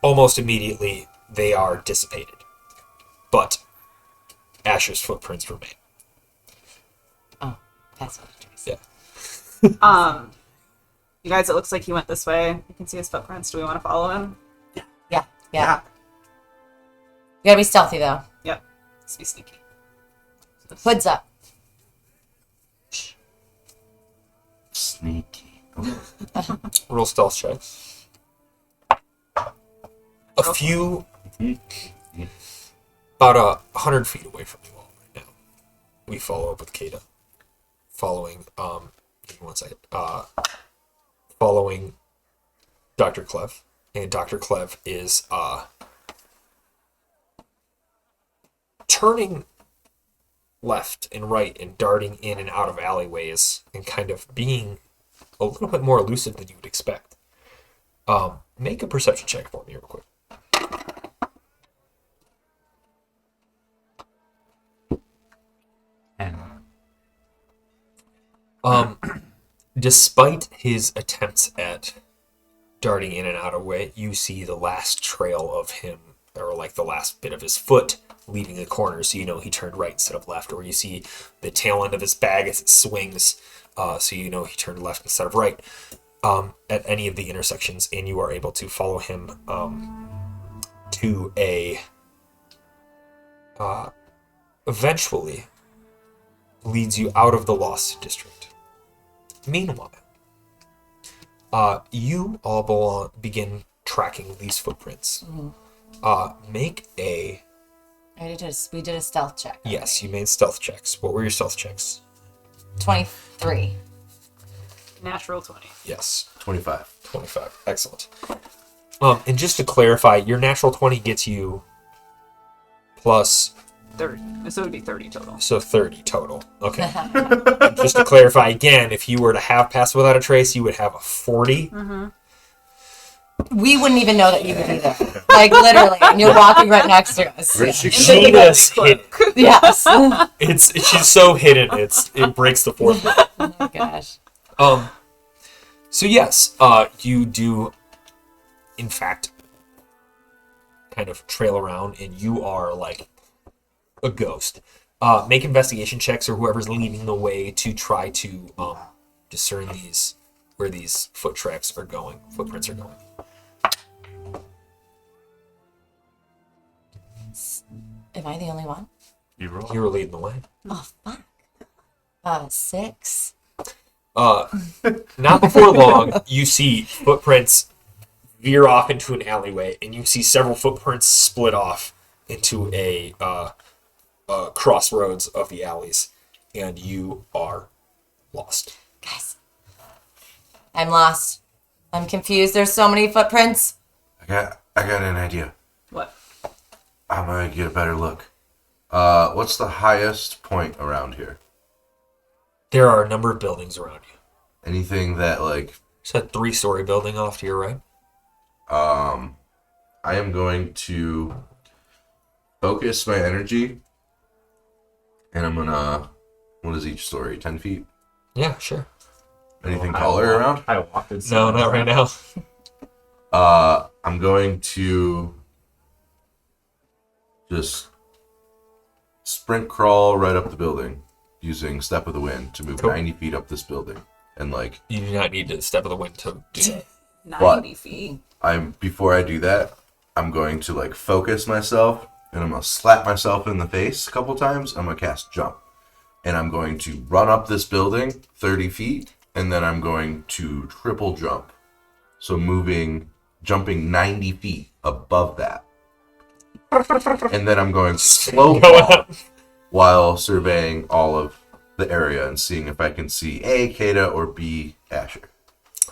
almost immediately they are dissipated. But Asher's footprints remain. Oh, that's what it is. Yeah. You guys, it looks like he went this way. You can see his footprints. Do we want to follow him? Yeah. You gotta be stealthy though. Yep. Let's be sneaky. Hood's up. Sneaky. Roll stealth checks. A few, about 100 feet away from you all right now. We follow up with Kata. Following, give me one second. Following Dr. Clev. And Dr. Clev is turning left and right and darting in and out of alleyways and kind of being a little bit more elusive than you would expect. Make a perception check for me real quick. Despite his attempts at darting in and out of way, you see the last trail of him, or like the last bit of his foot leaving the corner, so you know he turned right instead of left, or you see the tail end of his bag as it swings, so you know he turned left instead of right, at any of the intersections, and you are able to follow him to a eventually leads you out of the Lost District. Meanwhile, you all begin tracking these footprints. Make a... We did a stealth check. Yes, you made stealth checks. What were your stealth checks? 23. Natural 20. Yes, 25. 25. Excellent. And just to clarify, your natural 20 gets you plus... 30. So it would be 30 total. So 30 total. Okay. And just to clarify again, if you were to have passed without a trace, you would have a 40. We wouldn't even know that you would be there. Like, literally. And you're walking right next to us. Where did she Gina's hidden. Yes. She's so hidden, it breaks the fourth wall. Oh my gosh. So yes, you do, in fact, kind of trail around, and you are like a ghost. Make investigation checks, or whoever's leading the way, to try to discern where these footprints are going. Am I the only one? You roll. You were leading the way. Oh, fuck. 6. Not before long, you see footprints veer off into an alleyway, and you see several footprints split off into a crossroads of the alleys, and you are lost. Guys. I'm lost. I'm confused. There's so many footprints. I got an idea. What? I'm gonna get a better look. What's the highest point around here? There are a number of buildings around you. Anything that like It's a 3-story building off to your right. I am going to focus my energy, and I'm gonna. What is each story? 10 feet. Yeah, sure. Anything taller around? I walked it. No, not right now. I'm going to just sprint crawl right up the building using Step of the Wind to move Cool. 90 feet up this building. And like, You do not need to step of the wind to do that. 90 feet. before I do that, I'm going to like focus myself, and I'm gonna slap myself in the face a couple times. I'm gonna cast jump, and I'm going to run up this building 30 feet, and then I'm going to triple jump. So jumping 90 feet above that. And then I'm going to slow Go fall up. while surveying all of the area and seeing if I can see A, Kata, or B, Asher.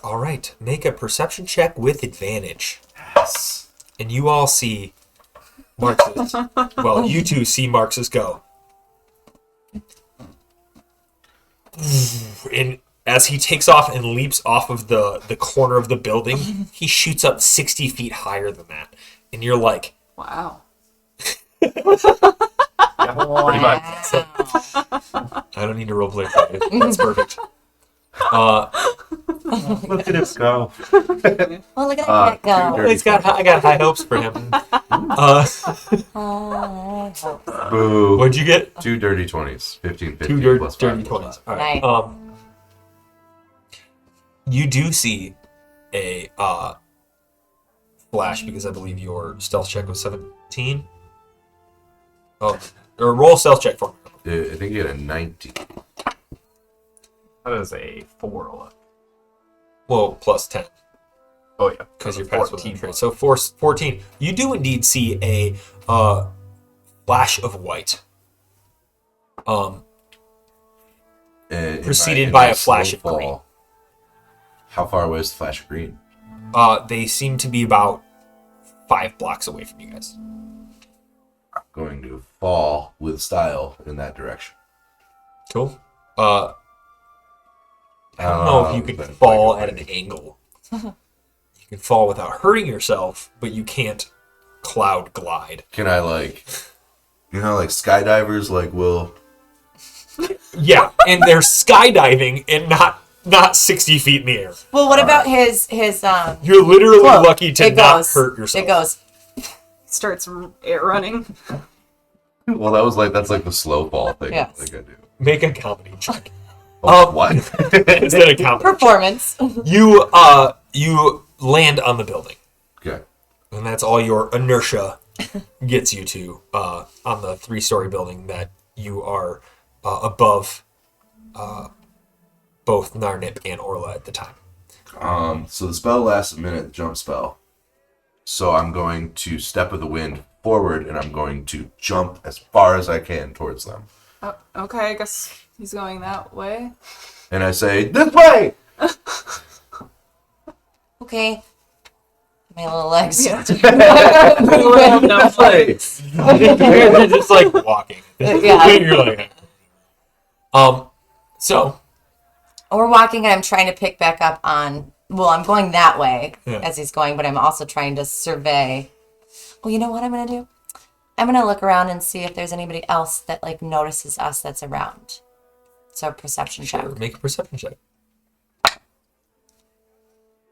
All right, make a perception check with advantage. Yes. And you all see Marx's. Well, you two see Marx's go. And as he takes off and leaps off of the corner of the building, he shoots up 60 feet higher than that. And you're like, Wow. Pretty much. I don't need to roleplay for you. That's perfect. Look at us go. Well, look at that cat go. I got high hopes for him. Boo. What'd you get? 2 dirty 20s. 15, 15 Two dirty plus 5 plus 20s. 5. All right. Nice. You do see a flash, because I believe your stealth check was 17. Oh, or roll stealth check for me. I think you had a 19. That is a 4 look. Well, plus 10. Oh yeah, Because you're past 14 14. So 14. You do indeed see a flash of white. Preceded by a flash of green. How far away is the flash of green? They seem to be about 5 blocks away from you guys. I'm going to fall with style in that direction. Cool. I don't know if you but can if fall I at can an angle. You can fall without hurting yourself, but you can't cloud glide. Can I like, like skydivers like will? Yeah, and they're skydiving and not 60 feet in the air. Well, what about his You're literally quote? lucky to It not goes- hurt yourself. It goes, Starts air running. Well, that's like the slow fall thing. Yes. Like I do. Make a comedy check. What? Instead of comedy. performance. You land on the building. Okay. And that's all your inertia gets you to on the 3-story building that you are above both Narnip and Orla at the time. So the spell lasts a minute, the jump spell. So I'm going to Step of the Wind forward, and I'm going to jump as far as I can towards them. Oh, okay, I guess he's going that way. And I say, this way! Okay. My little legs. Yeah. This way! You're just like walking. Yeah. You're like, so We're walking, and I'm trying to pick back up on well, I'm going that way Yeah. as he's going, but I'm also trying to survey. Well, you know what I'm going to do? I'm going to look around and see if there's anybody else that like notices us that's around. So perception check. Sure, make a perception check.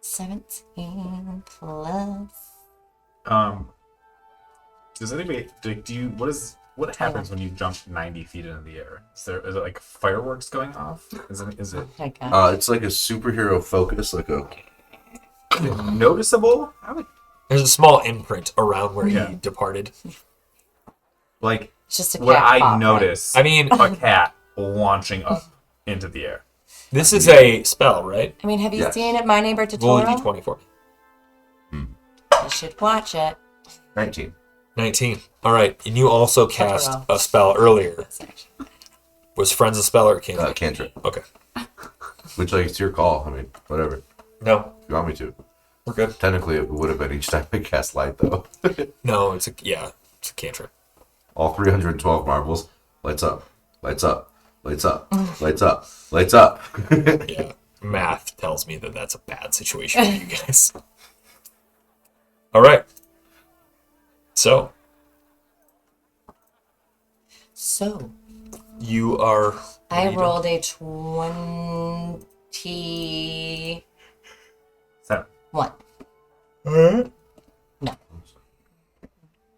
17 plus. Does anybody do you what happens when you jump 90 feet into the air? Is it like fireworks going off? Is it Oh my God. It's like a superhero focus, like a noticeable? There's a small imprint around where Yeah. he departed. Like It's just a would cat I paw, right? notice I mean, a cat launching up into the air? this is a spell, right? I mean, have you Yes. seen it, My Neighbor Roll a Totoro? d20 for me. You should watch it. 19. 19. All right, and you also cast Totoro. a spell earlier. Was Friends a spell or a cantrip? Cantrip. Okay. Which, like, it's your call. I mean, whatever. No, If you want me to. we're good. Technically, it would have been each time I cast light, though. No, it's a cantrip. All 312 marbles. Lights up. Lights up. Lights up. Lights up. Lights up. Yeah, math tells me that that's a bad situation for you guys. All right. So you are. I you rolled a 21. 7. doing? No.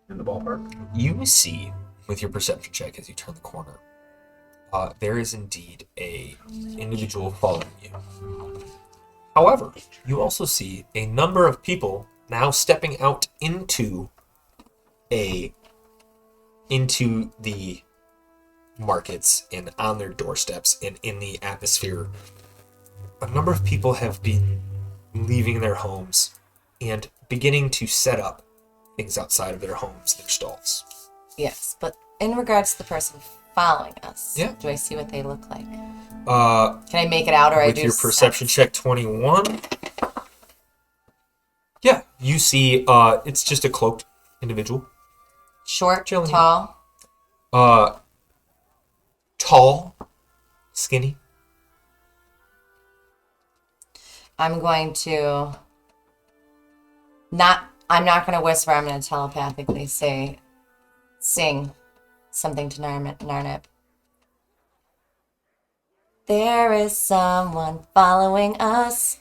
In the ballpark. You see, with your perception check as you turn the corner, there is indeed a individual following you. However, you also see a number of people now stepping out into the markets and on their doorsteps and in the atmosphere. A number of people have been leaving their homes and beginning to set up things outside of their homes, their stalls. Yes, but in regards to the person following us, Yeah. do I see what they look like? Uh, Can I make it out, or I with do your perception sense? check 21. Yeah, you see it's just a cloaked individual. Short, Chilling. tall. Tall, skinny. I'm going to I'm not going to whisper. I'm going to telepathically sing something to Narnip. There is someone following us.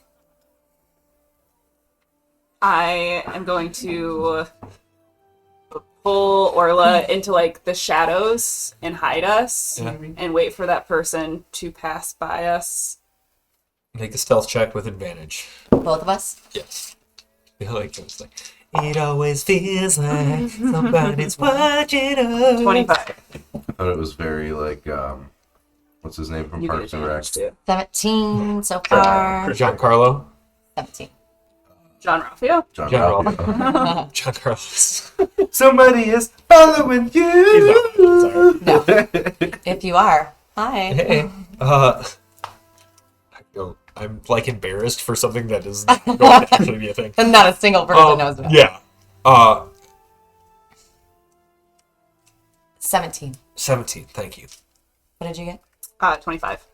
I am going to pull Orla into like the shadows and hide us Yeah. and wait for that person to pass by us. Make a stealth check with advantage. Both of us. Yes. I like this thing. It always feels like somebody's watching us. 25. I thought it was very, like, what's his name from You get Parks and Rec? advantage too. 17 so far. Giancarlo. 17. John Ralphio? John General. Ralphio. Giancarlo's. Somebody is following He's you. not. Sorry. No. If you are, hi. Hey. I'm like embarrassed for something that is not going to actually be a thing. And not a single person knows about it. Yeah. 17. 17. Thank you. What did you get? 25.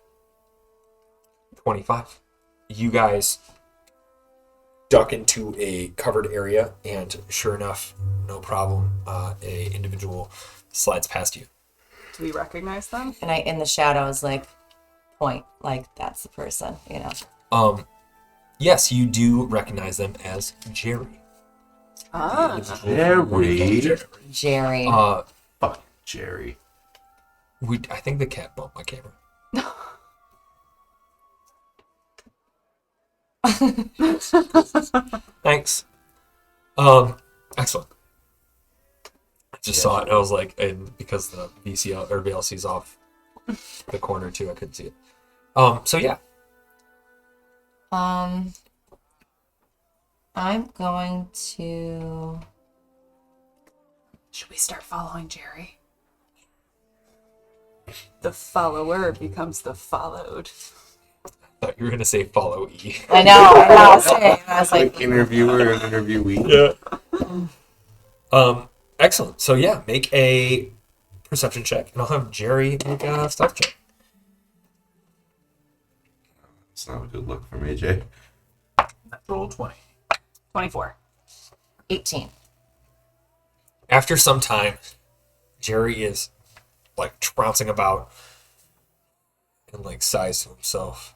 25. You guys duck into a covered area, and sure enough, no problem. A individual slides past you. Do we recognize them? And I, in the shadows, like, point, like, that's the person, you know. Yes, you do recognize them as Jerry. Ah. Jerry. Jerry. Fuck Jerry. I think the cat bumped my camera. Thanks. Excellent. I just saw it and I was like, and because the VCL or VLC's off the corner too, I couldn't see it. So yeah. I'm going to... Should we start following Jerry? The follower becomes the followed. I thought you were gonna say follow E. I know, I was like, Like interviewer and interviewee. Yeah. Excellent. So yeah, make a perception check, and I'll have Jerry make a stealth check. It's not a good look from AJ. Roll 20. 24. 18. After some time, Jerry is like trouncing about and like sighs to himself.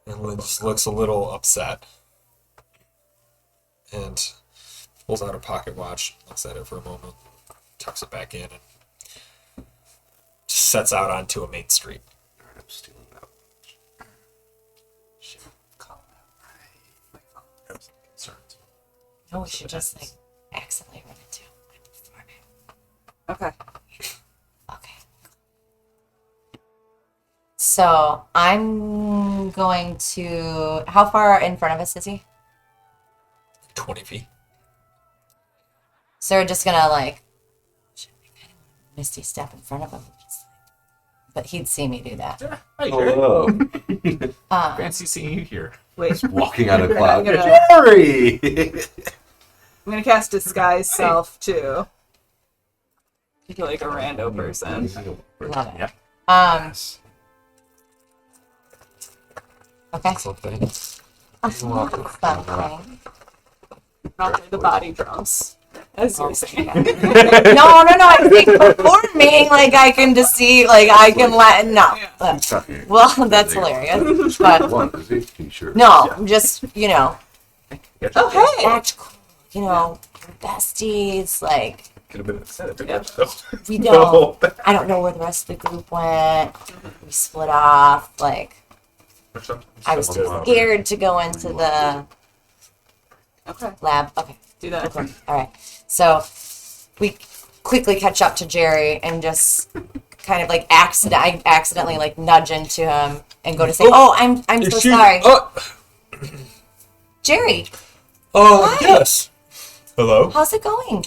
And just looks a little upset. And pulls out a pocket watch, looks at it for a moment, tucks it back in, and sets out onto a main street. I'm stealing that. Shit. Call that. I have some concerns. No, we should just like accidentally run into him. Okay. Okay. So I'm going to. How far in front of us is he? 20 feet. So we're just gonna like. Should we kind of misty step in front of him? But he'd see me do that. Yeah. Hi, Jerry. Hello. Fancy seeing you here. Wait. Walking out of cloud. I'm gonna- Jerry! I'm gonna cast Disguise Self too. You're like a rando person. Love it. Yeah. Okay. Something. Something. Not play the body drums. As you're saying. No. I think performing like I can deceive, like I can let no. Well, that's hilarious. But One, is he? Can you sure? no, just Gotcha. Oh hey! that's cool. We're besties. Like Could have been upset if it Yeah. got we don't. I don't know where the rest of the group went. We split off. Like I was too scared to go into the Okay, lab. Okay. do that. Okay. All right. So we quickly catch up to Jerry and just kind of like I accidentally like nudge into him and go to say, "Oh, I'm so sorry, Jerry. Hi. Yes. Hello. How's it going?"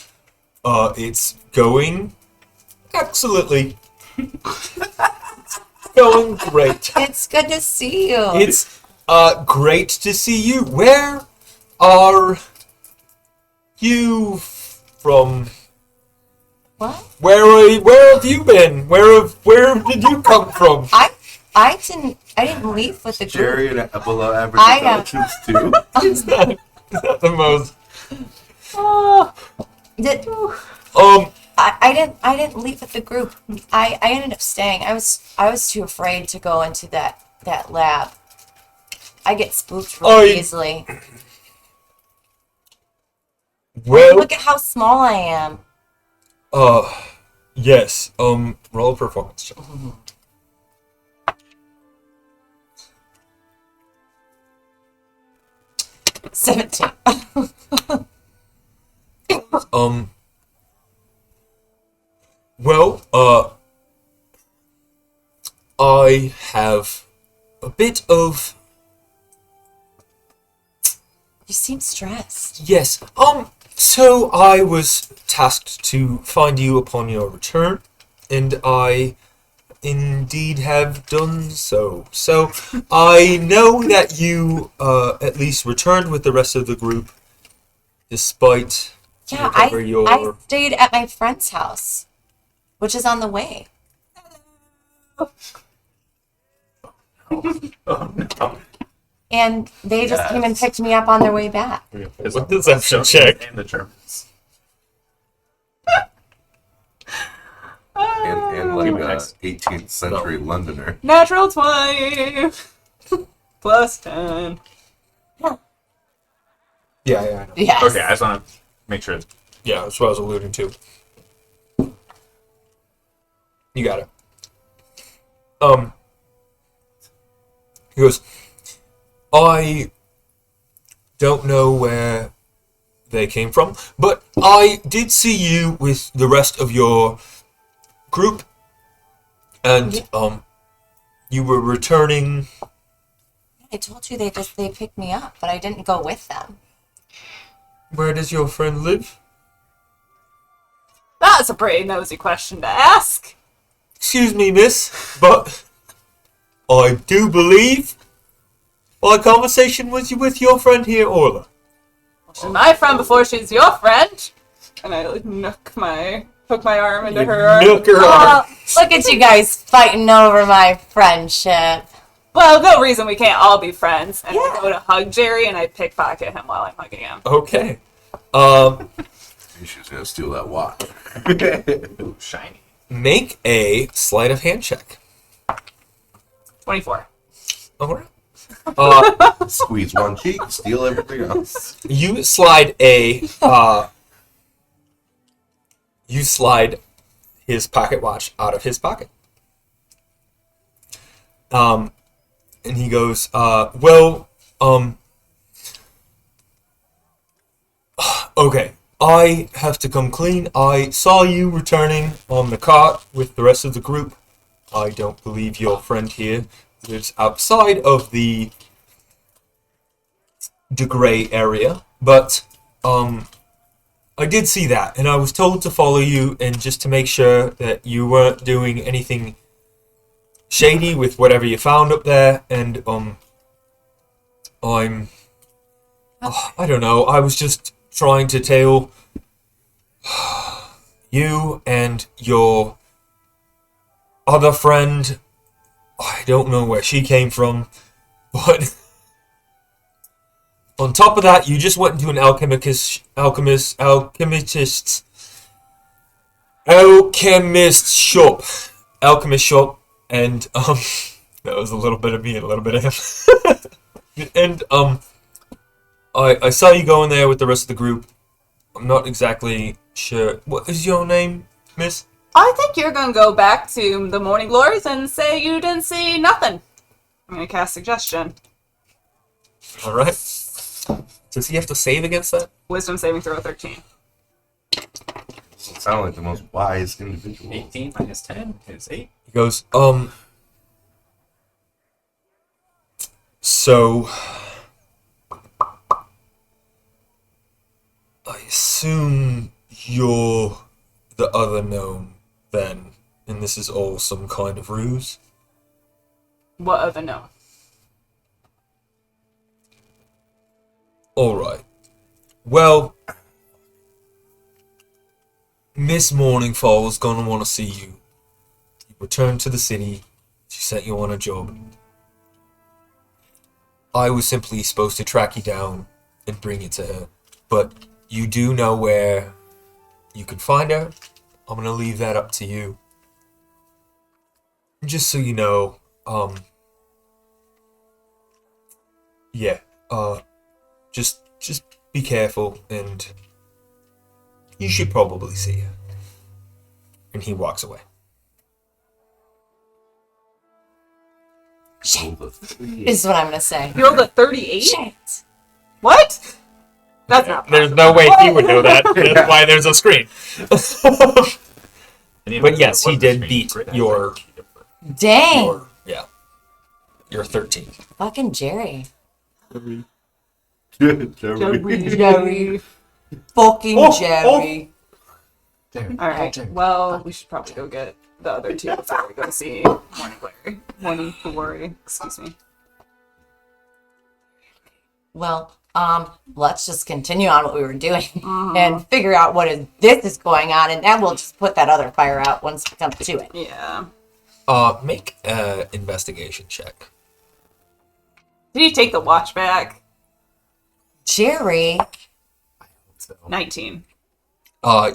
It's going excellently. Going great. It's good to see you. It's great to see you. Where are you from? What? Where have you been? Where did you come from? I didn't leave with the group. Jerry and a below average I, intelligence too. Is that the most? Did, Um. I didn't leave with the group. I ended up staying. I was too afraid to go into that lab. I get spooked really easily. Well. Look at how small I am. Yes. Roll a performance check. 17. Well, I have a bit of... You seem stressed. Yes, so I was tasked to find you upon your return, and I indeed have done so. So, I know that you, at least returned with the rest of the group, despite... Yeah, whatever I your... stayed at my friend's house, which is on the way. Oh no. And they just came and picked me up on their way back. What deception check? And the Germans. And like Give me a next. 18th century Londoner. Natural 20 plus 10. Yeah. Yes. Okay, I just want to make sure. Yeah, that's what I was alluding to. You got it. He goes, I don't know where they came from, but I did see you with the rest of your group, and you were returning. I told you they picked me up, but I didn't go with them. Where does your friend live? That's a pretty nosy question to ask. Excuse me, miss, but I do believe my conversation was with your friend here, Orla. She's my friend before she's your friend. And I like nook my Hook my arm into her arm. Nook her arm. Oh, look at you guys fighting over my friendship. Well, no reason we can't all be friends. And Yeah. I go to hug Jerry, and I pickpocket him while I'm hugging him. Okay. She was gonna steal that watch. Ooh, shiny. Make a sleight of hand check. 24. Alright. Squeeze one cheek, steal everything else. You slide you slide his pocket watch out of his pocket. And he goes, okay, I have to come clean. I saw you returning on the cart with the rest of the group. I don't believe your friend here lives outside of the gray area, but I did see that, and I was told to follow you, and just to make sure that you weren't doing anything shady with whatever you found up there, and I don't know, I was just trying to tell you and your other friend, I don't know where she came from, but on top of that, you just went into an alchemist shop, and that was a little bit of me and a little bit of him. And I saw you go in there with the rest of the group. I'm not exactly sure. What is your name, miss? I think you're going to go back to the Morning Glories and say you didn't see nothing. I'm going to cast suggestion. All right. Does he have to save against that? Wisdom saving throw 13. Doesn't sound like the most wise individual. 18 minus 10 is 8. He goes, so I assume you're the other gnome then, and this is all some kind of ruse? What other no? Alright. Well, Miss Morningfall is gonna want to see you. You returned to the city. She sent you on a job. I was simply supposed to track you down and bring you to her. But you do know where you can find her. I'm gonna leave that up to you. Just so you know, yeah, just be careful, and you should probably see her. And he walks away. Shit. This is what I'm gonna say. You rolled a 38? Shit. What? That's not There's possible. no way he would know that. That's why there's a screen. But yes, he did beat your Dang. your 13. Fucking Jerry. Jerry. Fucking Jerry. Alright, well, we should probably go get the other two before we go see Morning Glory. Excuse me. Well, let's just continue on what we were doing and figure out this is going on, and then we'll just put that other fire out once it comes to it. Yeah. Make an investigation check. Did you take the watch back? Jerry. 19.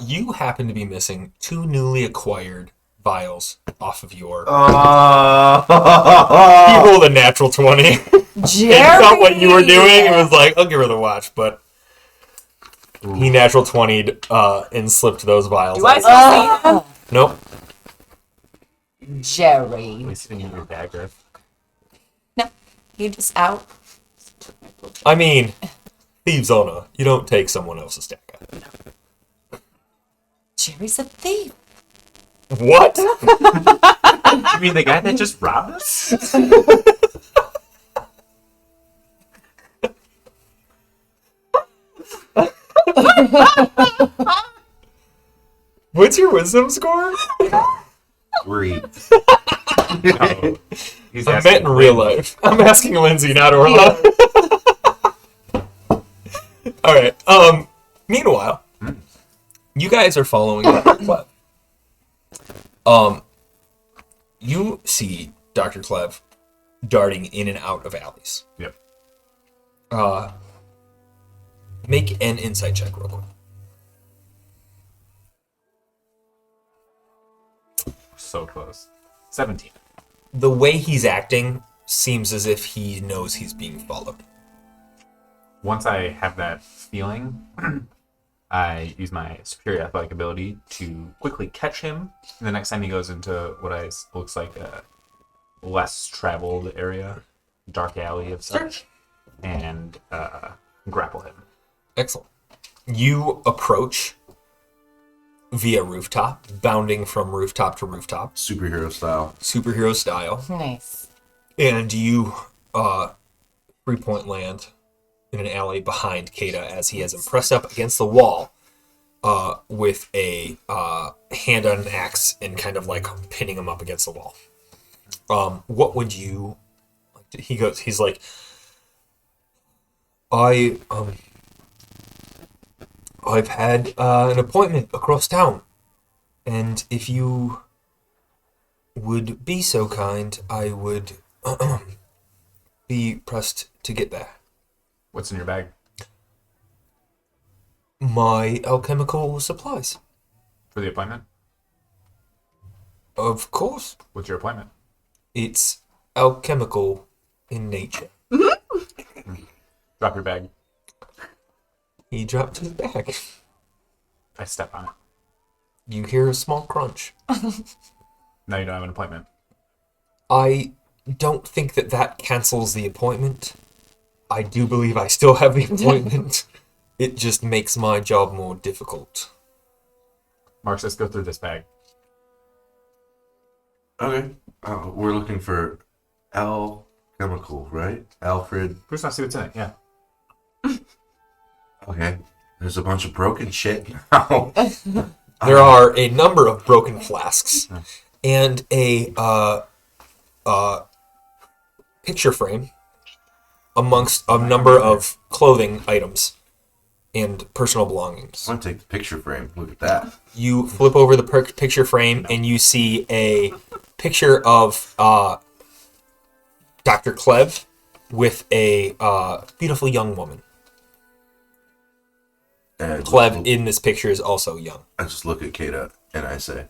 You happen to be missing 2 newly acquired vials off of your... You rolled a natural 20. Jerry. It's not what you were doing. It was like, I'll give her the watch, but he natural 20'd and slipped those vials. Do I still see them? Nope. Jerry. At least you didn't give your dagger. No, you just out. I mean, thieves honor. You don't take someone else's dagger. Jerry's a thief. What? You mean the guy that just robbed us? What's your wisdom score? 3. Oh, he's I asking meant in real life. I'm asking Lindsay, not Orla. Alright, meanwhile, you guys are following that You see Dr. Clev darting in and out of alleys. Yep. Make an insight check real quick. So close. 17. The way he's acting seems as if he knows he's being followed. Once I have that feeling, I use my superior athletic ability to quickly catch him the next time he goes into what looks like a less traveled area, dark alley of such, and grapple him. Excellent. You approach via rooftop, bounding from rooftop to rooftop, Superhero style. superhero style, Nice. and you 3-point land in an alley behind Kata as he has him pressed up against the wall with a hand on an axe and kind of like pinning him up against the wall. What would you like to, he's like, I've had an appointment across town, and if you would be so kind, I would be pressed to get there. What's in your bag? My alchemical supplies. For the appointment? Of course. What's your appointment? It's alchemical in nature. Drop your bag. He dropped his bag. I step on it. You hear a small crunch. Now you don't have an appointment. I don't think that cancels the appointment. I do believe I still have the appointment. It just makes my job more difficult. Marks, let's go through this bag. Okay. We're looking for alchemical, right? Alfred. Who's not see what's in it? Yeah. Okay. There's a bunch of broken shit now. There are a number of broken flasks and a picture frame amongst a number of clothing items and personal belongings. I want to take the picture frame. Look at that. You flip over the picture frame and you see a picture of Dr. Clev with a beautiful young woman. And Clev in this picture is also young. I just look at Kata and I say,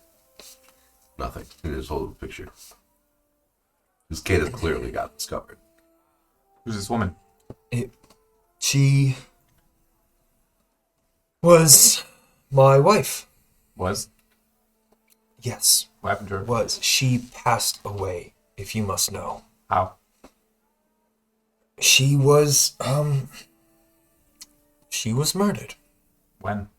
nothing. And just hold the picture. Because Kata's clearly got this covered. Who's this woman? She was my wife. Was? Yes, What happened to her? was. She passed away, if you must know. How? She was murdered. When?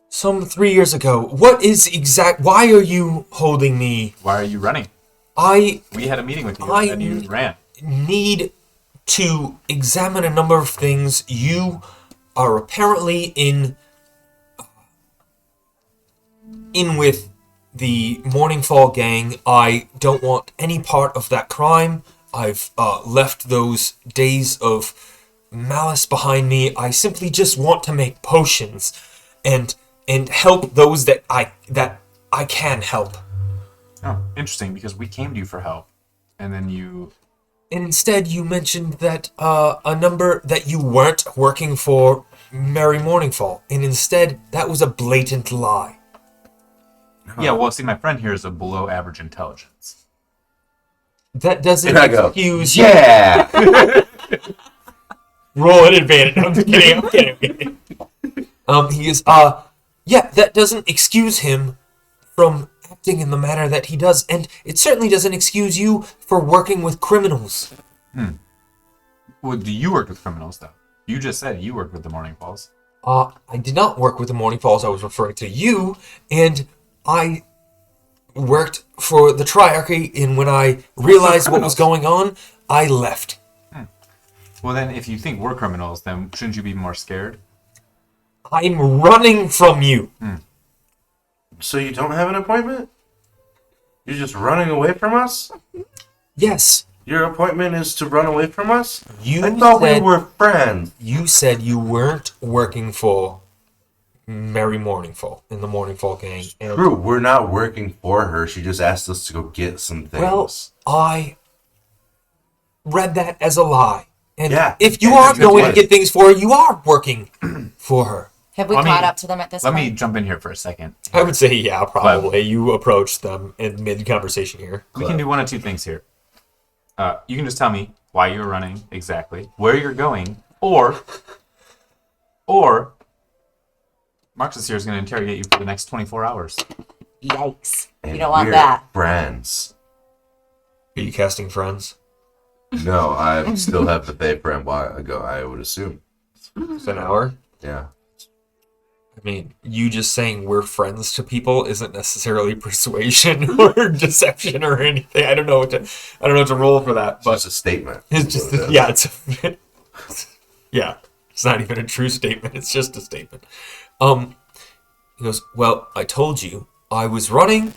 Some 3 years ago. Why are you holding me? Why are you running? I We had a meeting with you I- and you ran. need to examine a number of things. You are apparently in with the Morningfall gang. I don't want any part of that crime. I've left those days of malice behind me. I simply just want to make potions and help those that I can help. Oh, interesting, because we came to you for help. And then you... And instead, you mentioned that a number that you weren't working for Merry Morningfall, and instead, that was a blatant lie. Yeah, well, see, my friend here is a below average intelligence. That doesn't And I go, excuse. yeah! Roll an advantage. I'm just kidding. I'm kidding. He is. Yeah, that doesn't excuse him from acting in the manner that he does, and it certainly doesn't excuse you for working with criminals. Well, do you work with criminals, though? You just said you worked with the Morning Falls. I did not work with the Morning Falls. I was referring to you, and I worked for the Triarchy, and when I realized what was going on, I left. Well, then, if you think we're criminals, then shouldn't you be more scared? I'm running from you. So you don't have an appointment? You're just running away from us? Yes, Your appointment is to run away from us? you I thought we said were friends. you said you weren't working for Merry Morningfall in the Morningfall gang. And, True, we're not working for her. She just asked us to go get some things. well, I read that as a lie. And Yeah, if you and are it's going to good. get things for her, you are working for her. Have we Let me- caught up to them at this Let point? me jump in here for a second. I would say, yeah, probably. You approached them in mid-conversation here. We can do one of two things here. You can just tell me why you're running exactly, where you're going, or Marcus here is going to interrogate you for the next 24 hours. Yikes. And You don't want we're that. friends. Are you casting friends? No, I still have the Bay friend while ago, I would assume. It's an hour? Yeah. I mean, you just saying we're friends to people isn't necessarily persuasion or deception or anything. I don't know what to roll for that, It's but just a statement. it's just What it is. yeah, yeah. It's not even a true statement. It's just a statement. He goes, "Well, I told you I was running."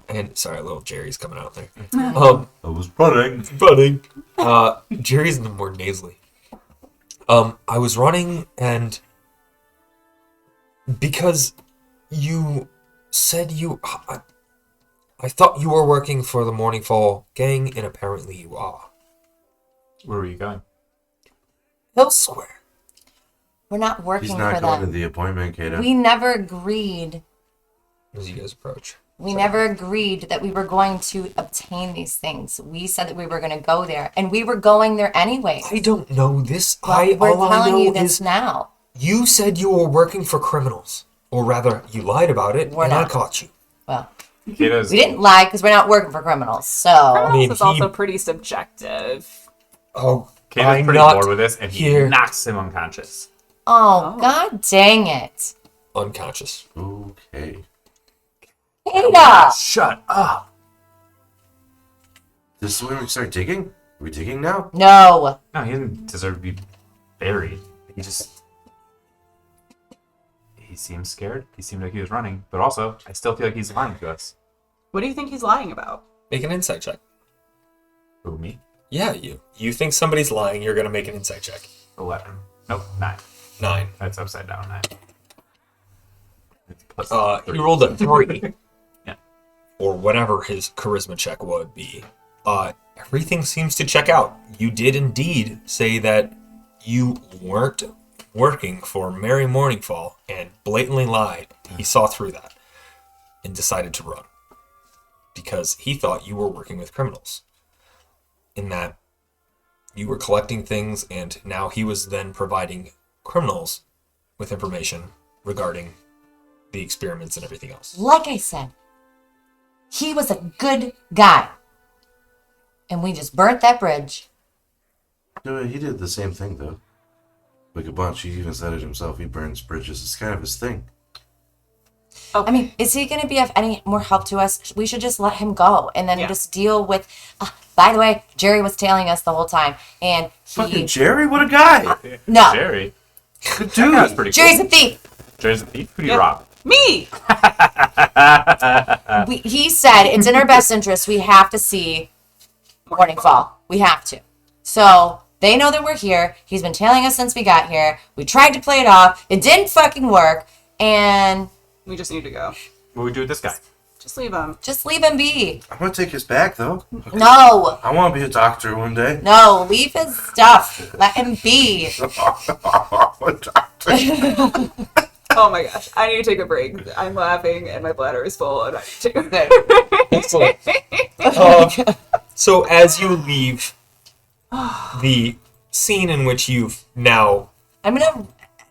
And sorry, little Jerry's coming out there. I was running. Running. Jerry's more nasally. I was running and because you said I thought you were working for the Morningfall gang, and apparently you are. Where were you going? Elsewhere. We're not working He's not for going to them. the appointment, Kato. We never agreed. As you guys approach. We never agreed that we were going to obtain these things. We said that we were going to go there, and we were going there anyway. I don't know this. Well, we're all I telling know you this is now. you said you were working for criminals. Or rather, you lied about it, We're and I not. caught you. Well, Kato's, we didn't lie because we're not working for criminals. So I mean, This is also pretty subjective. Oh, Kato's I'm pretty not bored with this, and he here. knocks him unconscious. Oh, god dang it. Unconscious. Okay. Ada! Shut up! This is when we start digging? Are we digging now? No. No, he doesn't deserve to be buried. He seems scared. He seemed like he was running, but also, I still feel like he's lying to us. What do you think he's lying about? Make an insight check. Who, me? Yeah, you. You think somebody's lying, you're going to make an insight check. 11. Nope, 9. 9. That's upside down 9. It's plus He 3. rolled a 3. Yeah. Or whatever his charisma check would be. Everything seems to check out. You did indeed say that you weren't working for Merry Morningfall and blatantly lied. He saw through that and decided to run because he thought you were working with criminals. In that you were collecting things, and now he was then providing criminals with information regarding the experiments and everything else. Like I said, he was a good guy. And we just burnt that bridge. No, he did the same thing, though. Like a bunch. He even said it himself. He burns bridges. It's kind of his thing. I mean, is he going to be of any more help to us? We should just let him go and then Yeah. just deal with. By the way, Jerry was tailing us the whole time, and Fucking he. Jerry? What a guy! No, Jerry? Good That guy's dude! pretty Jerry's cool. a thief. Jerry's a thief? Who do you Yeah. rob? Me! He said it's in our best interest. We have to see Morningfall. We have to. So they know that we're here. He's been tailing us since we got here. We tried to play it off. It didn't fucking work. And We just need to go. What do we do with this guy? Just leave him. just leave him be. I'm gonna take his back, though. No. I want to be a doctor one day. No, leave his stuff. Let him be. A doctor. Oh my gosh. I need to take a break. I'm laughing and my bladder is full and I need to. Excellent. So as you leave the scene in which you've now... I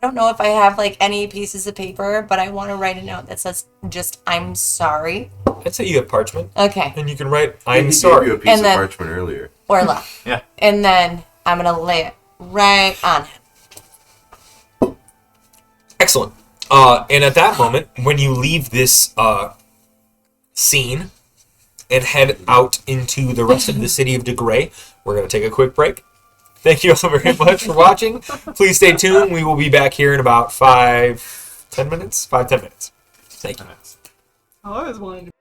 don't know if I have like any pieces of paper, but I want to write a note that says just I'm sorry. I'd say you have parchment, Okay. and you can write, He I'm gave sorry. you a piece And of then- parchment earlier. Orla. Yeah. And then I'm going to lay it right on him. Excellent. And at that moment, when you leave this scene and head out into the rest of the city of DeGray, we're going to take a quick break. Thank you all very much for watching. Please stay tuned. We will be back here in about 5-10 minutes. 5-10 minutes. Thank you. I always wanted to.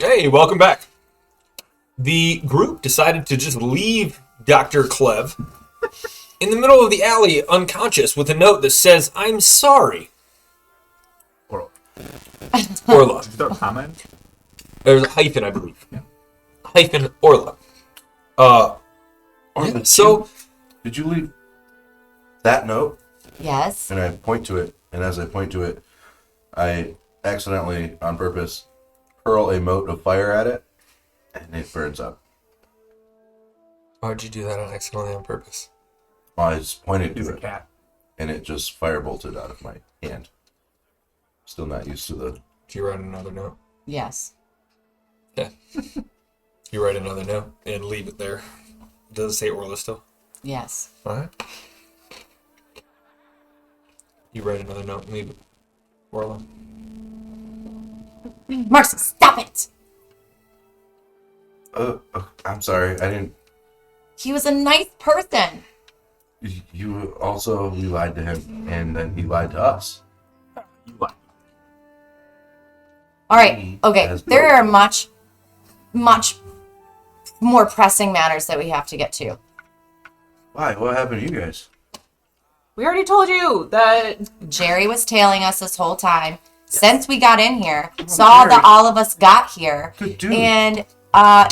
Hey, welcome back. The group decided to just leave Dr. Clev in the middle of the alley unconscious with a note that says, "I'm sorry." Or Orla. did you throw a comment? There's a hyphen, I believe. Hyphen Orla. Orla, So, did you leave that note? Yes. And I point to it, and as I point to it, I accidentally, on purpose, hurl a mote of fire at it, and it burns up. why'd you do that accidentally on purpose? I just pointed He's to a it, cat. and it just firebolted out of my hand. Still not used to the... Do you write another note? Yes. Yeah. You write another note and leave it there. Does it say Orla still? Yes. Alright. You write another note and leave it. Orla. Marcy, stop it! I'm sorry, I didn't... He was a nice person. You also, we lied to him, and then he lied to us. You lied. All right. Okay. As There both. are much more pressing matters that we have to get to. Why? What happened to you guys? We already told you that. Jerry was tailing us this whole time since we got in here. Saw Jerry. that all of us got here, Good dude. and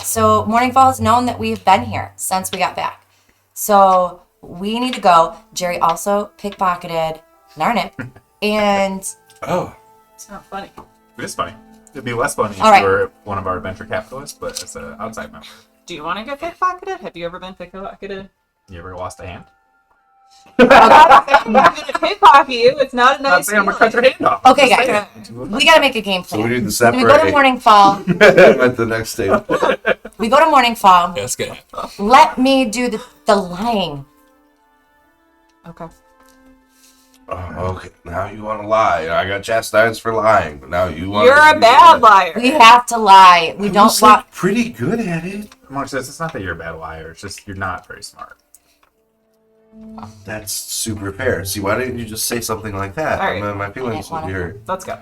so Morning Fall has known that we've been here since we got back. So we need to go. Jerry also pickpocketed Narnip, and Oh. It's not funny. It is funny. It'd be less funny if All right. you were one of our venture capitalists, but as an outside member. Do you want to get pickpocketed? Have you ever been pickpocketed? You ever lost a hand? I'm gonna pickpocket you. It's not a Not nice saying I'm gonna feeling. cut your hand off. Okay, Just guys. saying. we gotta make a game So plan. we need to We separate go to Morning Fall. at the next stage. We go to Morning Fall. Yeah, that's good. Let me do the lying. Okay. Oh, okay, now you want to lie. I got chastised for lying, but now you want. You're a bad liar. We have to lie. We don't was want. pretty good at it. Mark says it's not that you're a bad liar. It's just you're not very smart. That's super fair. See, why didn't you just say something like that? All right. And then my feelings would be hurt. Let's go.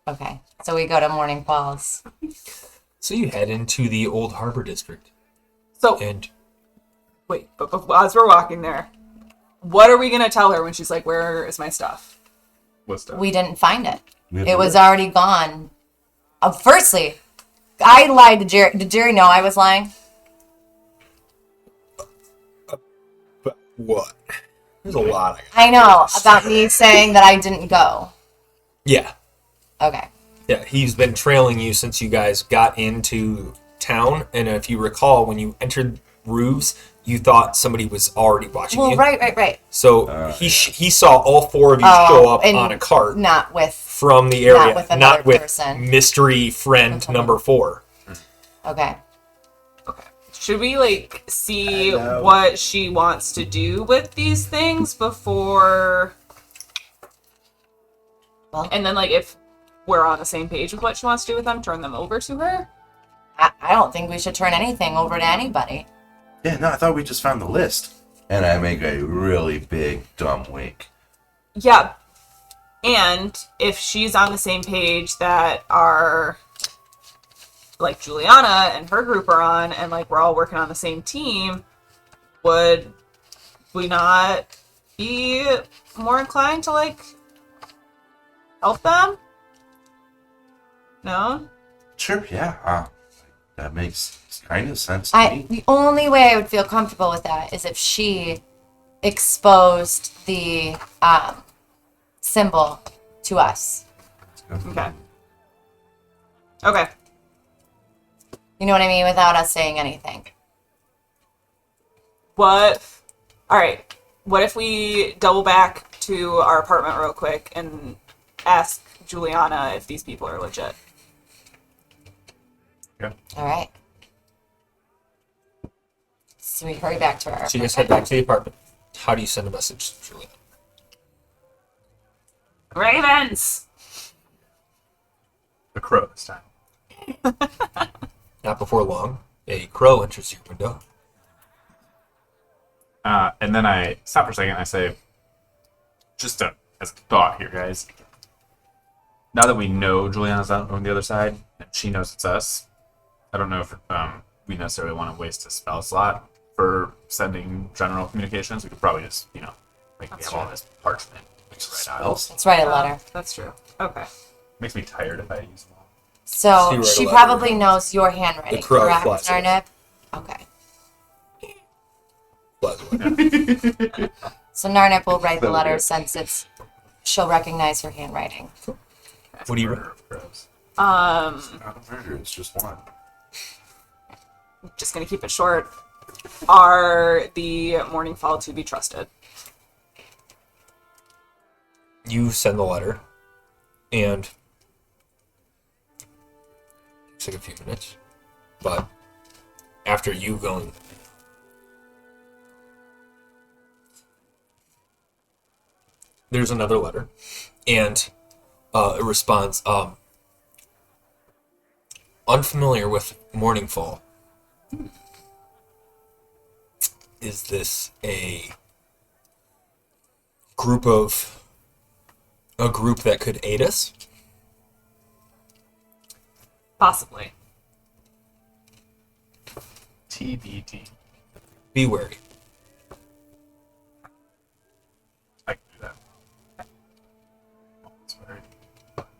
Okay, so we go to Morning Falls. So you head into the Old Harbor District. So And wait, but as we're walking there, what are we gonna tell her when she's like, "Where is my stuff?" What's that? We didn't find it. We have It to was look. already gone. Firstly, I lied to Jerry. Did Jerry know I was lying? but what? There's a lot. I know about me saying that I didn't go. Yeah. Okay. Yeah, he's been trailing you since you guys got into town, and if you recall, when you entered roofs, you thought somebody was already watching Well, you. right. So he saw all four of you show up and on a cart Not with. from the area, not with another not with person. mystery friend number 4. Okay. Okay. Should we like see I know. what she wants to do with these things before? Well, And then like if we're on the same page with what she wants to do with them, turn them over to her. I don't think we should turn anything over to anybody. Yeah, no, I thought we just found the list. And I make a really big dumb wink. Yeah. And if she's on the same page that our like Juliana and her group are on, and like we're all working on the same team, would we not be more inclined to like help them? No? Sure, yeah. That makes kind of sense to me. The only way I would feel comfortable with that is if she exposed the symbol to us. Okay. Okay. You know what I mean? Without us saying anything. What? All right. What if we double back to our apartment real quick and ask Juliana if these people are legit? Yeah. All right. So we hurry back to our So you guys head back to the apartment. How do you send a message to Julia? Ravens. The crow this time. Not before long, a crow enters your window. And then I stop for a second and I say, just as a thought here, guys. now that we know Juliana's out on the other side, and she knows it's us, I don't know if we necessarily want to waste a spell slot for sending general communications. We could probably just, like we have all this parchment. We can write out. Let's write a letter. That's true. Okay. Makes me tired if I use them all. So you write a she letter. probably knows your handwriting, The crow correct, flies away. Narnip? Okay. Flies away. So Narnip will write the letter since she'll recognize her handwriting. What do you Murder of crows. It's not a murder, it's just one. Just gonna keep it short. Are the Morningfall to be trusted? You send the letter, and it's like a few minutes, but after you going, there's another letter, and it responds, unfamiliar with Morningfall. Is this a group that could aid us? Possibly. TBD. Be wary. I can do that. That's weird.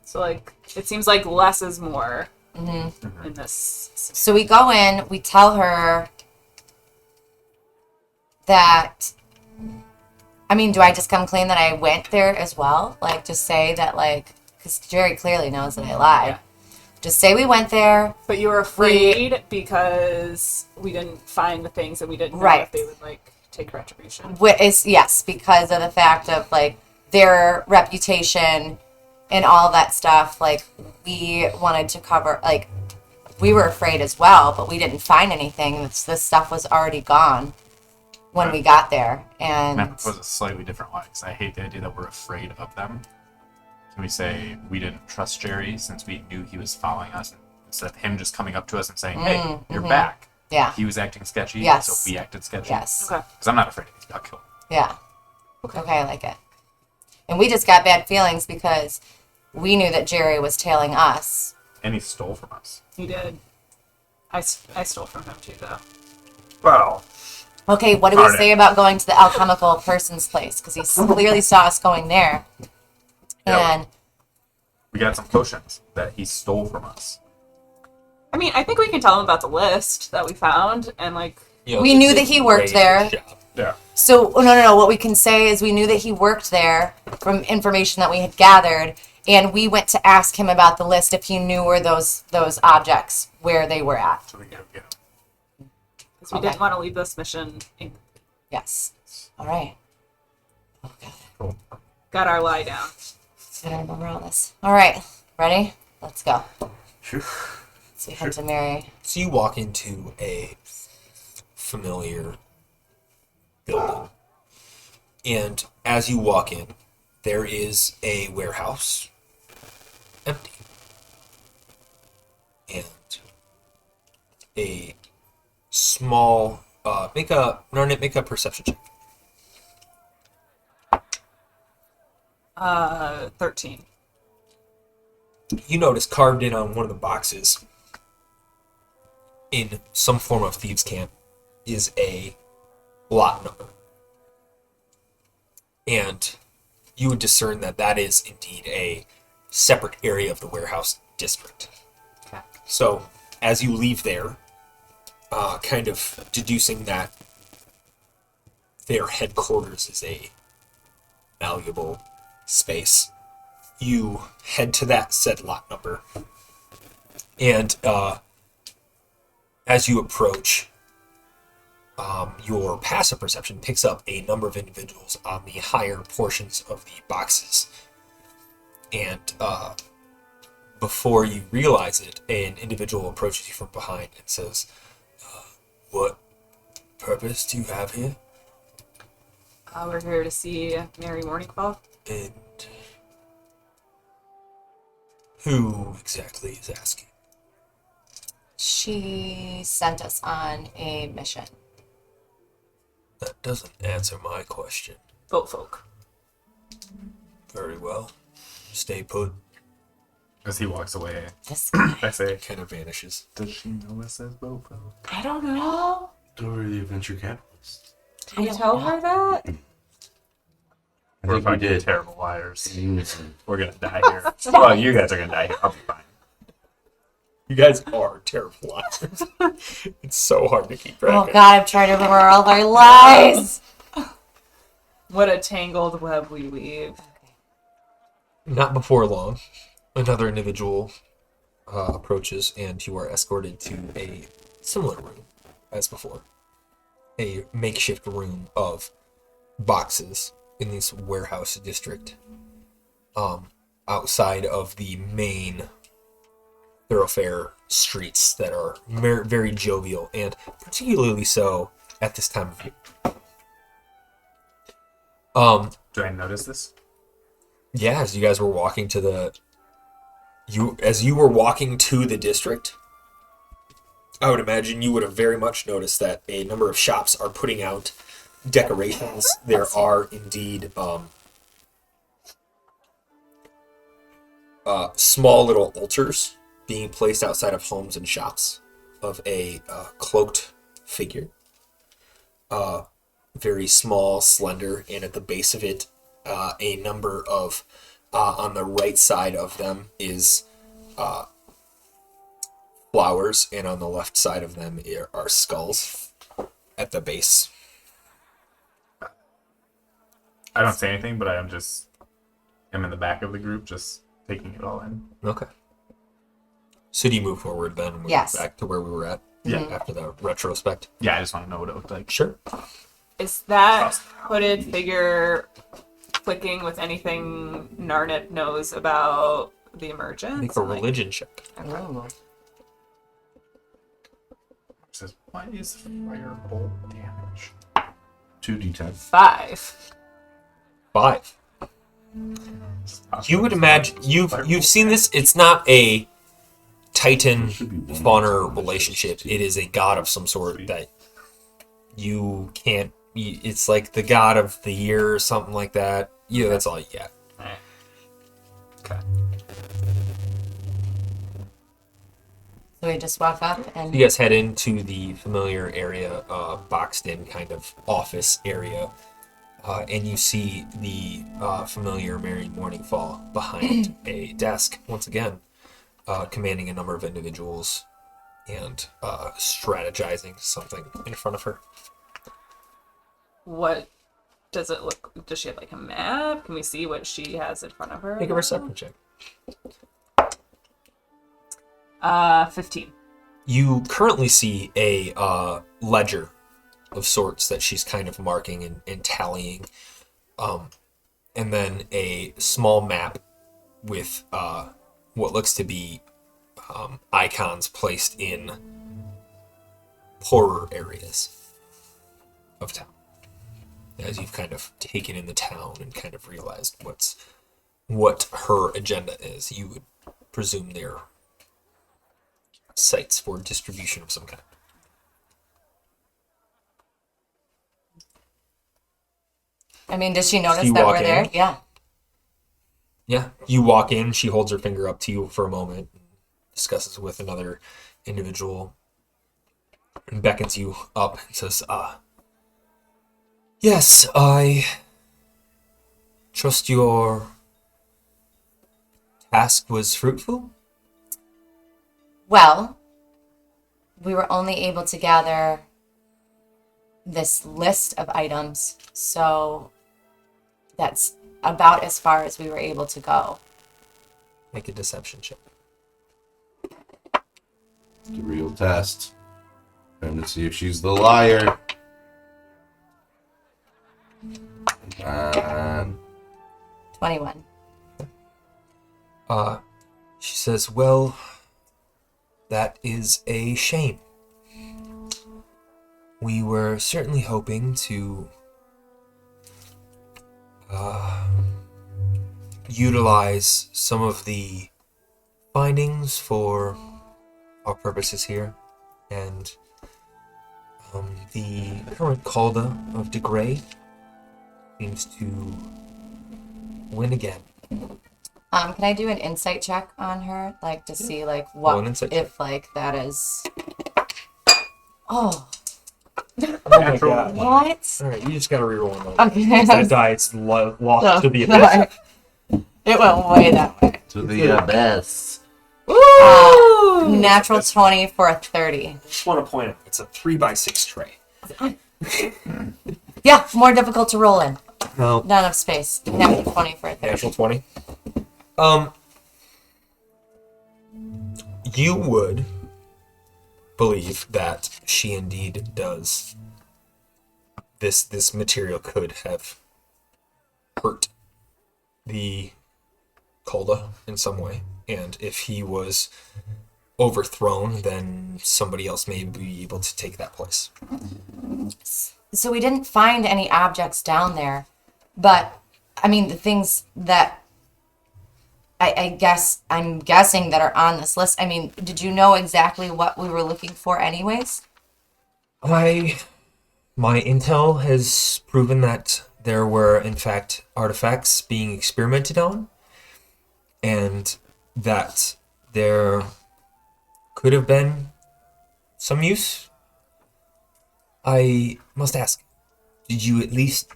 So like, it seems like less is more in this. So we go in, we tell her that, I mean, do I just come clean that I went there as well? Like, just say that, like, because Jerry clearly knows that I lied. Yeah. Just say we went there. But you were afraid because we didn't find the things and we didn't know Right. if they would like take retribution. Yes, because of the fact of, like, their reputation and all that stuff. Like, we wanted to cover, like, we were afraid as well, but we didn't find anything. This stuff was already gone when we got there. Can I And propose a slightly different way? Because I hate the idea that we're afraid of them. Can we say we didn't trust Jerry since we knew he was following us? Instead of him just coming up to us and saying, hey, you're back. yeah, He was acting sketchy, Yes. so we acted sketchy. yes, Okay. Because I'm not afraid of these duck kill. yeah. Okay, I like it. And we just got bad feelings because we knew that Jerry was tailing us. And he stole from us. You did. I stole from him too, though. Well, Okay, what do we Darn it. say about going to the alchemical person's place? Because he clearly saw us going there. Yeah. And we got some potions that he stole from us. I mean, I think we can tell him about the list that we found and like. We knew that he worked there. Yeah. So, no. What we can say is we knew that he worked there from information that we had gathered, and we went to ask him about the list if he knew where those objects, where they were at. So we get him. Because we Okay. didn't want to leave this mission. Yes. All right. Okay. Cool. Got our lie down. I don't remember all this. All right. Ready? Let's go. Sure. So we head to Mary. So you walk into a familiar building, and as you walk in, there is a warehouse, empty, and a small. Make a perception check. 13. You notice carved in on one of the boxes, in some form of thieves' camp, is a lot number. And you would discern that that is indeed a separate area of the warehouse district. Okay. So, as you leave there, kind of deducing that their headquarters is a valuable space, you head to that said lot number. And as you approach, your passive perception picks up a number of individuals on the higher portions of the boxes. And before you realize it, an individual approaches you from behind and says, what purpose do you have here? We're here to see Mary Morningfall. And who exactly is asking? She sent us on a mission. That doesn't answer my question. Boat folk. Very well. Stay put. As he walks away, This guy. I say, Kind of vanishes. does she know us as Bopo? I don't know. Dory the Adventure Capitalist. Did we tell her that? We're think we fucking did. terrible liars. Listen, We're gonna die here. Well, you guys are gonna die here. I'll be fine. You guys are terrible liars. It's so hard to keep track Oh of. God, I've tried to remember all our lies. What a tangled web we weave. Not before long, another individual approaches, and you are escorted to a similar room as before. A makeshift room of boxes in this warehouse district, outside of the main thoroughfare streets that are very jovial, and particularly so at this time of year. Do I notice this? Yeah, as you guys were walking to the district, I would imagine you would have very much noticed that a number of shops are putting out decorations. There are indeed small little altars being placed outside of homes and shops of a cloaked figure. Very small, slender, and at the base of it, a number of, on the right side of them is flowers, and on the left side of them are skulls at the base. I don't say anything, but I'm in the back of the group, just taking it all in. Okay. So do you move forward then? And move Yes. back to where we were at? Yeah. After the retrospect? Yeah, I just want to know what it looked like. Sure. Is that hooded figure clicking with anything Narnip knows about the emergence? Make a religion check. Ooh. It says, what is firebolt damage? 2d10. 5. 5. You would imagine you've seen this. It's not a Titan spawner relationship. It is a god of some sort that you can't. It's like the god of the year or something like that. Yeah, that's all you get. Okay. So we just walk up and You guys head into the familiar area, boxed in kind of office area, and you see the familiar Merry Morning Fall behind a desk once again, commanding a number of individuals and strategizing something in front of her. What does it look? Does she have like a map? Can we see what she has in front of her? Make a perception check. 15. You currently see a ledger of sorts that she's kind of marking and tallying, and then a small map with what looks to be icons placed in poorer areas of town. As you've kind of taken in the town and kind of realized what her agenda is, you would presume they're sites for distribution of some kind. I mean, does she notice You that walk we're there? in? Yeah. Yeah, you walk in, she holds her finger up to you for a moment, discusses with another individual, and beckons you up and says, yes, I trust your task was fruitful? Well, we were only able to gather this list of items, so that's about as far as we were able to go. Make a deception check. The real test. Trying to see if she's the liar. And 21. She says, well, that is a shame. We were certainly hoping to utilize some of the findings for our purposes here, and the current Calda of DeGray seems to win again. Can I do an insight check on her, like to see like Roll what an insight if like that is? Oh, Oh my Natural god. one. what? All right, you just gotta reroll one. Okay. That dice lost No, to the sorry. abyss. It went way that way. To the abyss. Natural 20 for a 30. Just want to point out, it's a 3x6 tray. Yeah, more difficult to roll in. No. Not enough space. Natural 20 for a 30. Natural 20. You would believe that she indeed does. This material could have hurt the Kolda in some way, and if he was overthrown, then somebody else may be able to take that place. So we didn't find any objects down there, but I mean the things that I'm guessing that are on this list. I mean, did you know exactly what we were looking for anyways? My intel has proven that there were, in fact, artifacts being experimented on, and that there could have been some use. I must ask, did you at least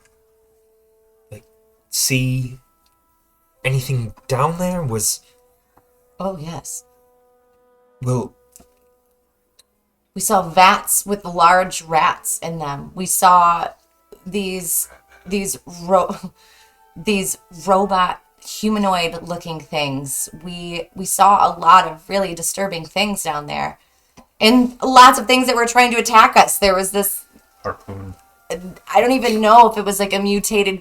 see anything down there? Oh, yes. Well, We saw vats with large rats in them. We saw these robot humanoid looking things. We saw a lot of really disturbing things down there. And lots of things that were trying to attack us. There was this, Harpoon. I don't even know if it was like a mutated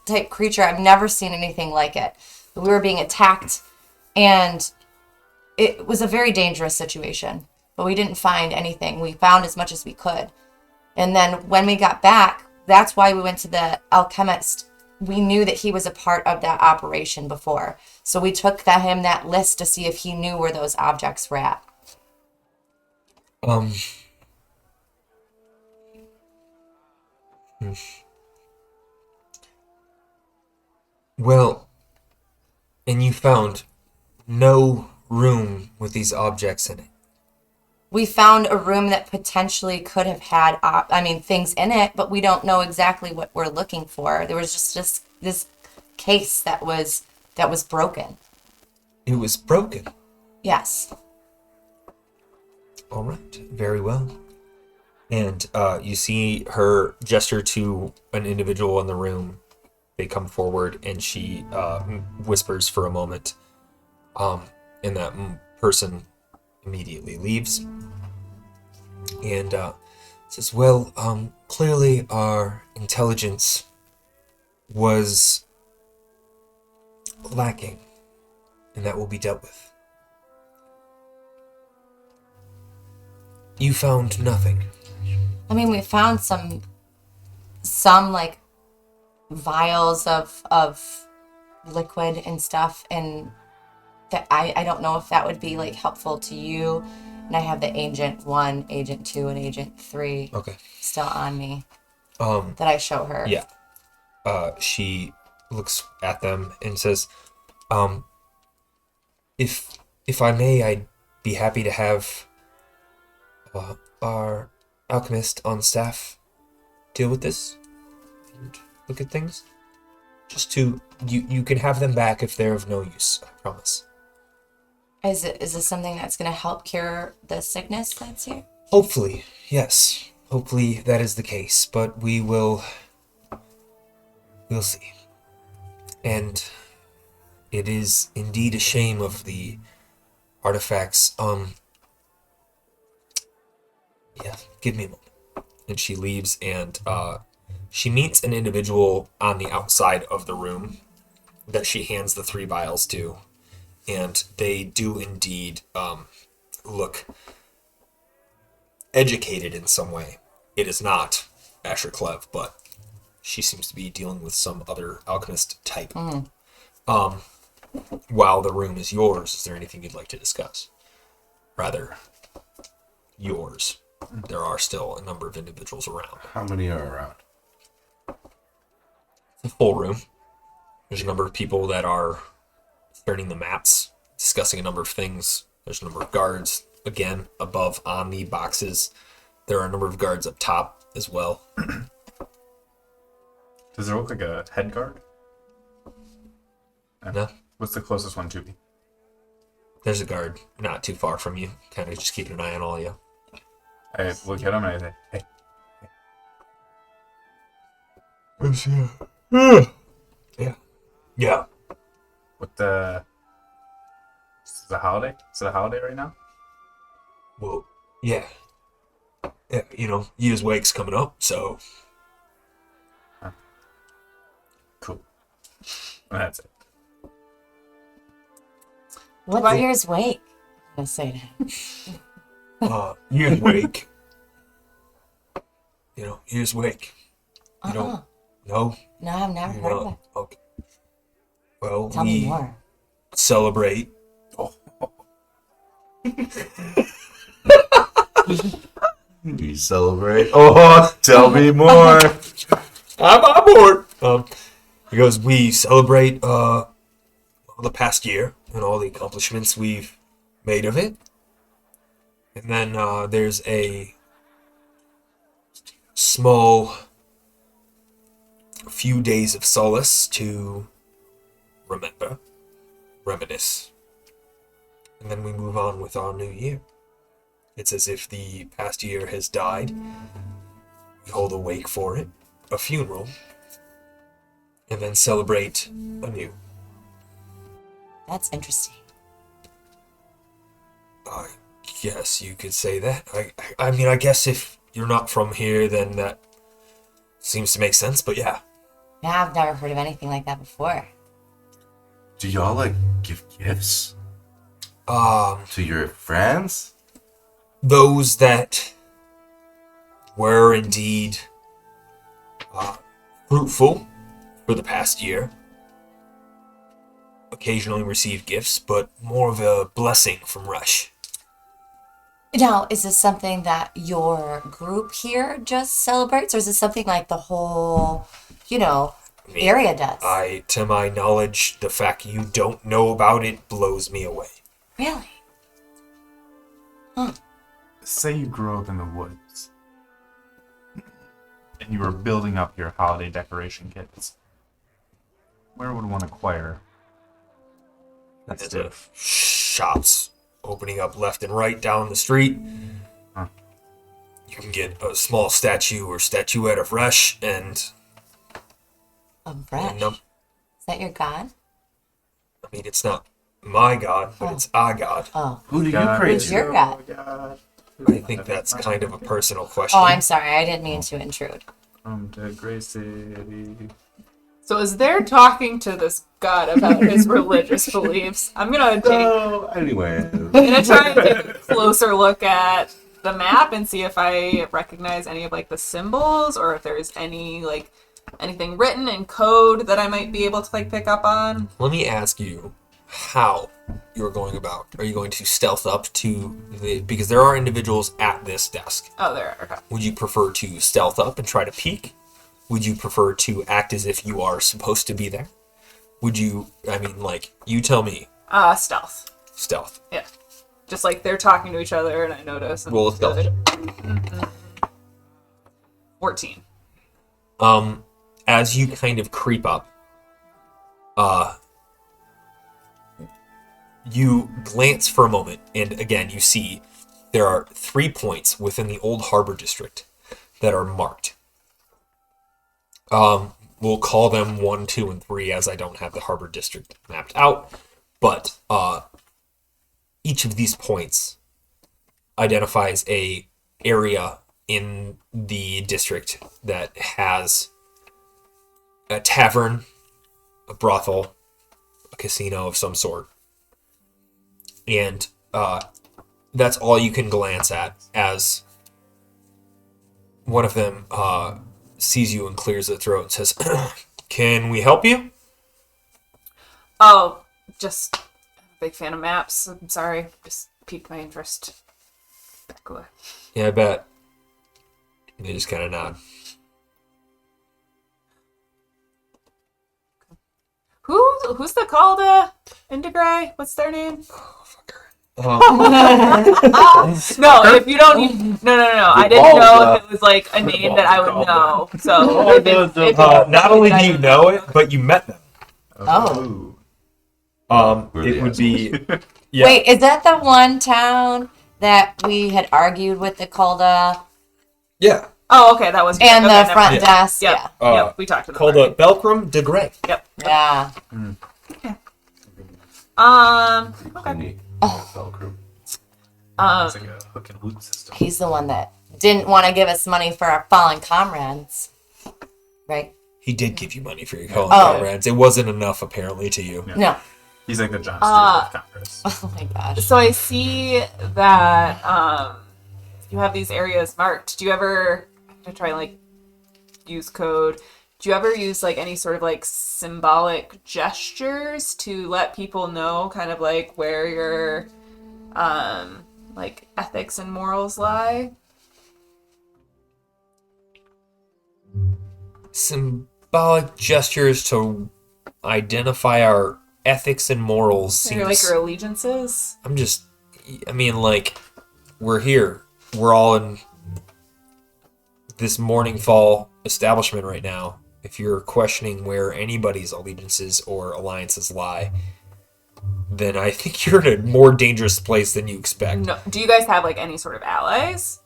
type creature. I've never seen anything like it. We were being attacked, and it was a very dangerous situation. But we didn't find anything. We found as much as we could. And then when we got back, that's why we went to the alchemist. We knew that he was a part of that operation before. So we took him that list to see if he knew where those objects were at. Hmm. Well, and you found no room with these objects in it. We found a room that potentially could have had, things in it, but we don't know exactly what we're looking for. There was just this case that was broken. It was broken. Yes. All right, very well. And you see her gesture to an individual in the room. They come forward, and she whispers for a moment. And that person immediately leaves. And says, well, clearly our intelligence was lacking, and that will be dealt with. You found nothing. I mean, we found some like vials of liquid and stuff, and that I don't know if that would be like helpful to you. And I have the Agent 1, Agent 2, and Agent 3 Okay. still on me that I show her. Yeah. She looks at them and says, if I may, I'd be happy to have our alchemist on staff deal with this and look at things. Just to, you can have them back if they're of no use, I promise. Is this something that's going to help cure the sickness that's here? Hopefully, yes. Hopefully that is the case, but we'll see. And it is indeed a shame of the artifacts. Yeah, give me a moment. And she leaves, and she meets an individual on the outside of the room that she hands the 3 vials to. And they do indeed look educated in some way. It is not Asher Clev, but she seems to be dealing with some other alchemist type. While the room is yours, is there anything you'd like to discuss? Rather, yours. There are still a number of individuals around. How many are around? It's a full room. There's a number of people that are turning the maps, discussing a number of things. There's a number of guards, again, above on the boxes. There are a number of guards up top as well. Does there look like a head guard? No, What's the closest one to me? there's a guard not too far from you, kind of just keeping an eye on all of you. I look at him and I say, hey. Yeah. What the... Is it a holiday? Is it a holiday right now? Well, yeah. Yeah, Year's Wake's coming up, so... Cool. And that's it. What's yours wake? I'm gonna say to him. Year's Wake. Year's Wake. You don't know? No, I've never heard of it. Okay. Well, Tell me more. celebrate. We celebrate. Oh, tell me more. I'm on board. He goes, we celebrate the past year and all the accomplishments we've made of it. And then there's a small few days of solace to reminisce. And then we move on with our new year. It's as if the past year has died. We hold a wake for it, a funeral, and then celebrate anew. That's interesting. I guess you could say that. I mean, I guess if you're not from here, then that seems to make sense, but yeah. Yeah, I've never heard of anything like that before. Do y'all give gifts Um, to your friends? those that were indeed fruitful for the past year occasionally receive gifts, but more of a blessing from Rush. Now, is this something that your group here just celebrates, or is this something like the whole, area does? To my knowledge, the fact you don't know about it blows me away. Really? Say you grew up in the woods and you were building up your holiday decoration kits. Where would one acquire that There's stuff? shops opening up left and right down the street. Huh. You can get a small statue or statuette of Resh and A brush. num- Is that your god? I mean, it's not my god, but it's our god. Oh. Who do you God. pray Who's to? your god? God. I think that's kind of a personal question. Oh, I'm sorry. I didn't mean to intrude. From the Gray City. So as they're talking to this god about his religious beliefs, I'm gonna Anyway. try and take a closer look at the map and see if I recognize any of the symbols, or if there's any anything written in code that I might be able to pick up on. Let me ask you how you're going about. Are you going to stealth up to because there are individuals at this desk. Oh, there. Okay. Would you prefer to stealth up and try to peek? Would you prefer to act as if you are supposed to be there? Would you, you tell me. Stealth. Stealth. Yeah. Just they're talking to each other and I notice. Roll a stealth. 14. As you kind of creep up, you glance for a moment, and again, you see there are 3 points within the Old Harbor District that are marked. We'll call them 1, 2, and 3, as I don't have the Harbor District mapped out. But each of these points identifies a area in the district that has a tavern, a brothel, a casino of some sort. And that's all you can glance at, as one of them sees you and clears their throat and says, "Can we help you?" Oh, just a big fan of maps. I'm sorry. Just piqued my interest. Back away. Yeah, I bet. They just kind of nod. Who's the Calda Indigray? What's their name? Uh, No, if you don't, no. I didn't know if it was like a name that I would know. So not only do you know it, but you met them. Oh. It would be. Yeah. Wait, is that the one town that we had argued with the Calda Yeah. Oh, okay, that was and okay, the never front mind. desk? Yep, Yeah. yep, we talked to them. Called already. Belcrum de Grey. Yep. Yeah. Okay. Velcro. It's like a hook and loop system. He's the one that didn't want to give us money for our fallen comrades. Right? He did give you money for your calling Oh. comrades. It wasn't enough, apparently, to you. Yeah. No. He's like the John Stewart of Congress. Oh my gosh. So I see that you have these areas marked. Do you ever I try and like use code? Do you ever use like any sort of like symbolic gestures to let people know kind of like where your like ethics and morals lie? Symbolic gestures to identify our ethics and morals Or like seems. your allegiances? I mean, like, we're here. We're all in this morning fall establishment right now. If you're questioning where anybody's allegiances or alliances lie, then I think you're in a more dangerous place than you expect. No. Do you guys have like any sort of allies?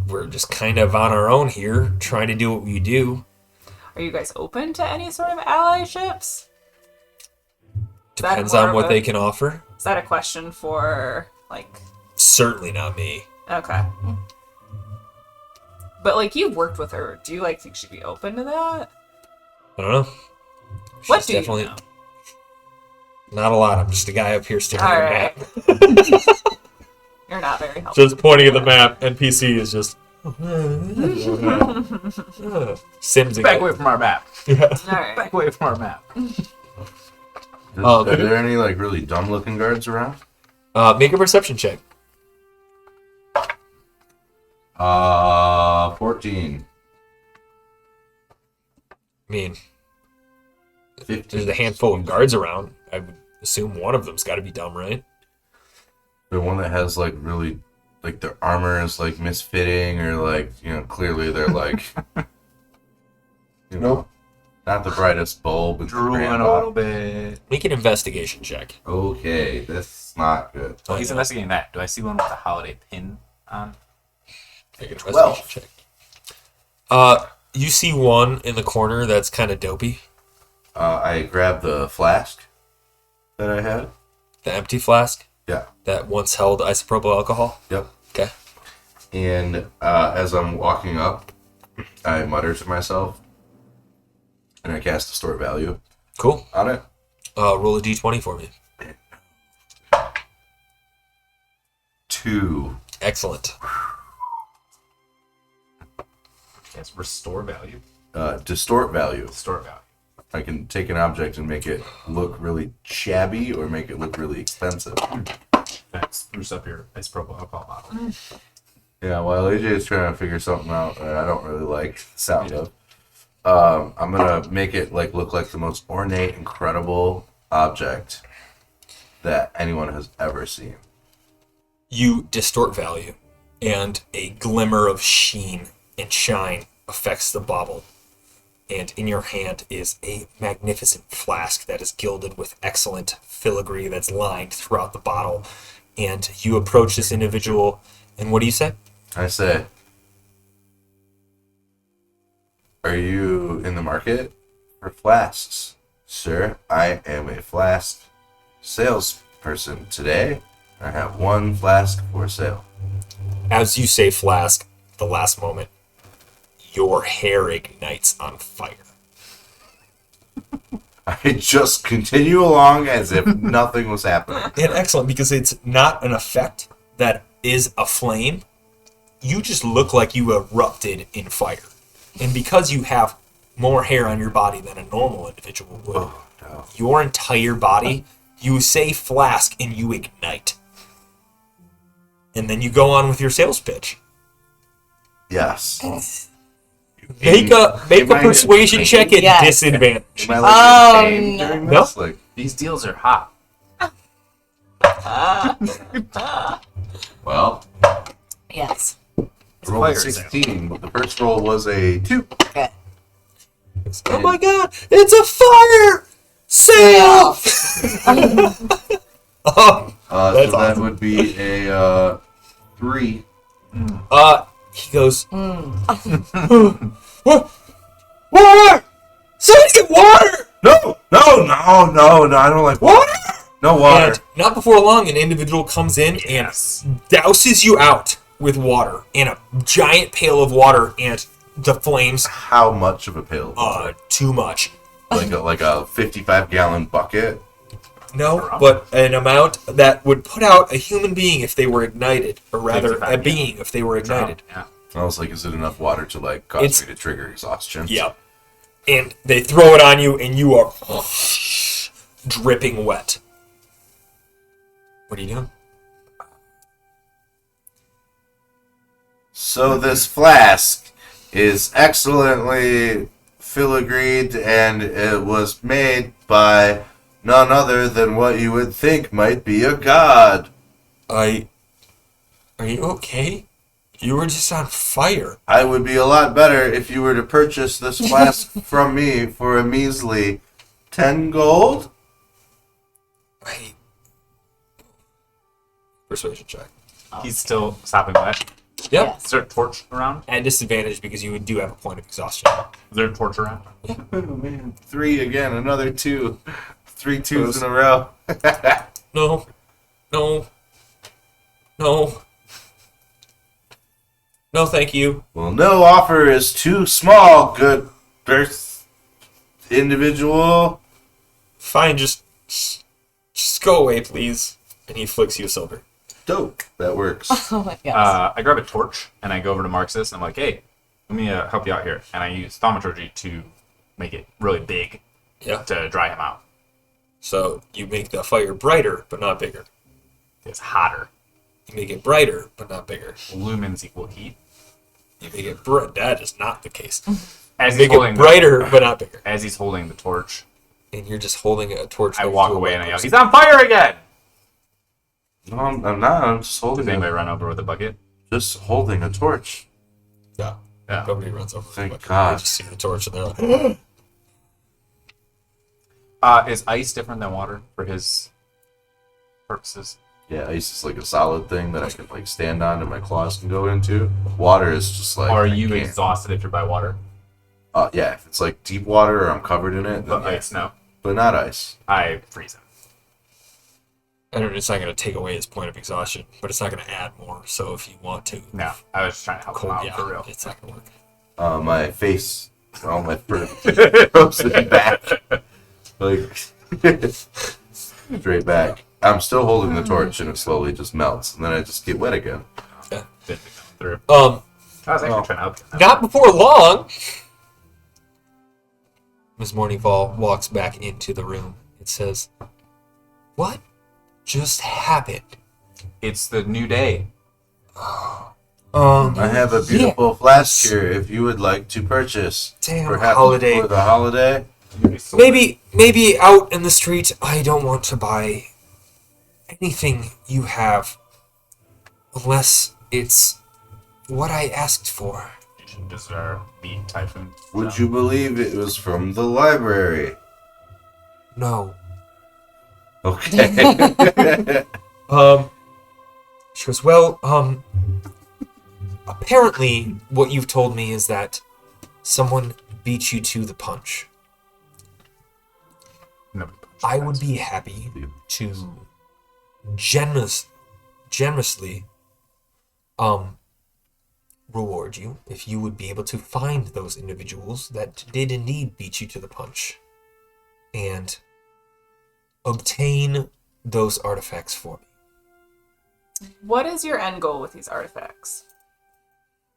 We're just kind of on our own here, trying to do what we do. Are you guys open to any sort of allyships? Depends more on of what a- they can offer. Is that a question for like Certainly not me. okay. But like you've worked with her, do you like think she'd be open to that? I don't know. What She's do you definitely know? not a lot. I'm just a guy up here staring All at a right. map. You're not very helpful. Just pointing at the map. NPC is just simsing Back it. away from our map. All right. Back away from our map. Are there any like really dumb looking guards around? Make a perception check. 14. I mean, 15. there's a handful of guards around. I would assume one of them's got to be dumb, right? The one that has like really, like their armor is like misfitting or like, you know, clearly they're like, you know, not the brightest bulb. With the Drooling grand a little bot. bit. Make an investigation check. Okay, that's not good. Well, he's investigating that. Do I see one with a holiday pin on? Make an Twelve. investigation check. You see one in the corner that's kind of dopey. I grabbed the flask that I had. The empty flask Yeah. that once held isopropyl alcohol. Yep. Okay. And as I'm walking up, I mutter to myself, and I cast Distort Value Cool. on it. Roll a d20 for me. 2. Excellent. Yes, restore value. Distort Value. Restore value. I can take an object and make it look really shabby or make it look really expensive. That spruce up your isopropyl alcohol bottle. Yeah, while AJ is trying to figure something out that I don't really like the sound of, I'm gonna make it like look like the most ornate, incredible object that anyone has ever seen. You distort value, and a glimmer of sheen and shine affects the bauble. And in your hand is a magnificent flask that is gilded with excellent filigree that's lined throughout the bottle. And you approach this individual, and what do you say? I say, "Are you in the market for flasks, sir? I am a flask salesperson today. I have one flask for sale." As you say flask, the last moment, your hair ignites on fire. I just continue along as if nothing was happening. And excellent, because it's not an effect that is a flame. You just look like you erupted in fire. And because you have more hair on your body than a normal individual would, Oh, no. your entire body, you say flask and you ignite. And then you go on with your sales pitch. Yes. You Make a Am I persuasion in check pain? at Yes. disadvantage. Am I like Oh, in pain no. during No. this? Like, These deals are hot. well, Yes. I rolled a fire sale. 16, but the first roll was a 2. Good. Oh my god, it's a fire sale! Oh, So That's that awesome. would be a 3. he goes, what? Water! Somebody get water! No, I don't like Water! No water. And not before long, an individual comes in and douses you out with water in a giant pail of water, and the flames, How much of a pail? of water? too much. Like a 55-gallon bucket? No, but an amount that would put out a human being if they were ignited, or rather, 55, a being if they were ignited. Yeah. I was like, is it enough water to like cause It's- me to trigger exhaustion? Yep. And they throw it on you, and you are dripping wet. What are you doing? So this flask is excellently filigreed, and it was made by none other than what you would think might be a god. Are you okay? You were just on fire. I would be a lot better if you were to purchase this flask from me for a measly 10 gold. I... Persuasion check. He's still stopping wet. Yep. Yes. Is there a torch around? At disadvantage because you do have a point of exhaustion. Is there a torch around? Oh man, 3 again, another 2. 3 2s in a row. No. No. No. No, thank you. Well, no offer is too small, good birth individual. Fine, just go away, please. And he flicks you a silver. Dope. That works. Oh my gosh. I grab a torch and I go over to Marxus and I'm like, hey, let me help you out here. And I use thaumaturgy to make it really big Yeah. to dry him out. So you make the fire brighter, but not bigger. It's hotter. You make it brighter, but not bigger. Lumens equal heat. You make it bright. That is not the case. As he's Make holding it brighter, but not bigger. as he's holding the torch, And you're just holding a torch. I next walk to a away white and I yell, person. he's on fire again! No, I'm not. I'm just Does holding anybody run over with a bucket? just holding a torch. No. Yeah. Nobody runs over. Thank but God. They just see the torch and they're like, Is ice different than water for his purposes? Yeah, ice is like a solid thing that I can like stand on and my claws can go into. Water is just like. Or are I you can't. exhausted if you're by water? Yeah, if it's like deep water or I'm covered in it, then But yeah. ice, no. But not ice. I freeze him. I don't know, it's not going to take away his point of exhaustion, but it's not going to add more. So if you want to, No, I was just trying to help him cold, out yeah, for real. it's not going to work. My face, all my fur frozen back, like straight back. I'm still holding the torch and it slowly just melts, and then I just get wet again. Didn't come through. Um, I was actually trying to help you. not before long. Miss Morningfall walks back into the room. It says, "What just happened?" It's the new day. I have a beautiful flask here. If you would like to purchase, Damn perhaps holiday. for the holiday. Maybe out in the street. I don't want to buy anything you have unless it's what I asked for. You should deserve meat, Typhoon. Would you believe it was from the library? No. Okay. She goes, well, apparently what you've told me is that someone beat you to the punch. Nobody punched I you would guys. be happy to generously reward you if you would be able to find those individuals that did indeed beat you to the punch and obtain those artifacts for me. What is your end goal with these artifacts?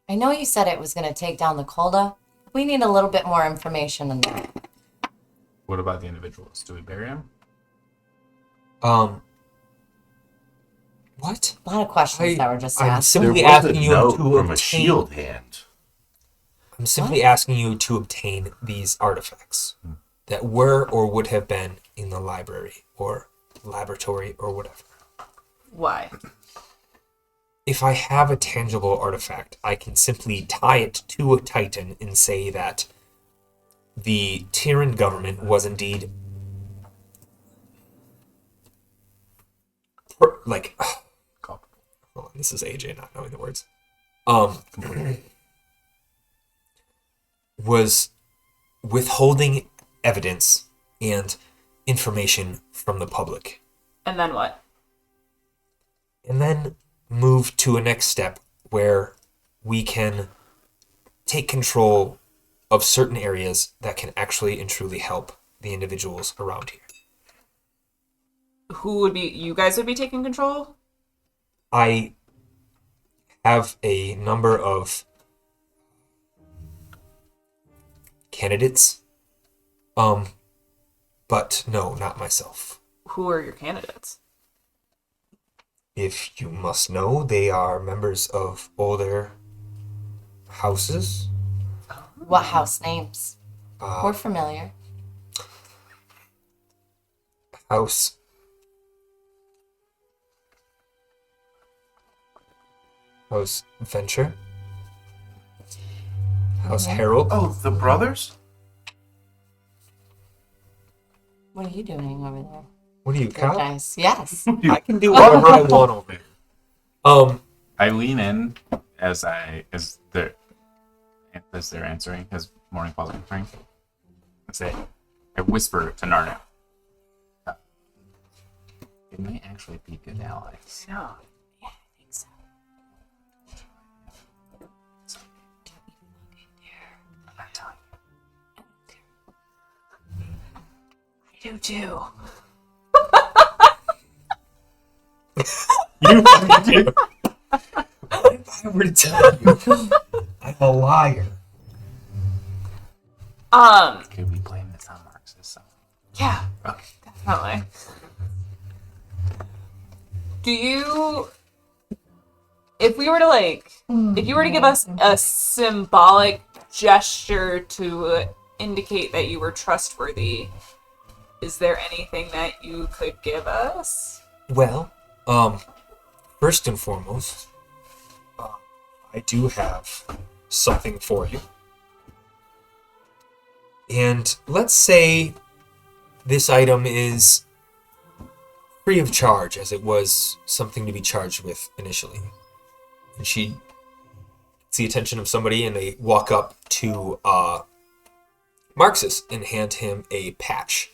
I know you said it was going to take down the Kolda. We need a little bit more information on that. What about the individuals? Do we bury them? What? A lot of questions that were just I'm asked. There simply was a asking you note to from a obtain. shield hand. I'm simply asking you to obtain these artifacts that were or would have been in the library or laboratory or whatever. Why? If I have a tangible artifact, I can simply tie it to a titan and say that the Tyran government was indeed like hold on, this is AJ not knowing the words. Was withholding evidence and information from the public. And then what? And then move to a next step where we can take control of certain areas that can actually and truly help the individuals around here. Who would be? You guys would be taking control? I have a number of candidates, but no, not myself. Who are your candidates? If you must know, they are members of older houses. What house names? We're familiar. House Venture. House Harold. Oh, the brothers? What are you doing over there? What are you, Good cop? guys. Yes. I can do whatever I want over here. I lean in as they're answering, as Morning Fall's answering. I say, I whisper to Narnet. They may actually be good allies. No. Yeah, I think so. I'm telling I do too. You do. What if I were to tell you I'm a liar? you. Could we blame this on Marxist? Yeah, Okay. definitely. Do you, if you were to give us a symbolic gesture to indicate that you were trustworthy, is there anything that you could give us? Well, first and foremost, I do have something for you. And let's say this item is free of charge, as it was something to be charged with initially. And she gets the attention of somebody, and they walk up to Marxus and hand him a patch.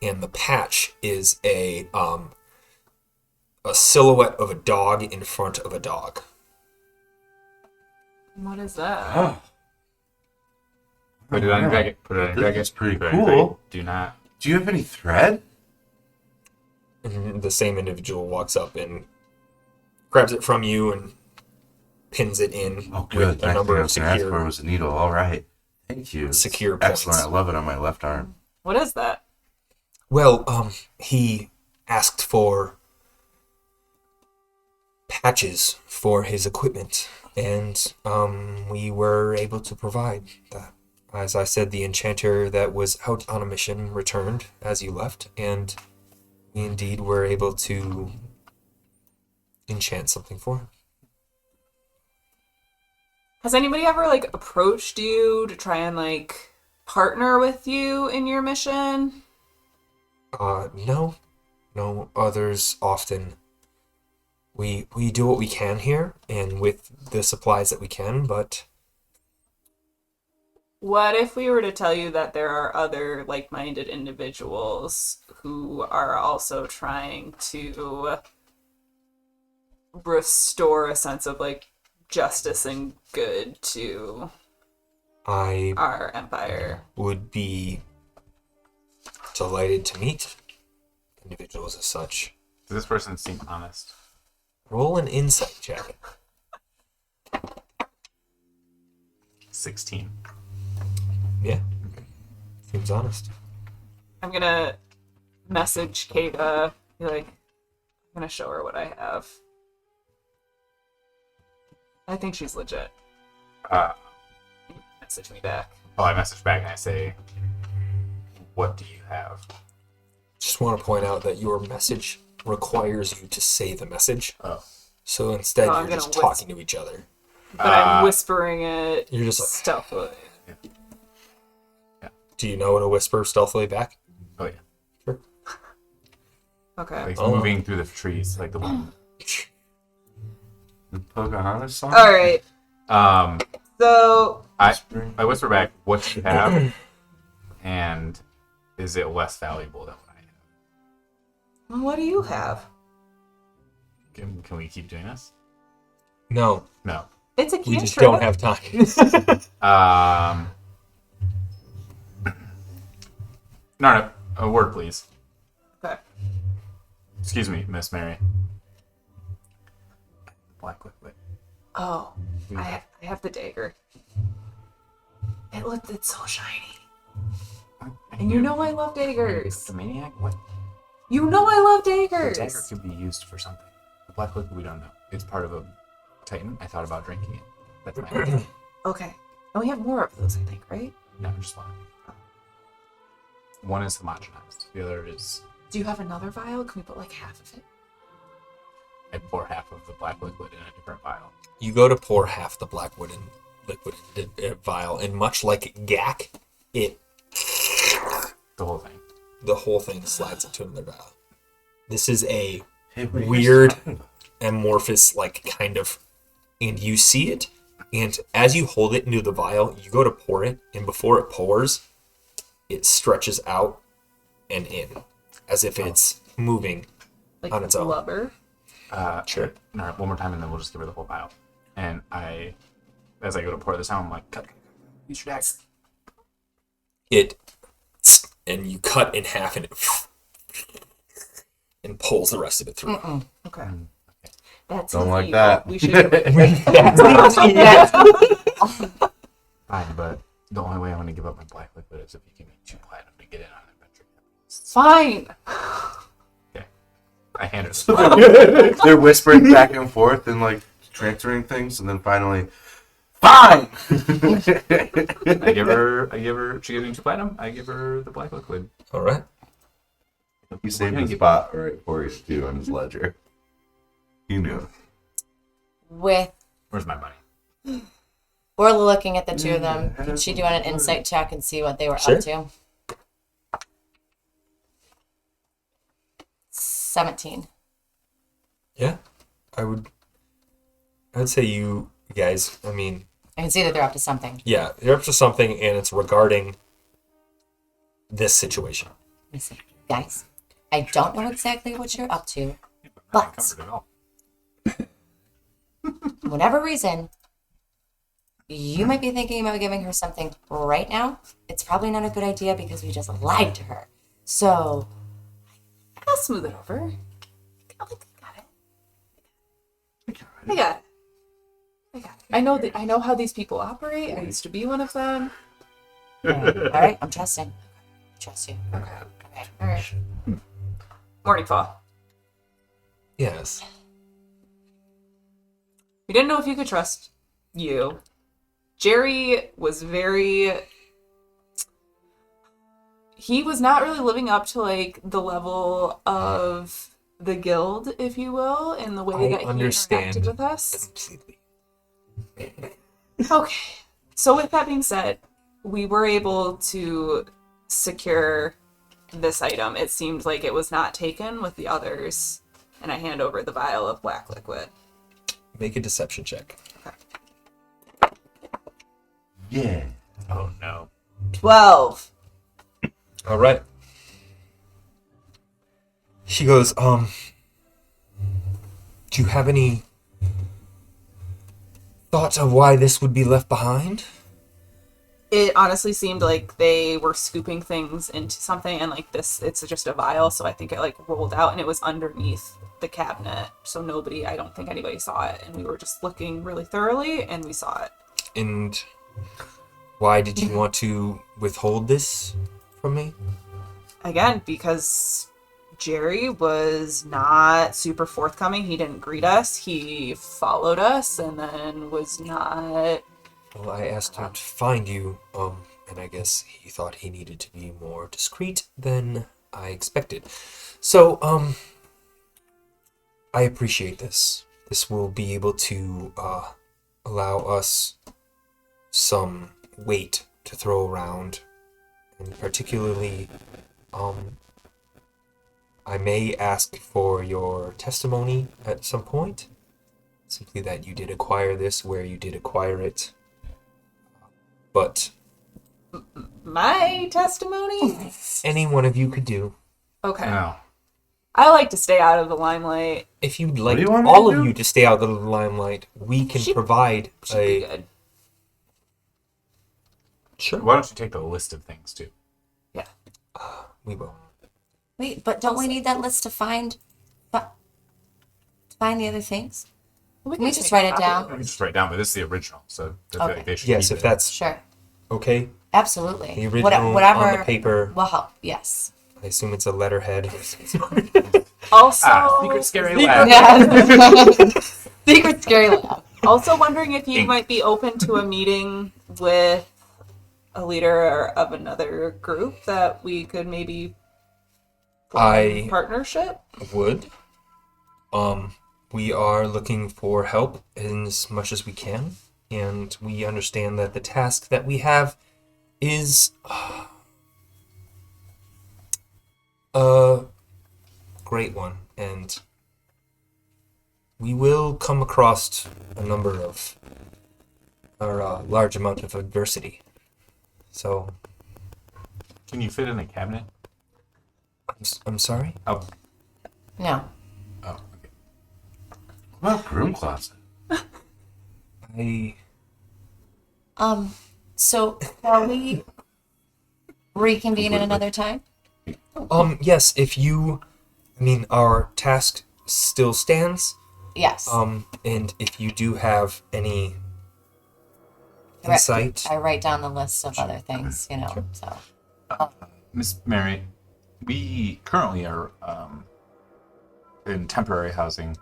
And the patch is a silhouette of a dog in front of a dog. What is that? Oh, Put it on your jacket. Put it on your jacket. That's pretty Put it on your cool. jacket. Do not. Do you have any thread? And the same individual walks up and grabs it from you and pins it in Oh, good. with a Next number thing I of was going to ask for secure, was a needle. All right. Thank you. secure points. Excellent. I love it on my left arm. What is that? Well, he asked for patches for his equipment, and we were able to provide that. As I said, the enchanter that was out on a mission returned as you left, and we indeed were able to enchant something for him. Has anybody ever approached you to try and partner with you in your mission? No others often. We do what we can here, and with the supplies that we can, but What if we were to tell you that there are other like-minded individuals who are also trying to restore a sense of justice and good to I our empire? would be delighted to meet individuals as such. Does this person seem honest? Roll an insight check. 16. Yeah. Seems honest. I'm gonna message Kata, be I'm gonna show her what I have. I think she's legit. message me back. Oh, I message back and I say, "What do you have?" Just want to point out that your message requires you to say the message. Oh. So instead, Oh, I'm you're gonna just talking to each other. But I'm whispering it You're just like, stealthily. do you know to whisper stealthily back? Oh yeah. Sure. Okay. Like moving through the trees, like the wind. The Pocahontas song? All right. So I whisper back, "What do you have?" And is it less valuable than what I have? what do you have? Can we keep doing this? No, No. It's a we cantrip. just don't have time. Narnip, a word, please. Okay. Excuse me, Miss Mary. Black liquid. Oh, I have the dagger. It's so shiny. And you know I love daggers. The maniac? What? You know I love The daggers. dagger could be used for something. The black liquid, we don't know. It's part of a Titan. I thought about drinking it. That's my idea. Okay. And we have more of those, I think, right? No, just one. One is homogenized. The other is... Do you have another vial? Can we put like half of it? I pour half of the black liquid in a different vial. You go to pour half the black liquid in a vial, and much like Gak, The whole thing. the whole thing slides into another vial. This is a Hey, what are you weird, talking about? amorphous, like, kind of, and you see it, and as you hold it into the vial, you go to pour it, and before it pours, it stretches out and in, as if it's moving Like on its own. blubber? Sure. All right, one more time, and then we'll just give her the whole vial. And as I go to pour this out, I'm like, cut. Use your dax. And you cut in half, and it and pulls the rest of it through. Okay. That's Don't like evil. that. We should. Fine, but the only way I'm going to give up my black liquid is if you give me 2 platinum to get in on an adventure. Fine. Okay. I hand her They're whispering back and forth and like transferring things, and then finally, fine. I give her, she gives me 2 platinum, I give her the black liquid. All right. He saved the spot right for you too on his ledger. You knew. With Where's my money? Orla looking at the two of them, can she do an insight check and see what they were Sure. up to? 17. Yeah, I'd say you guys. I mean, I can see that they're up to something. yeah, you're up to something, and it's regarding this situation. Let me see. Guys, I don't know exactly what you're up to, Not but encumbered at all. for whatever reason, you might be thinking about giving her something right now. It's probably not a good idea because we just lied to her. So, I'll smooth it over. I got it. I got it. I know how these people operate. I used to be one of them. all right, I'm trusting. I trust you. Okay. Okay, all right. Morning fall. Yes. We didn't know if you could trust you. Jerry was he was not really living up to like the level of the guild, if you will, in the way that he interacted with us. Completely. Okay. So with that being said, we were able to secure this item. It seemed like it was not taken with the others, and I hand over the vial of black liquid. Make a deception check. Yeah. Oh no. 12. All right. She goes, do you have any thoughts of why this would be left behind? It honestly seemed like they were scooping things into something, and like this, it's just a vial, so I think it like rolled out and it was underneath the cabinet, so I don't think anybody saw it, and we were just looking really thoroughly and we saw it. And why did you want to withhold this from me? Again, because Jerry was not super forthcoming. He didn't greet us. He followed us and then was not Well, I asked him to find you, and I guess he thought he needed to be more discreet than I expected. So, I appreciate this. This will be able to allow us some weight to throw around, and particularly, I may ask for your testimony at some point. Simply that you did acquire this, where you did acquire it. But My testimony? any one of you could do. Okay. No. I like to stay out of the limelight. If you'd do like you want me all to of do? you to stay out of the limelight, we can She'd- provide Should be good. Sure. Why don't you take the list of things too? Yeah. We will. Wait, but don't we need that list to find the other things? Can we just write it I down? can just write down, but this is the original, so I feel Okay. like they should Yes, keep if it. that's Sure. okay. Absolutely. The original Whatever on the paper. will help. Yes. I assume it's a letterhead. Also, Secret Scary Lab. Yeah. Secret scary lab. also wondering if you Ink. might be open to a meeting with a leader of another group that we could maybe form I partnership. would. We are looking for help as much as we can, and we understand that the task that we have is a great one, and we will come across a number of or a large amount of adversity. So, Can you fit in a cabinet? I'm sorry. Oh, No. oh, okay. What about broom closet? I So shall we reconvene at another time? yes, if you, I mean, our task still stands. Yes. And if you do have any I write- insight, I write down the list of other things, so. Miss Mary, we currently are in temporary housing.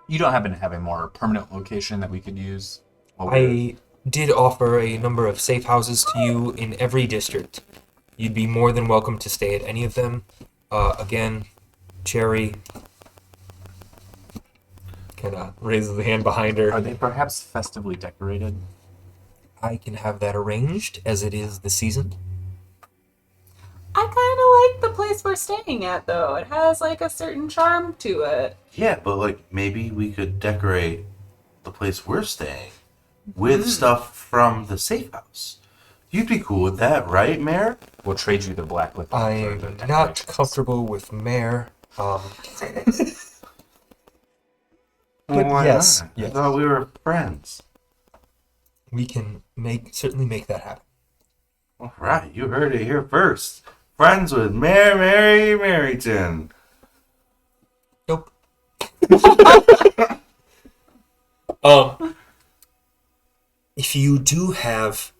You don't happen to have a more permanent location that we could use? while we're- I did offer a number of safe houses to you in every district. You'd be more than welcome to stay at any of them. Again, Cherry kind of raises the hand behind her. Are they perhaps festively decorated? I can have that arranged as it is the season. I kind of like the place we're staying at, though. It has like a certain charm to it. Yeah, but like maybe we could decorate the place we're staying with stuff from the safe house. You'd be cool with that, right, Mayor? We'll trade you the black lip balm for I'm the not decorations. comfortable with Mare. But Why yes, not? yes. I thought we were friends. We can certainly make that happen. All right, you heard it here first. Friends with Mayor Mary Maryton. Nope. If you do have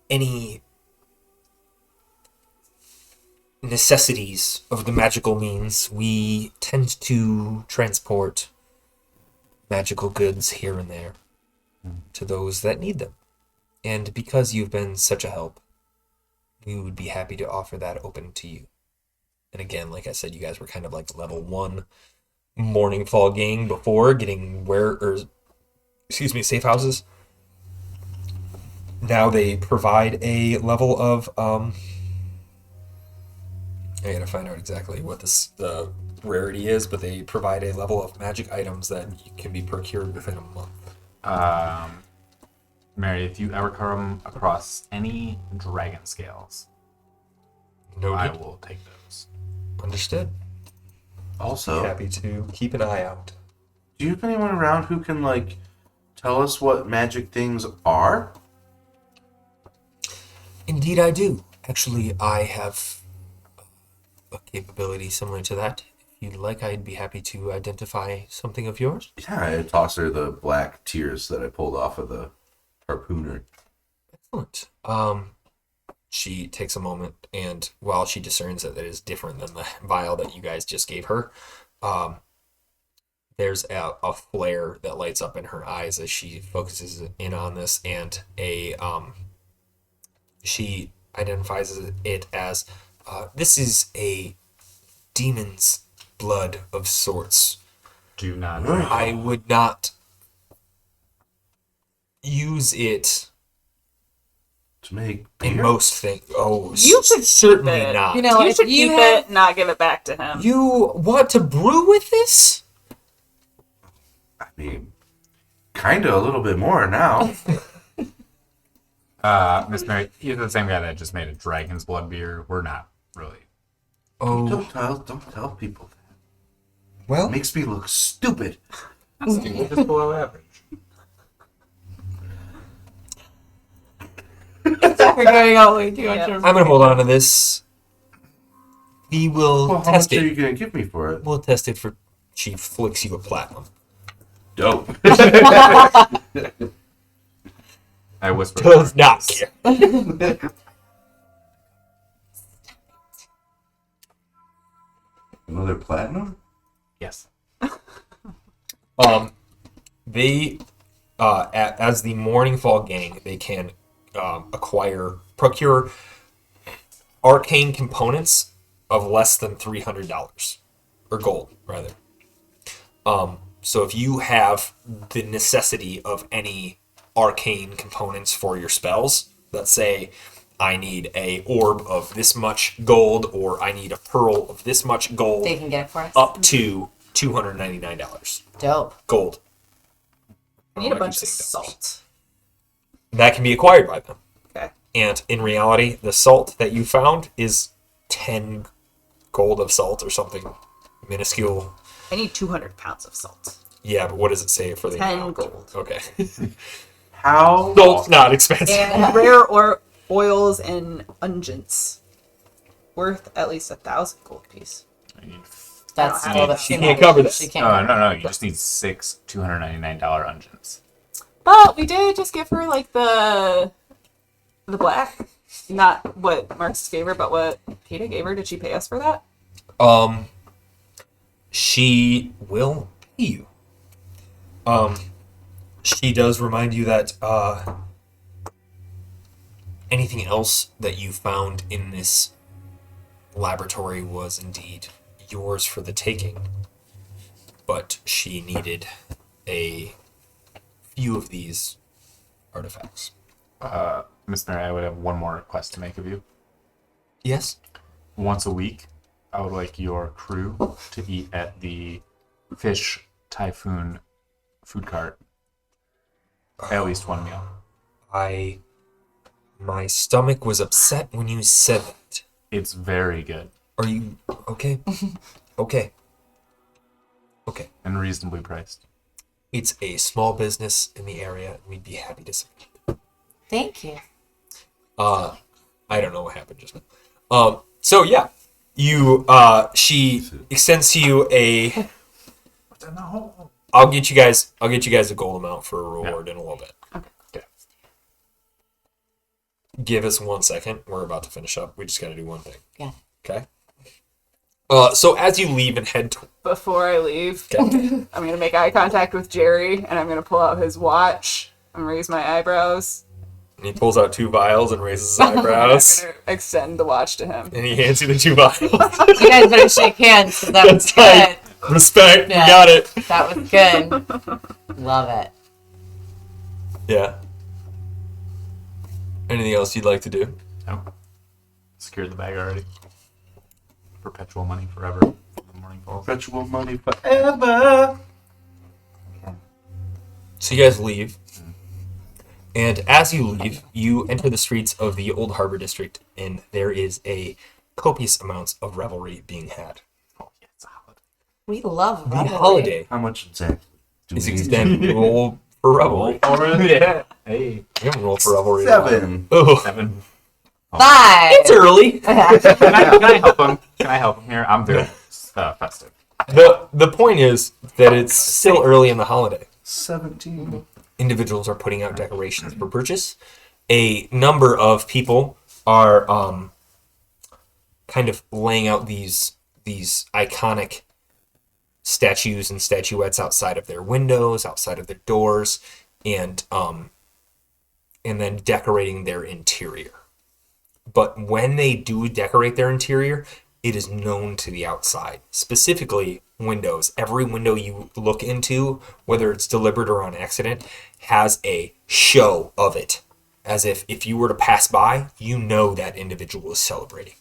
any necessities of the magical means, we tend to transport magical goods here and there to those that need them. And because you've been such a help, we would be happy to offer that open to you. And again, like I said, you guys were kind of like level 1 morning fall gang before getting safe houses. Now they provide a level of I gotta find out exactly what the rarity is, but they provide a level of magic items that can be procured within a month. Mary, if you ever come across any dragon scales, I Noted. will take those. Understood. Also, Happy to keep an eye out. do you have anyone around who can like tell us what magic things are? Indeed, I do. Actually, I have a capability similar to that. If you'd like, I'd be happy to identify something of yours. Yeah, I toss her the black tears that I pulled off of the harpooner. Excellent. She takes a moment, and while she discerns that it is different than the vial that you guys just gave her, there's a flare that lights up in her eyes as she focuses in on this, and she identifies it as this is a demon's blood of sorts. Do not drink. I would not use it To make in beer? most things. Oh, You could certainly keep it. not. You know, You if should you keep have- it, not give it back to him. You want to brew with this? I mean, kind of a little bit more now. Miss Mary, you're the same guy that just made a dragon's blood beer. We're not really. Oh, Don't tell people that. well, It makes me look stupid. We're just below average. We're going all way too much. Yeah. I'm going to hold on to this. We will Well, how test much are it. you gonna give me for it? We'll test it for. She flicks you a platinum. Dope. I whispered. Does not care. Another platinum? Yes. They, as the Morningfall gang, they can procure arcane components of less than $300 or gold, rather. So if you have the necessity of any arcane components for your spells, let's say I need a orb of this much gold, or I need a pearl of this much gold, They can get it for us. up to $299 Dope. gold. I need a I bunch keep of saying dollars. salt. That can be acquired by them. Okay. And in reality, the salt that you found is 10 gold of salt or something minuscule. I need 200 pounds of salt. Yeah, but what does it say for the 10 amount? gold. Okay. How? Salt's not expensive. And rare or oils and unguents worth at least 1,000 gold piece. That's I a don't little have bit She too can't much. cover this. She can't Oh, cover no. You just need 6 $299 unguents. But we did just give her like the black. Not what Mark's gave her, but what Peter gave her. Did she pay us for that? She will pay you. She does remind you that anything else that you found in this laboratory was indeed yours for the taking. But she needed a few of these artifacts. Miss Mary, I would have one more request to make of you. Yes? Once a week, I would like your crew to eat at the Fish Typhoon food cart. At least one meal. My stomach was upset when you said that. It's very good Are you okay? Okay. Okay. and reasonably priced. It's a small business in the area, and we'd be happy to support. Thank you. I don't know what happened just now. So yeah, she extends to you a. I'll get you guys a gold amount for a reward in a little bit. Okay. Give us 1 second. We're about to finish up. We just got to do one thing. Yeah. Okay. So as you leave and head Before I leave, okay. I'm gonna make eye contact with Jerry, and I'm gonna pull out his watch and raise my eyebrows. He pulls out 2 vials and raises his I'm eyebrows. gonna extend the watch to him. And he hands you the 2 vials. You guys better shake hands, 'cause that was That's right. good. Respect. Yeah. You got it. That was good. Love it. Yeah. Anything else you'd like to do? No. Secured the bag already. Perpetual money forever. The morning falls. Perpetual money forever. So you guys leave. And as you leave, you enter the streets of the Old Harbor District, and there is a copious amounts of revelry being had. Oh, yeah, it's a holiday. We love The revelry. holiday How much exactly? is extended. Roll for revelry. Yeah. Hey. You haven't rolled for revelry. 7. Oh, 7. 5. it's early. Can I help him? Can I help him here? I'm very festive. The point is that it's still early in the holiday. 17. Individuals are putting out decorations for purchase. A number of people are kind of laying out these iconic statues and statuettes outside of their windows, outside of their doors, and then decorating their interior. But when they do decorate their interior, it is known to the outside, specifically windows. Every window you look into, whether it's deliberate or on accident, has a show of it. As if you were to pass by, you know that individual is celebrating.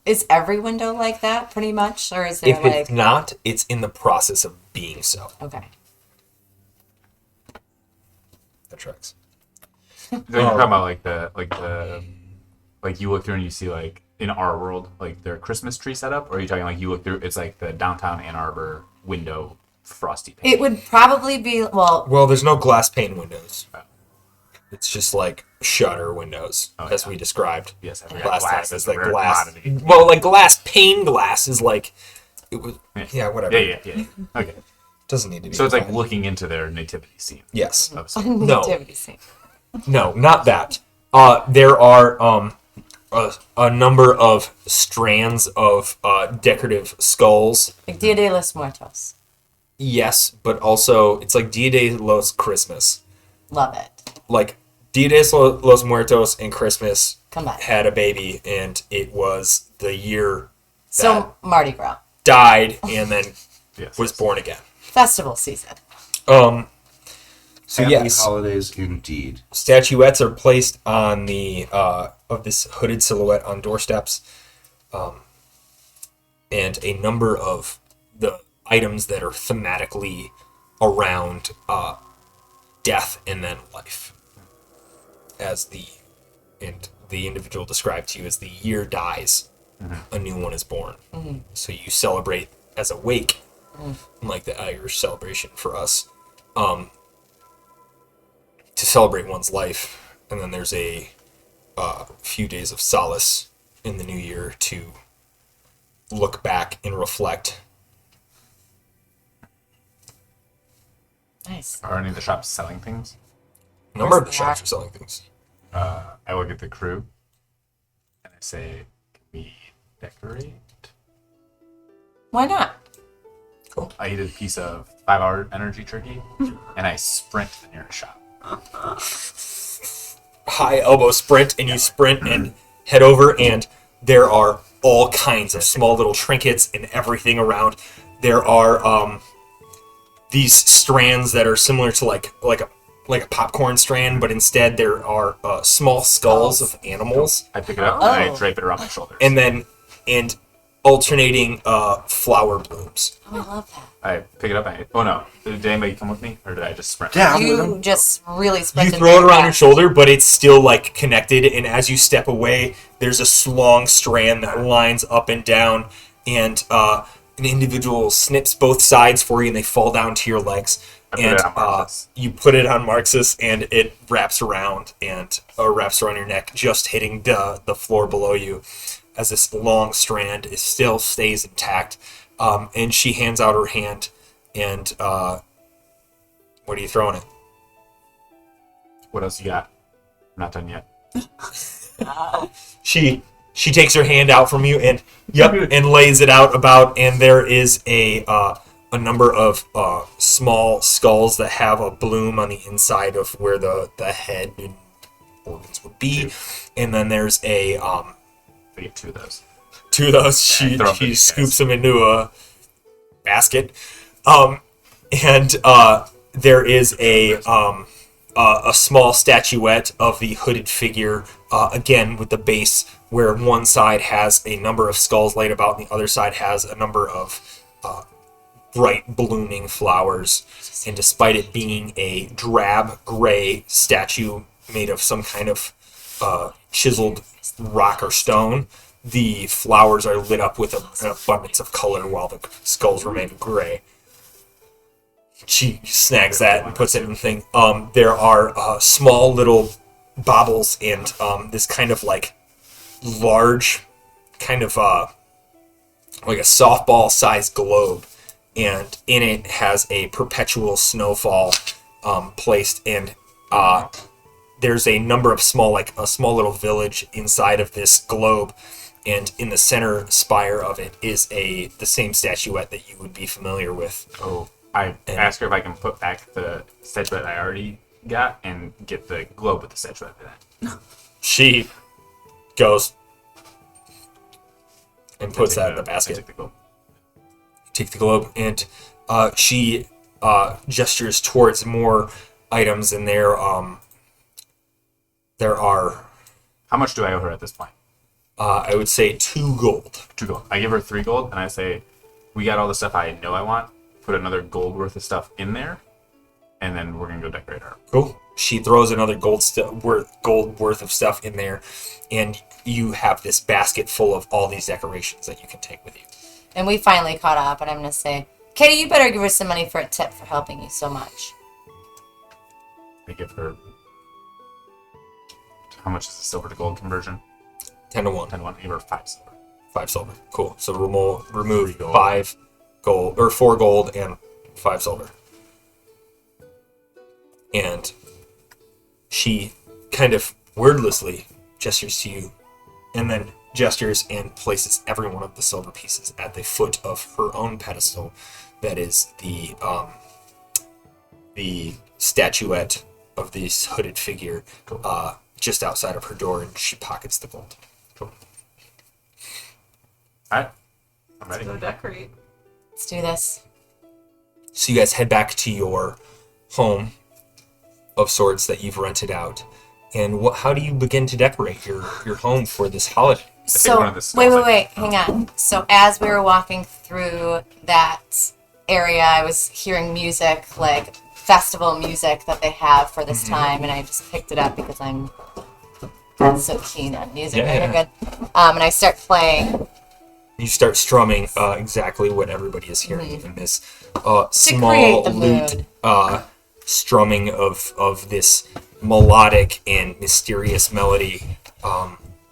Is every window like that, pretty much? Or is there If it's not, it's in the process of being so. Okay. That tracks. So you're talking about like you look through and you see like in our world like their Christmas tree setup, or are you talking like you look through it's like the downtown Ann Arbor window frosty paint? It would probably be, Well, there's no glass pane windows. It's just like shutter windows, as we described. Yes, I forgot last glass time. is It's a like rare glass. commodity. Well, like pane glass is like it was. Yeah, whatever. Yeah. Okay. Doesn't need to be. So it's like defined. looking into their nativity scene. Yes. Of some- No. nativity scene. No, not that. There are a number of strands of decorative skulls. Like Dia de los Muertos. Yes, but also it's like Dia de los Christmas. Love it. Like Dia de los Muertos and Christmas Come back. had a baby, and it was the year So Mardi Gras. died and then Yes. was born again. Festival season. So Happy yes, holidays indeed. statuettes are placed on the of this hooded silhouette on doorsteps, and a number of the items that are thematically around death and then life, as the individual described to you as the year dies, a new one is born. So you celebrate as a wake, like the Irish celebration for us. To celebrate one's life, and then there's a few days of solace in the new year to look back and reflect. Nice. Are any of the shops selling things? A number of the Where's shops that? are selling things. I look at the crew and I say, "Can we decorate?" Why not? I eat a piece of 5-hour energy turkey and I sprint to the nearest shop. High elbow sprint, and you sprint and head over, and there are all kinds of small little trinkets and everything around. There are these strands that are similar to like a popcorn strand, but instead there are small skulls of animals, I pick it up and I Oh. drape it around my shoulders. and alternating flower blooms. Oh, I love that. I pick it up and oh no. Did anybody come with me or did I just sprint? Yeah, I'm with You them. just really You sprinted throw it very around your fast. shoulder, but it's still like connected, and as you step away, there's a long strand that lines up and down, and an individual snips both sides for you, and they fall down to your legs. I put And it on Marxus. you put it on Marxus, and it wraps around your neck, just hitting the floor below you, as this long strand still stays intact. And she hands out her hand, and what are you throwing it? What else you got? I'm not done yet. She takes her hand out from you and and lays it out about, and there is a number of small skulls that have a bloom on the inside of where the head and organs would be, and then there's a I get 2 of those. two of those. She throw 'em to she these scoops guys. them into a basket, and there is a small statuette of the hooded figure, again with the base where one side has a number of skulls laid about and the other side has a number of bright blooming flowers. And despite it being a drab gray statue made of some kind of chiseled rock or stone, the flowers are lit up with an abundance of color while the skulls remain gray. She snags that and puts it in the thing. There are small little baubles and this kind of like large, kind of like a softball sized globe, and in it has a perpetual snowfall placed, and there's a number of small little village inside of this globe, and in the center spire of it is the same statuette that you would be familiar with. Oh, I ask her if I can put back the statuette I already got and get the globe with the statuette in it. She goes and puts that in the I basket. take the globe. Take the globe, and she gestures towards more items, and there are, How much do I owe her at this point? I would say 2 gold. 2 gold. I give her 3 gold, and I say, we got all the stuff I know I want. Put another gold worth of stuff in there, and then we're gonna go decorate her. Cool. She throws another gold worth of stuff in there, and you have this basket full of all these decorations that you can take with you. And we finally caught up, and I'm going to say, Katie, you better give her some money for a tip for helping you so much. I give her. How much is the silver to gold conversion? 10 to 1. 10 to 1. I give her 5 silver. 5 silver. Cool. So remove 3 gold. 5 gold, or 4 gold and 5 silver. And she kind of wordlessly gestures to you, and then gestures and places every one of the silver pieces at the foot of her own pedestal. That is the statuette of this hooded figure, just outside of her door, and she pockets the gold. Cool. Alright. I'm ready. Go decorate. Let's do this. So you guys head back to your home of sorts that you've rented out. And how do you begin to decorate your home for this holiday? So, one of the skulls wait, hang on. So as we were walking through that area, I was hearing music, like festival music that they have for this time, and I just picked it up because I'm so keen on music. Yeah. Very good. And I start playing. You start strumming exactly what everybody is hearing in this small create the lute mood. strumming of this melodic and mysterious melody.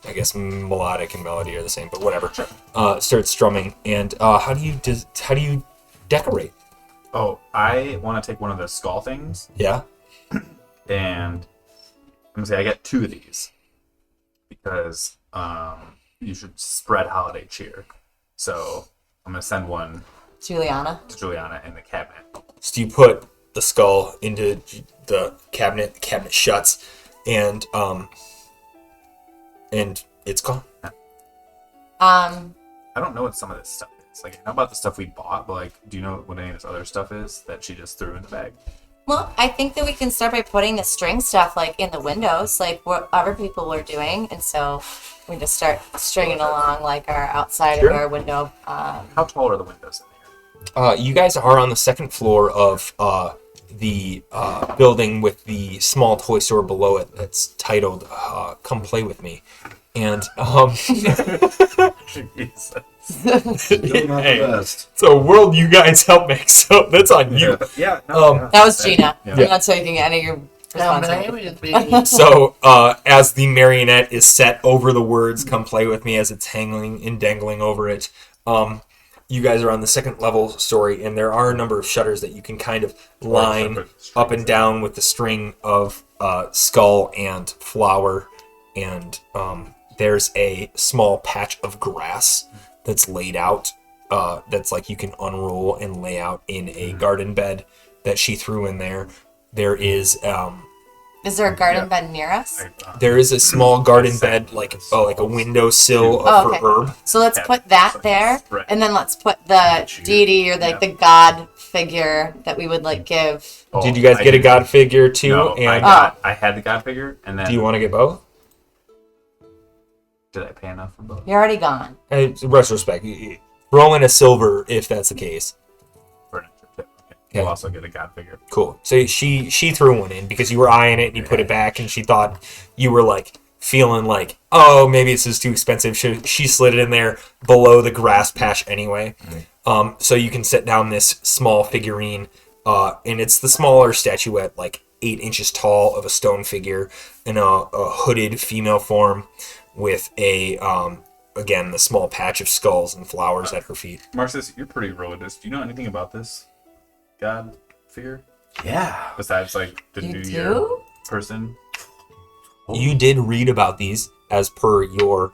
I guess melodic and melody are the same, but whatever. Starts strumming, and how do you decorate? Oh, I want to take one of the skull things, Yeah. and I'm gonna say I get 2 of these because you should spread holiday cheer. So I'm gonna send one Juliana. to Juliana in the cabinet. So you put the skull into the cabinet. The cabinet shuts, and it's gone. I don't know what some of this stuff is. Like, I know about the stuff we bought, but like, do you know what any of this other stuff is that she just threw in the bag? Well, I think that we can start by putting the string stuff like in the windows, like what other people were doing, and so we just start stringing along like our outside Sure. of our window. How tall are the windows in here? You guys are on the second floor of the building with the small toy store below it that's titled "Come Play with Me," and Still not Hey. the best. it's a world you guys help make, so that's on you. Yeah. That was Gina. Yeah. I'm not taking any of your responsibility. So as the marionette is set over the words "Come Play with Me" as it's hanging and dangling over it, you guys are on the second level story, and there are a number of shutters that you can kind of line up and down with the string of skull and flower, and there's a small patch of grass that's laid out, that's like you can unroll and lay out in a garden bed that she threw in there. There is Is there a garden bed near us? there is a small garden bed, like a windowsill Oh, for okay. herb. So let's put that there, Right. and then let's put the deity or like the god figure that we would like give. Oh, Did you guys get a god figure too? No, And I had the god figure, and then do you want to get both? did I pay enough for both? You're already gone. Retrospect, roll in a silver if that's the case. Furniture tip. Okay. Okay. We'll also get a god figure. Cool. So she threw one in because you were eyeing it and you put it back, and she thought you were like feeling like, oh, maybe this is too expensive. She slid it in there below the grass patch anyway. So you can set down this small figurine, and it's the smaller statuette, like 8 inches tall, of a stone figure in a hooded female form with a again the small patch of skulls and flowers at her feet. Marcus, you're pretty religious. Do you know anything about this god figure? Yeah. Besides, like, the You New do? Year person? You did read about these as per your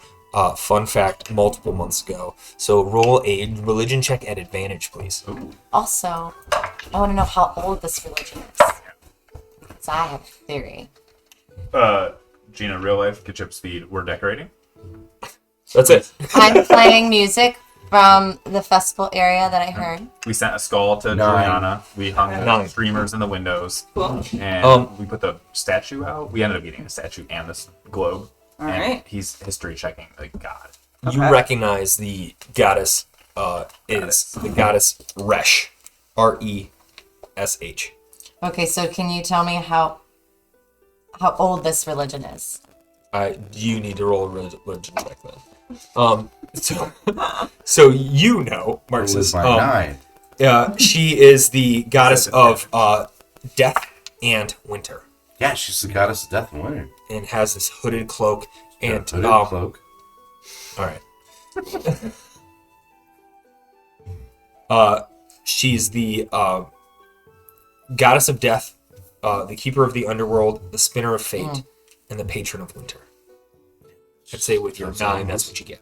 fun fact multiple months ago. So roll a religion check at advantage, please. Also, I want to know how old this religion is. Because I have a theory. Gina, real life, get you up to speed. We're decorating. That's it. I'm playing music from the festival area that I heard. We sent a skull to 9. Juliana. We hung the 9. streamers in the windows. Cool. And we put the statue out. We ended up eating the statue and this globe. All and right. he's history checking like God. You Okay. recognize the goddess is the goddess Resh, Resh. Okay, so can you tell me how old this religion is? You need to roll a religion check then. So you know, It Marcus. was my 9. She is the goddess of death and winter, Yeah, she's the goddess of death and winter. and has this hooded cloak and Hooded cloak. All right. She's the goddess of death, the keeper of the underworld, the spinner of fate, and the patron of winter. I'd say with your 9, that's what you get.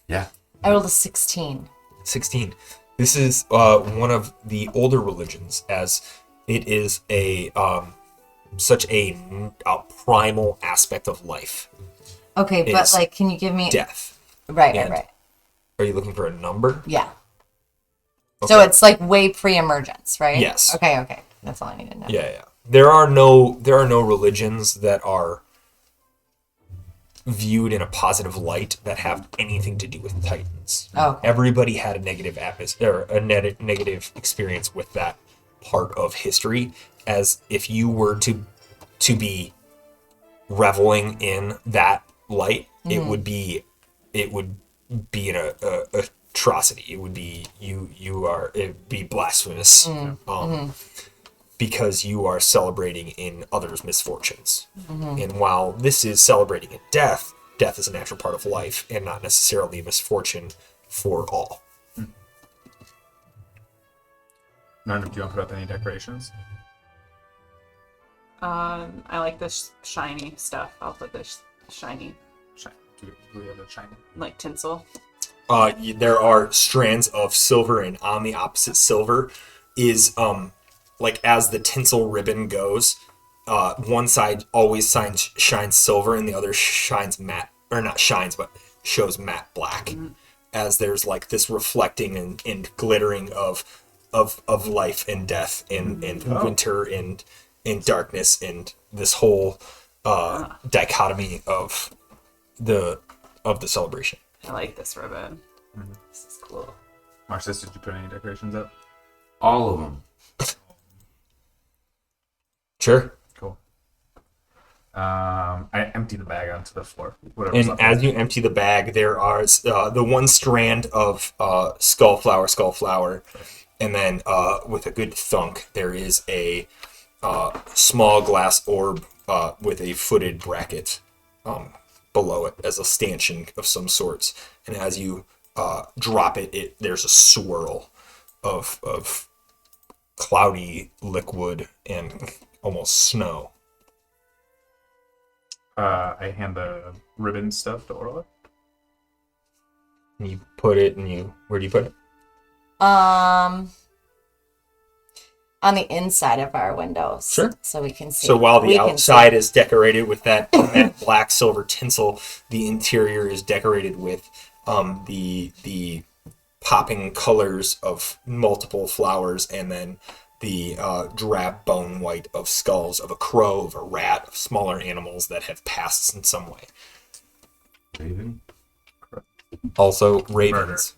Yeah. I rolled a 16. 16. This is one of the older religions, as it is such a primal aspect of life. Okay, but Is like, can you give me... Death. Right. Are you looking for a number? Yeah. Okay. So it's like way pre-emergence, right? Yes. Okay. That's all I need to know. Yeah. There are no religions that are viewed in a positive light that have anything to do with Titans. Okay. Everybody had a negative atmosphere, a negative experience with that part of history. As if you were to be reveling in that light, it would be an atrocity. It would be it'd be blasphemous. Because you are celebrating in others' misfortunes. And while this is celebrating in death, death is a natural part of life and not necessarily a misfortune for all. None of you want to put up any decorations? I like this shiny stuff. I'll put this shiny, Do we have a shiny? like tinsel. There are strands of silver, and on the opposite silver is like as the tinsel ribbon goes, one side always shines silver and the other shines matte, or not shines, but shows matte black. As there's like this reflecting and glittering of life and death and winter and darkness and this whole dichotomy of the celebration. I like this ribbon. This is cool. Marcus, did you put any decorations up? All of them. Sure. Cool. I empty the bag onto the floor. And as you empty the bag, there are the one strand of skull flower, and then with a good thunk, there is a small glass orb with a footed bracket below it as a stanchion of some sorts. And as you drop it, there's a swirl of cloudy liquid and almost snow. I hand the ribbon stuff to Orla. And you put it, where do you put it? On the inside of our windows. Sure. So we can see. So while the we can outside see. is decorated with that black silver tinsel, the interior is decorated with the popping colors of multiple flowers, and then the drab bone white of skulls of a crow, of a rat, of smaller animals that have passed in some way. Raven. Also ravens.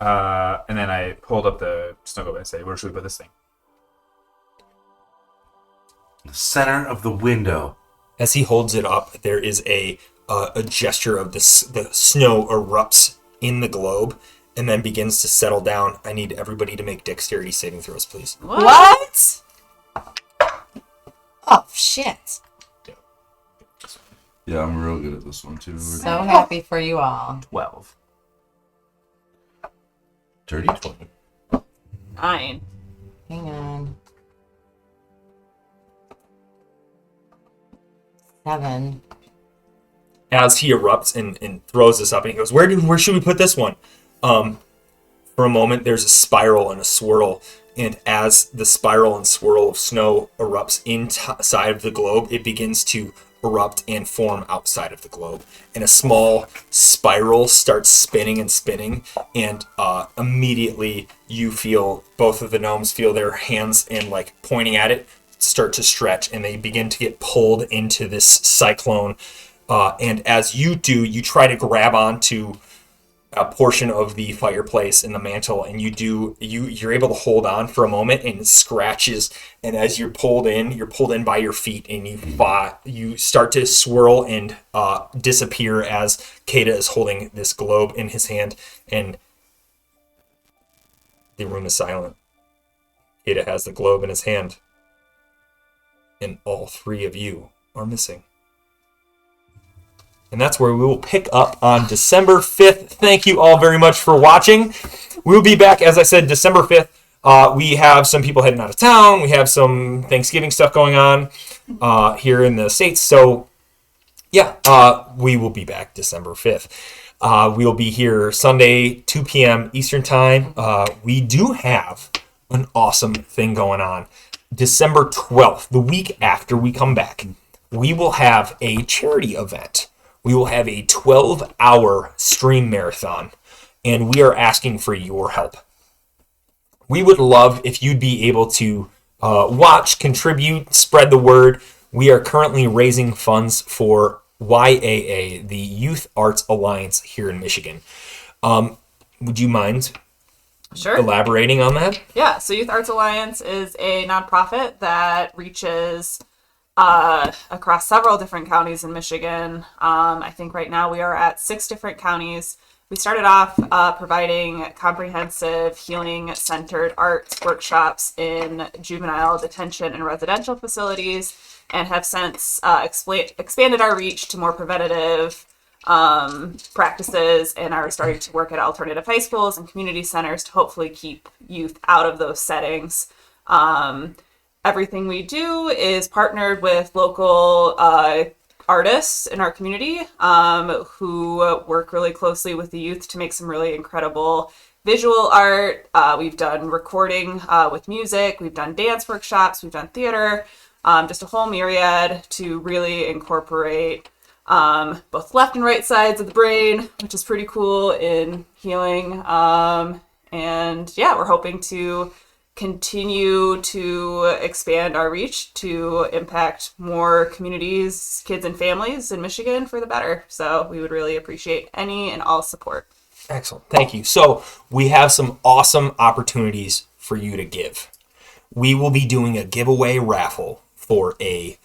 And then I hold up the snow globe and I say, where should we put this thing? The center of the window. As he holds it up, there is a gesture of the snow erupts in the globe and then begins to settle down. I need everybody to make dexterity saving throws, please. What? Oh, shit. Yeah, I'm real good at this one too. So happy for you all. 12. Dirty 20. 9. Hang on. 7. as he erupts and throws this up, and he goes, where should we put this one? For a moment, there's a spiral and a swirl, and as the spiral and swirl of snow erupts inside of the globe, it begins to erupt and form outside of the globe. And a small spiral starts spinning and spinning, and immediately you feel, both of the gnomes feel their hands and like pointing at it start to stretch, and they begin to get pulled into this cyclone. And as you do, you try to grab onto a portion of the fireplace in the mantle, and you're able to hold on for a moment, and it scratches, and as you're pulled in by your feet, and you start to swirl and disappear as Kata is holding this globe in his hand, and the room is silent. Kata has the globe in his hand, and all three of you are missing. And that's where we will pick up on December 5th. Thank you all very much for watching. We'll be back, as I said, December 5th. We have some people heading out of town. We have some Thanksgiving stuff going on here in the States. So, yeah, we will be back December 5th. We'll be here Sunday, 2 p.m. Eastern Time. We do have an awesome thing going on. December 12th, the week after we come back, we will have a charity event. We will have a 12-hour stream marathon, and we are asking for your help. We would love if you'd be able to watch, contribute, spread the word. We are currently raising funds for YAA, the Youth Arts Alliance here in Michigan. Would you mind elaborating on that? Yeah, so Youth Arts Alliance is a nonprofit that reaches across several different counties in Michigan. I think right now we are at 6 different counties. We started off providing comprehensive healing-centered arts workshops in juvenile detention and residential facilities, and have since expanded our reach to more preventative practices, and are starting to work at alternative high schools and community centers to hopefully keep youth out of those settings. Everything we do is partnered with local artists in our community who work really closely with the youth to make some really incredible visual art. We've done recording with music. We've done dance workshops. We've done theater. Just a whole myriad to really incorporate both left and right sides of the brain, which is pretty cool in healing. And yeah, we're hoping to continue to expand our reach to impact more communities, kids, and families in Michigan for the better. So we would really appreciate any and all support. Excellent. Thank you. So we have some awesome opportunities for you to give. We will be doing a giveaway raffle for a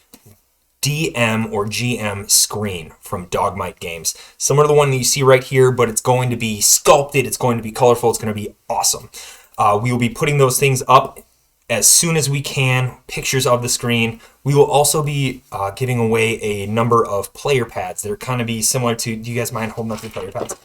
DM or GM screen from Dogmite Games. Similar to the one that you see right here, but it's going to be sculpted, it's going to be colorful, it's going to be awesome. We will be putting those things up as soon as we can, pictures of the screen. We will also be giving away a number of player pads that are kind of be similar to, do you guys mind holding up your player pads?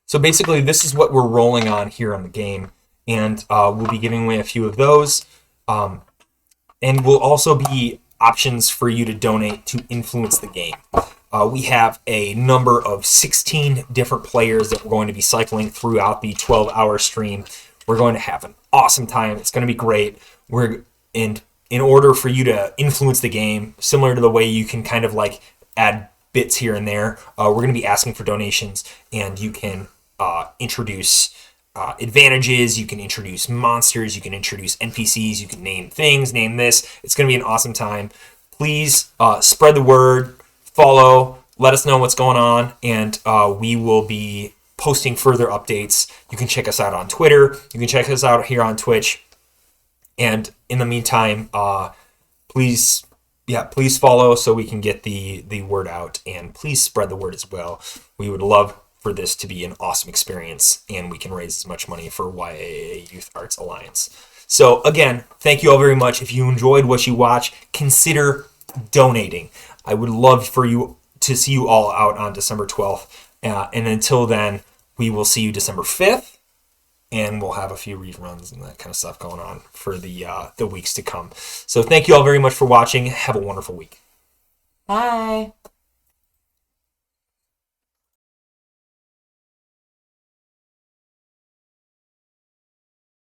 So basically, this is what we're rolling on here on the game, and we'll be giving away a few of those. And will also be options for you to donate to influence the game. We have a number of 16 different players that we're going to be cycling throughout the 12-hour stream. We're going to have an awesome time. It's going to be great. In order for you to influence the game, similar to the way you can kind of like add bits here and there, we're going to be asking for donations, and you can introduce advantages, you can introduce monsters, you can introduce NPCs, you can name things, name this. It's going to be an awesome time. Please spread the word, follow, let us know what's going on, and we will be posting further updates. You can check us out on Twitter. You can check us out here on Twitch. And in the meantime, please follow so we can get the word out, and please spread the word as well. We would love for this to be an awesome experience, and we can raise as much money for YAA Youth Arts Alliance. So again, thank you all very much. If you enjoyed what you watch, consider donating. I would love for you to see you all out on December 12th. And until then, we will see you December 5th, and we'll have a few reruns and that kind of stuff going on for the weeks to come. So thank you all very much for watching. Have a wonderful week. Bye.